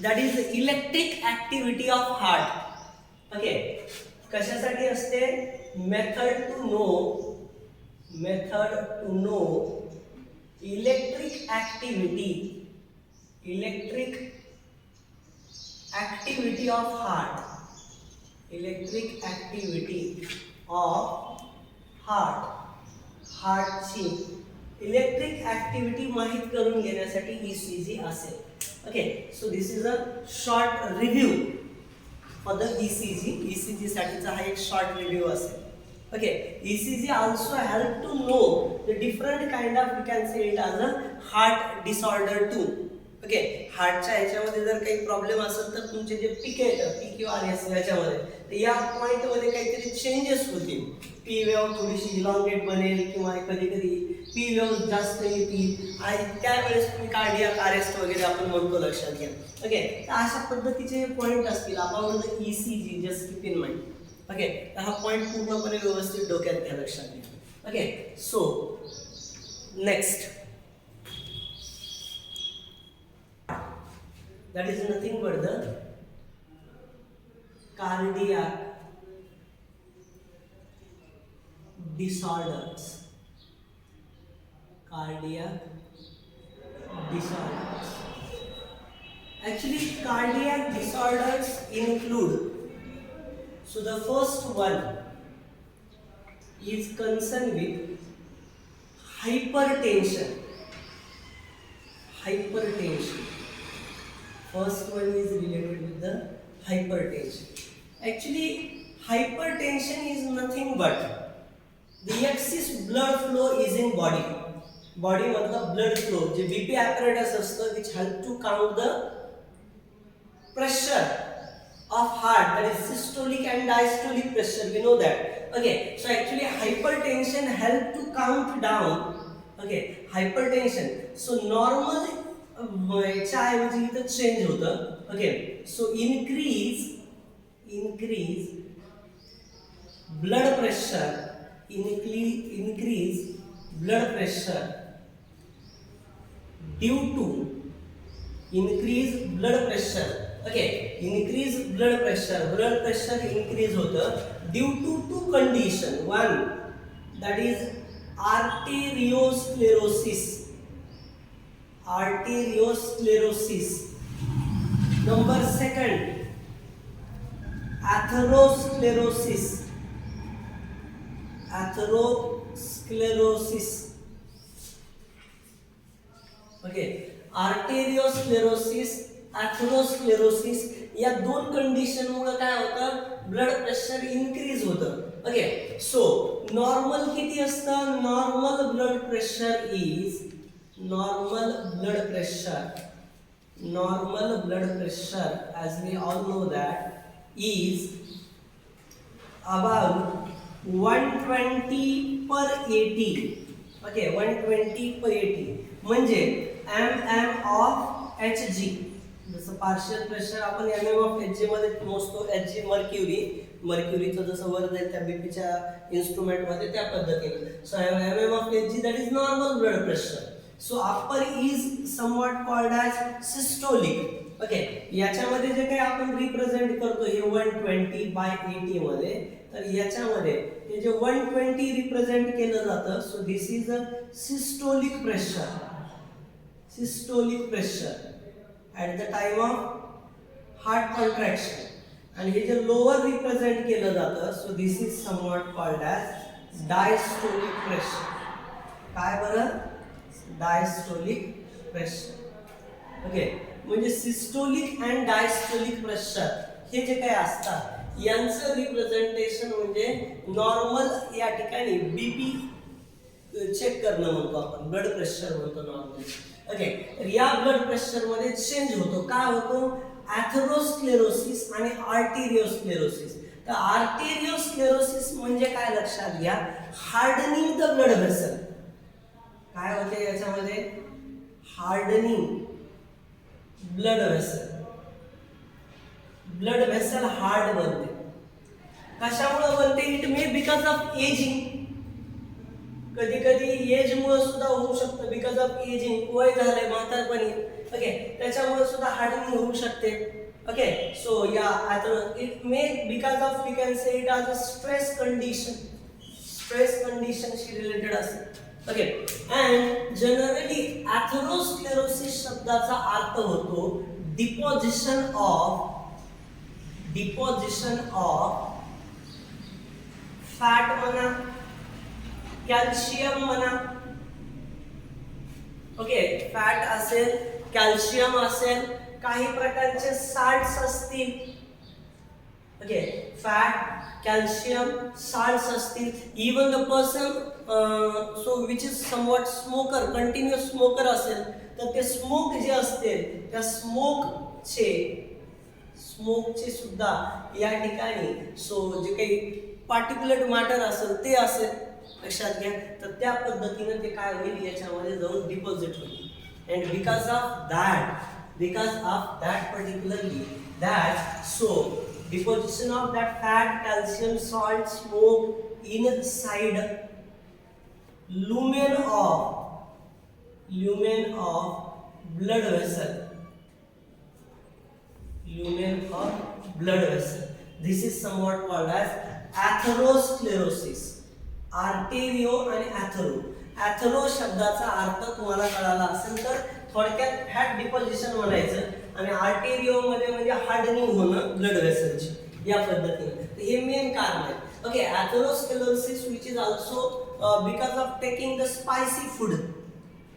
that is electric activity of heart. Okay, कशासाठी असते? Method to know electric activity of heart. हार्टची इलेक्ट्रिक ॲक्टिव्हिटी माहीत करून घेण्यासाठी ECG असेल. Okay, so this is a short review for the ECG साठीचा हा एक शॉर्ट रिव्ह्यू असेल. Okay, ECG also help to know the different kind of, we can say it as a heart disorder too. Okay, हार्टच्या ह्याच्यामध्ये जर काही problem असेल तर तुमचे जे पीक आहेत PQRS याच्यामध्ये तर या पॉईंटमध्ये काहीतरी चेंजेस होतील. पी वेव्ह थोडीशी इलॉंगेट बनेल किंवा कधी कधी पी वेव्ह जास्त येतील आणि त्यावेळेस तुम्ही कार्डियाक अरेस्ट वगैरे आपण म्हणतो, लक्षात घ्या. ओके, तर अशा पद्धतीचे पॉईंट असतील about the ECG, just keep in mind. Okay, तर हा पॉईंट पूर्णपणे व्यवस्थित डोक्यात घ्या, लक्षात घ्या. Okay, so next, that is nothing but the cardiac disorders. Cardiac disorders. Actually, cardiac disorders include, so the first one is concerned with hypertension. Hypertension. First one is related with the hypertension. Actually, hypertension is nothing but the excess blood flow is in body. Body मतलब blood flow. जे BP apparatus असतं, which help to count the pressure of heart, that is systolic and diastolic pressure. We know that. Okay, so actually hypertension help to count down. Okay, hypertension. So normal च्या ऐवजी इथं change होतं. Okay, so increase blood pressure, increase blood pressure due to increase blood pressure. Okay, increase blood pressure increase होतं due to two condition. One, that is arteriosclerosis. Number second, atherosclerosis. Okay, arteriosclerosis, atherosclerosis या दोन condition मुळे काय होतं, blood pressure increase होतं. Okay, so normal किती असतं, normal blood pressure as we all know that is about 120 per 80. Okay, 120 per 80 म्हणजे mm of Hg. जसं पार्शियल प्रेशर आपण mm of Hg मध्ये मोजतो. Hg मर्क्युरीचं जसं वर जाईल त्या बीपीच्या इन्स्ट्रुमेंट मध्ये त्या पद्धतीने. So mm of Hg that is normal blood pressure. So upper is somewhat called as systolic. Okay, याच्यामध्ये जे काही आपण रिप्रेझेंट करतो हे 120 by 80 मध्ये, तर याच्यामध्ये हे जे 120 रिप्रेझेंट केलं जातं. So this is a systolic pressure at the time of heart contraction. आणि हे जे लोअर रिप्रेझेंट केलं जातं, so this is somewhat called as diastolic pressure. काय बरं, डायस्टोलिक प्रेशर. ओके, म्हणजे सिस्टोलिक अँड डायस्टोलिक प्रेशर हे जे काही असतात यांचं रिप्रेझेंटेशन म्हणजे नॉर्मल या ठिकाणी बीपी चेक करणं म्हणतो आपण, ब्लड प्रेशर म्हणतो नॉर्मल. ओके, तर या ब्लड प्रेशर मध्ये चेंज होतो. काय होतो, ॲथेरोस्क्लेरोसिस आणि आर्टेरियोस्क्लेरोसिस. तर आर्टेरियोस्क्लेरोसिस म्हणजे काय लक्षात घ्या, हार्डनिंग द ब्लड व्हेसल. काय होते याच्यामध्ये, हार्डनिंग ब्लड व्हेसल हार्ड बनते. कशामुळे बनते, it may because of ageing. कधी कधी एज मुळे सुद्धा होऊ शकतं, बिकॉज ऑफ एजिंग, वय झालंय, म्हातारपणी. ओके, त्याच्यामुळे सुद्धा हार्डनिंग होऊ शकते. ओके, सो या it may because of we can say it as a stress कंडिशनशी रिलेटेड असेल. ओके, अँड जनरली ॲथेरोस्क्लेरोसिस शब्दाचा अर्थ होतो डिपॉझिशन ऑफ फॅट म्हणा, कॅल्शियम म्हणा. ओके, फॅट असेल, कॅल्शियम असेल, काही प्रकारचे साल्ट्स असतील. ओके, फॅट, कॅल्शियम, साल्ट्स असतील. Even the person so which is somewhat smoker, continuous smoker असेल, तर ते स्मोक जे असतील त्या स्मोकचे सुद्धा या ठिकाणी सो जे काही पार्टिक्युलेट मॅटर असेल ते असेल, लक्षात घ्या. तर त्या पद्धतीने ते काय होईल, याच्यामध्ये जाऊन डिपॉझिट होईल. And because of that particularly that so deposition of that fat, calcium, salt, smoke inside lumen of blood vessel. This is somewhat called as atherosclerosis. आर्टेरिओ आणि ॲथरो. ॲथरो शब्दाचा अर्थ तुम्हाला कळाला असेल तर थोडक्यात फॅट डिपॉझिशन म्हणायचं आणि आर्टेरिओ मध्ये म्हणजे हार्डनिंग होणं ब्लड वेसलची, या पद्धतीने. हे मेन कारण आहे. Okay, atherosclerosis which is also because of taking the spicy food.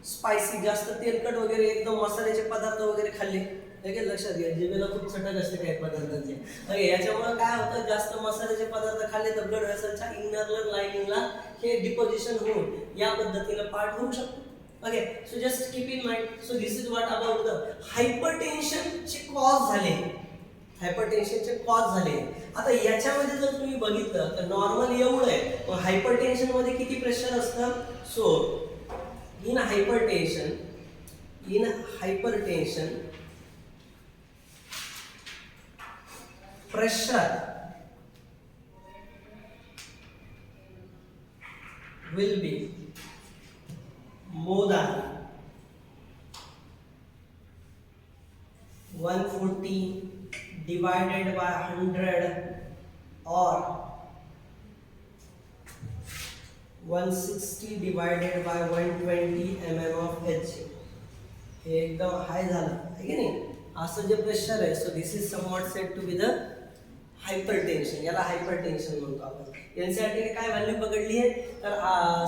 Spicy, जास्त तेलकट वगैरे एकदम मसाल्याचे पदार्थ वगैरे खाल्ले, लगेच लक्षात घ्या जिभेला खूप चटक असते काही पदार्थांचे. ओके, याच्यामुळे काय होतं, जास्त मसाल्याचे पदार्थ खाल्ले तर ब्लड वेसलच्या इनर लाइनिंगला हे डिपॉझिशन होऊन या पद्धतीने पार्ट होऊ शकतो. Okay, so just keep in mind. So this is what about the हायपरटेन्शनचे कॉज झाले. हायपरटेन्शनचे कॉज झाले. आता याच्यामध्ये जर तुम्ही बघितलं तर नॉर्मल एवढं आहे, पण हायपरटेन्शन मध्ये किती प्रेशर असतं. So in hypertension pressure will be more than 140 divided by 100 or 160 divided by 120 mm of H. हे एकदम हाय झालं आहे की नाही, असं जे प्रेशर आहे. So this is somewhat said to be the hypertension. याला हायपरटेन्शन म्हणतो आपण. एनसीईआरटीने काय व्हॅल्यू पकडली आहे तर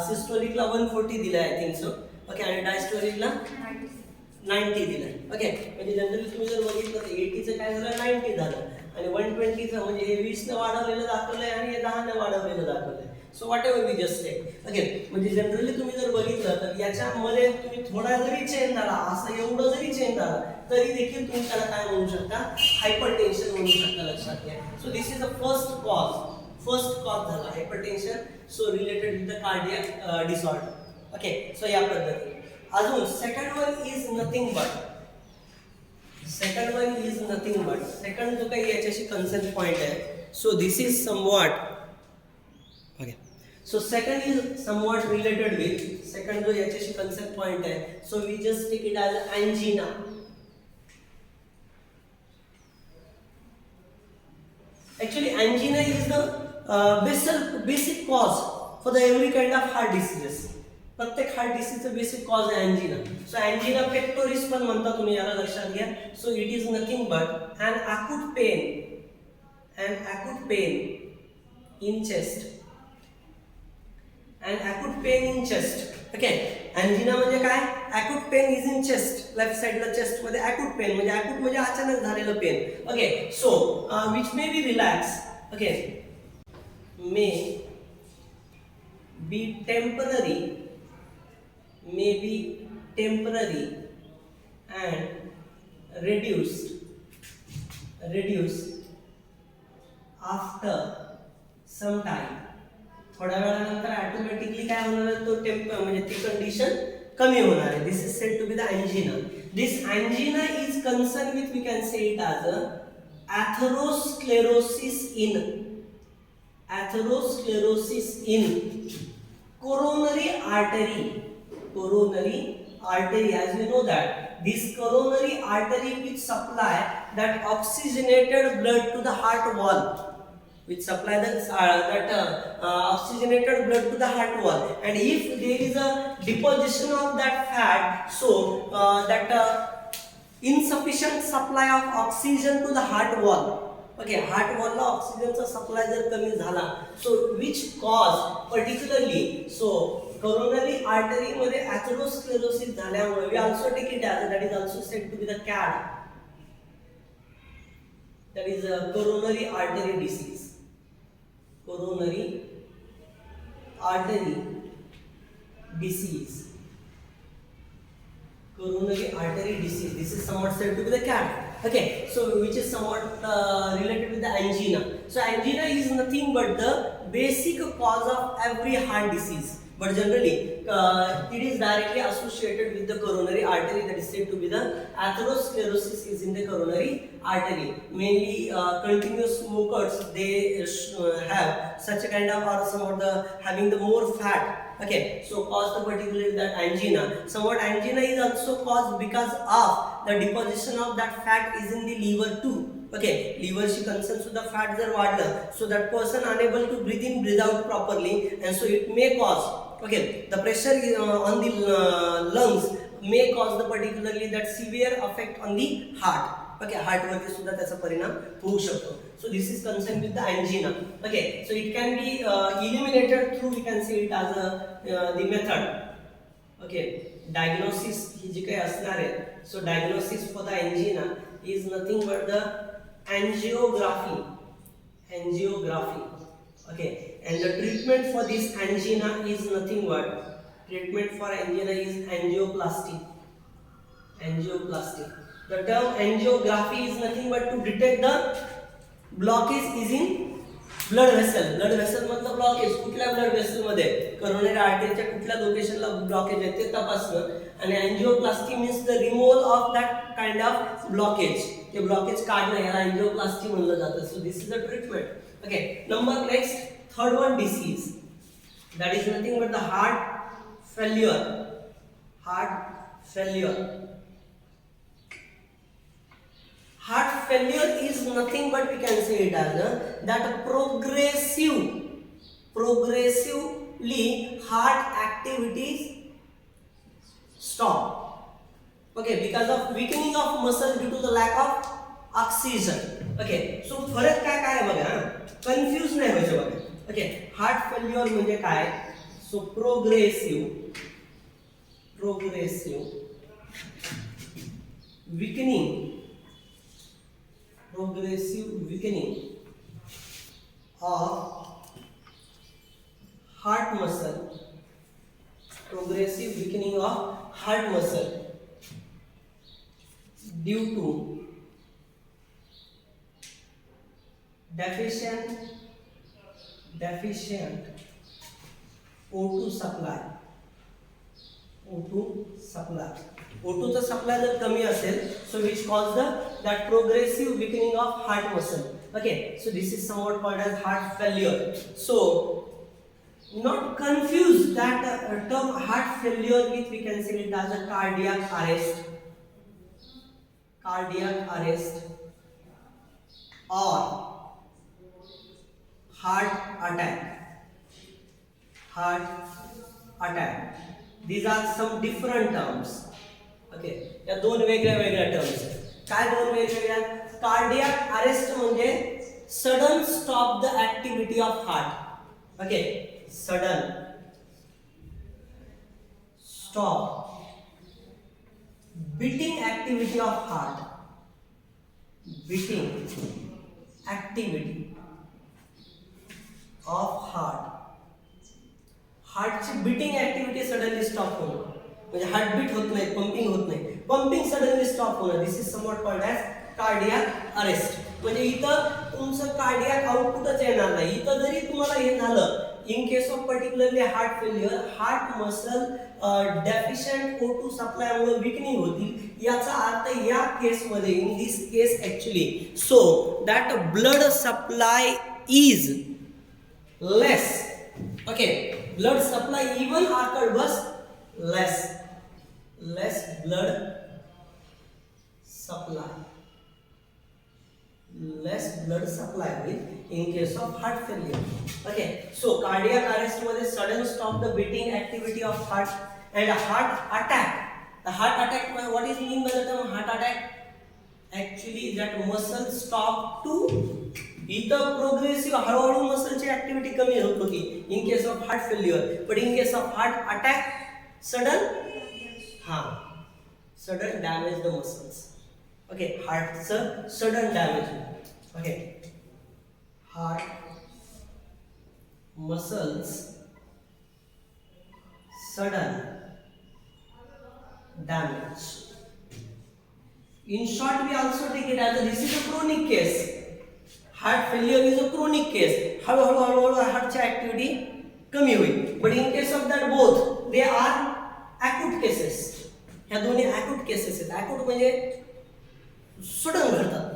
सिस्टोलिकला 140 दिलं आहे, आय थिंक सो. ओके, आणि डायस्टोलिकला 90 दिलं आहे. ओके, म्हणजे जनरली तुम्ही जर बघितलं तर 80चं काय झालं, 90 झालं, आणि 120चं म्हणजे हे 20ने वाढवलेलं दाखवलंय आणि हे 10ने वाढवलेलं दाखवलंय. So whatever we just said. Okay, म्हणजे जनरली तुम्ही जर बघितलं तर याच्यामध्ये तुम्ही थोडा जरी चेंज झाला, असं एवढं जरी चेंज झाला तरी देखील तुम्ही त्याला काय म्हणू शकता, हायपरटेन्शन म्हणू शकता. लक्षात घ्या. So this is the first cause झाला hypertension. So related with the cardiac disorder. Okay, so या पद्धतीने. अजून second one is nothing but second जो काही याच्याशी कन्सर्न पॉइंट आहे. So this is somewhat. Okay. So second is somewhat related with second जो याच्याशी concept point है. So we just take it as angina. Actually, angina is the basic cause for the every kind of heart diseases. प्रत्येक heart डिसीजचं basic cause आहे angina. So angina pectoris पण म्हणता तुम्ही, याला लक्षात घ्या. So it is nothing but an acute pain in chest. And acute pain in chest. Okay, angina म्हणजे काय, acute pain is in chest. Left साइडला चेस्ट मध्ये acute pain म्हणजे acute म्हणजे अचानक झालेलं pain. Okay, so which may be relax. Okay, may be temporary and reduce after some time. थोड्या वेळानंतर ऑटोमॅटिकली काय होणार आहे, तो म्हणजे ती कंडिशन कमी होणार आहे. This is said to be the angina. This angina is concern with, we can say it as atherosclerosis in coronary artery. As we know that this coronary artery which supply that oxygenated blood to the heart wall. Oxygenated blood to the heart wall, and if there is a deposition of that fat, so insufficient supply of oxygen to the heart wall. Okay, heart wall ला ऑक्सिजनचा supply जर कमी झाला, so which cause particularly, so coronary artery मध्ये atherosclerosis झाल्यामुळे we also take it as that is also said to be the CAD, that is a coronary artery disease. Coronary artery disease. This is somewhat said to be the CAD. Okay, so which is somewhat related with the angina. So angina is nothing but the basic cause of every heart disease. But generally, it is directly associated with the coronary artery, that is said to be the atherosclerosis is in the coronary artery. Mainly continuous smokers, they have such a kind of, or some of the having the more fat Okay, so cause the particularly that angina. Somewhat angina is also caused because of the deposition of that fat is in the liver too. Okay, liver ची concern सुद्धा fat जर वाढलं, so that person unable to breathe in, breathe out properly, and so it may cause, okay, the pressure on the lungs may cause the particularly that severe effect on the heart. Okay, heart वरती सुद्धा त्याचा परिणाम होऊ शकतो. So this is concerned with the angina. Okay, so it can be eliminated through, we can say it as the method. Okay, diagnosis ही जी काही असणार आहे, so diagnosis for the angina is nothing but the angiography. Okay, and the treatment for this angina is nothing but, treatment for angina is angioplasty. The term angiography is nothing but to detect the blockage is in blood vessel. Blood vessel मतलब blockage कुठल्या blood vessel मध्ये, coronary artery च्या कुठल्या लोकेशनला blockage आहे ते तपासणं, आणि angioplasty means the removal of that kind of blockage. ते blockage काढणं याला angioplasty म्हणलं जातं. So this is the treatment. Okay, number next, third one, disease. That is nothing but the heart failure. Heart failure is nothing but, we can say it as that progressively heart activities stop. Okay, because of weakening of muscle due to the lack of oxygen. Okay, so फरक काय आहे बघा, confuse नाही व्हायचं बघा. Okay, heart failure म्हणजे काय, so progressive weakening of heart muscle, due to deficient O2 supply. O2 चा सप्लाय जर कमी असेल, so which cause that progressive weakening of heart muscle. Okay, so this is somewhat called as heart failure. So not confuse that term heart failure with, we can say it as a cardiac arrest or heart attack. These are some different terms. Okay, या दोन वेगळ्या terms आहेत. काय दोन वेगळ्या? Cardiac arrest म्हणजे sudden stop the activity of heart. Okay, sudden stop beating activity of heart. हार्टची beating activity suddenly stop होणं, म्हणजे हार्ट बीट होत नाही, पंपिंग होत नाही, पंपिंग सडनली स्टॉप होणं. This is somewhat called as cardiac arrest. म्हणजे इथं तुमचं कार्डियाक आउटपुटच येणार नाही. इथं जरी तुम्हाला हे झालं, in case of particularly heart failure, heart muscle deficient O2 सप्लायमुळे विकनिंग होतील. याचा अर्थ या केसमध्ये, in this case actually, so that blood supply is less. Okay, blood supply even occurred was less blood supply with in case of heart failure. Okay, so cardiac arrest मध्ये sudden stop the beating activity of heart, and heart attack. The heart attack, what is mean by the term heart attack? Actually that muscle stop to, इथं progressive हळूहळू मसलची activity कमी होत होती in case of heart failure. But in case of heart attack sudden damage the muscles. Okay, हार्टचं sudden damage. Okay, heart muscles sudden damage. In short, we also take it as this is a chronic case. Heart failure is a chronic case. हळूहळू हार्टची activity कमी होईल. But in case of that both they are acute cases. ह्या दोन्ही acute cases आहेत. Acute म्हणजे sudden घडतात,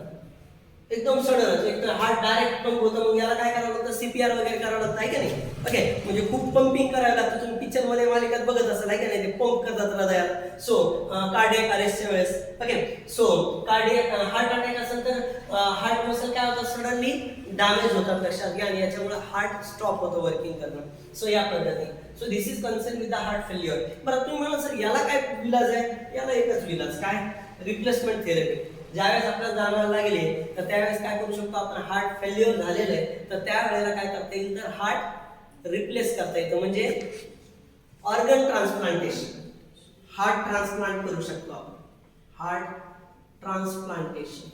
एकदम सडनच एकदम हार्ट डायरेक्ट पंप होतं, मग याला काय करावं लागतं, सीपीआर वगैरे करावं लागतं आहे का नाही. ओके, म्हणजे खूप पंपिंग करावं लागतं. तुम्ही पिक्चरमध्ये मालिकात बघत असाल आहे का नाही, ते पंप करतात हृदयाला. सो कार्डियक अरेस्टच्या वेळेस. Okay, so cardiac heart attack असेल तर हार्ट मसल काय होतं, सडनली डॅमेज होतात लक्षात घ्या, आणि याच्यामुळे हार्ट स्टॉप होतं वर्किंग करणं. सो या पद्धतीने. So this is concern with the heart failure. बरं तुम्ही म्हणा सर याला काय विलाज आहे, याला एकच विलाज, काय, रिप्लेसमेंट थेरपी. ज्यावेळेस आपल्याला जाणवायला लागले तर त्यावेळेस काय करू शकतो आपण, हार्ट फेल्युअर झालेलं आहे तर त्यावेळेला काय करता येईल, तर हार्ट रिप्लेस करता येतं, म्हणजे ऑर्गन ट्रान्सप्लांटेशन, हार्ट ट्रान्सप्लांट करू शकतो आपण, हार्ट ट्रान्सप्लांटेशन.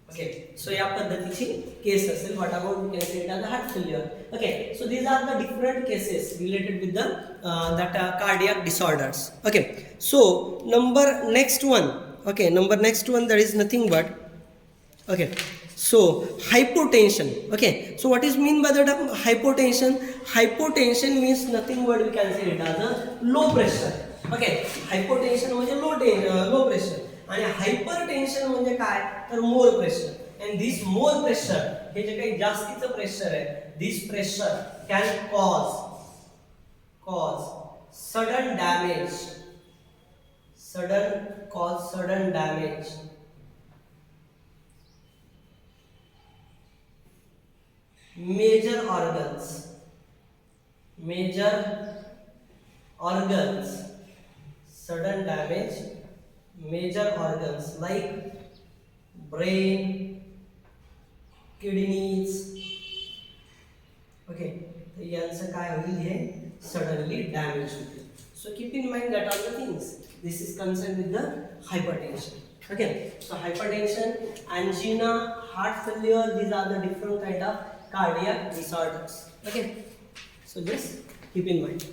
ओके, सो या पद्धतीची केस असेल. What about we can say it as heart failure. Okay, so these are the different cases related with the that cardiac disorders. Okay, so next one that is nothing but, okay, so hypotension. Okay, so what is mean by the term hypotension? Hypotension means nothing but we can say it as a low pressure. Okay, hypotension म्हणजे low pressure, आणि hypertension म्हणजे काय, तर more pressure. And this more pressure, हे जे काही जास्तीचं pressure आहे, this pressure can cause sudden damage, major organs, sudden damage major organs like brain, kidneys. Okay, तर यांचं काय होईल, हे suddenly damage होतील. So keep in mind that all the things. This is concerned with the hypertension. Okay, so hypertension, angina, heart failure, these are the different kind of cardiac disorders. Okay, so just keep in mind.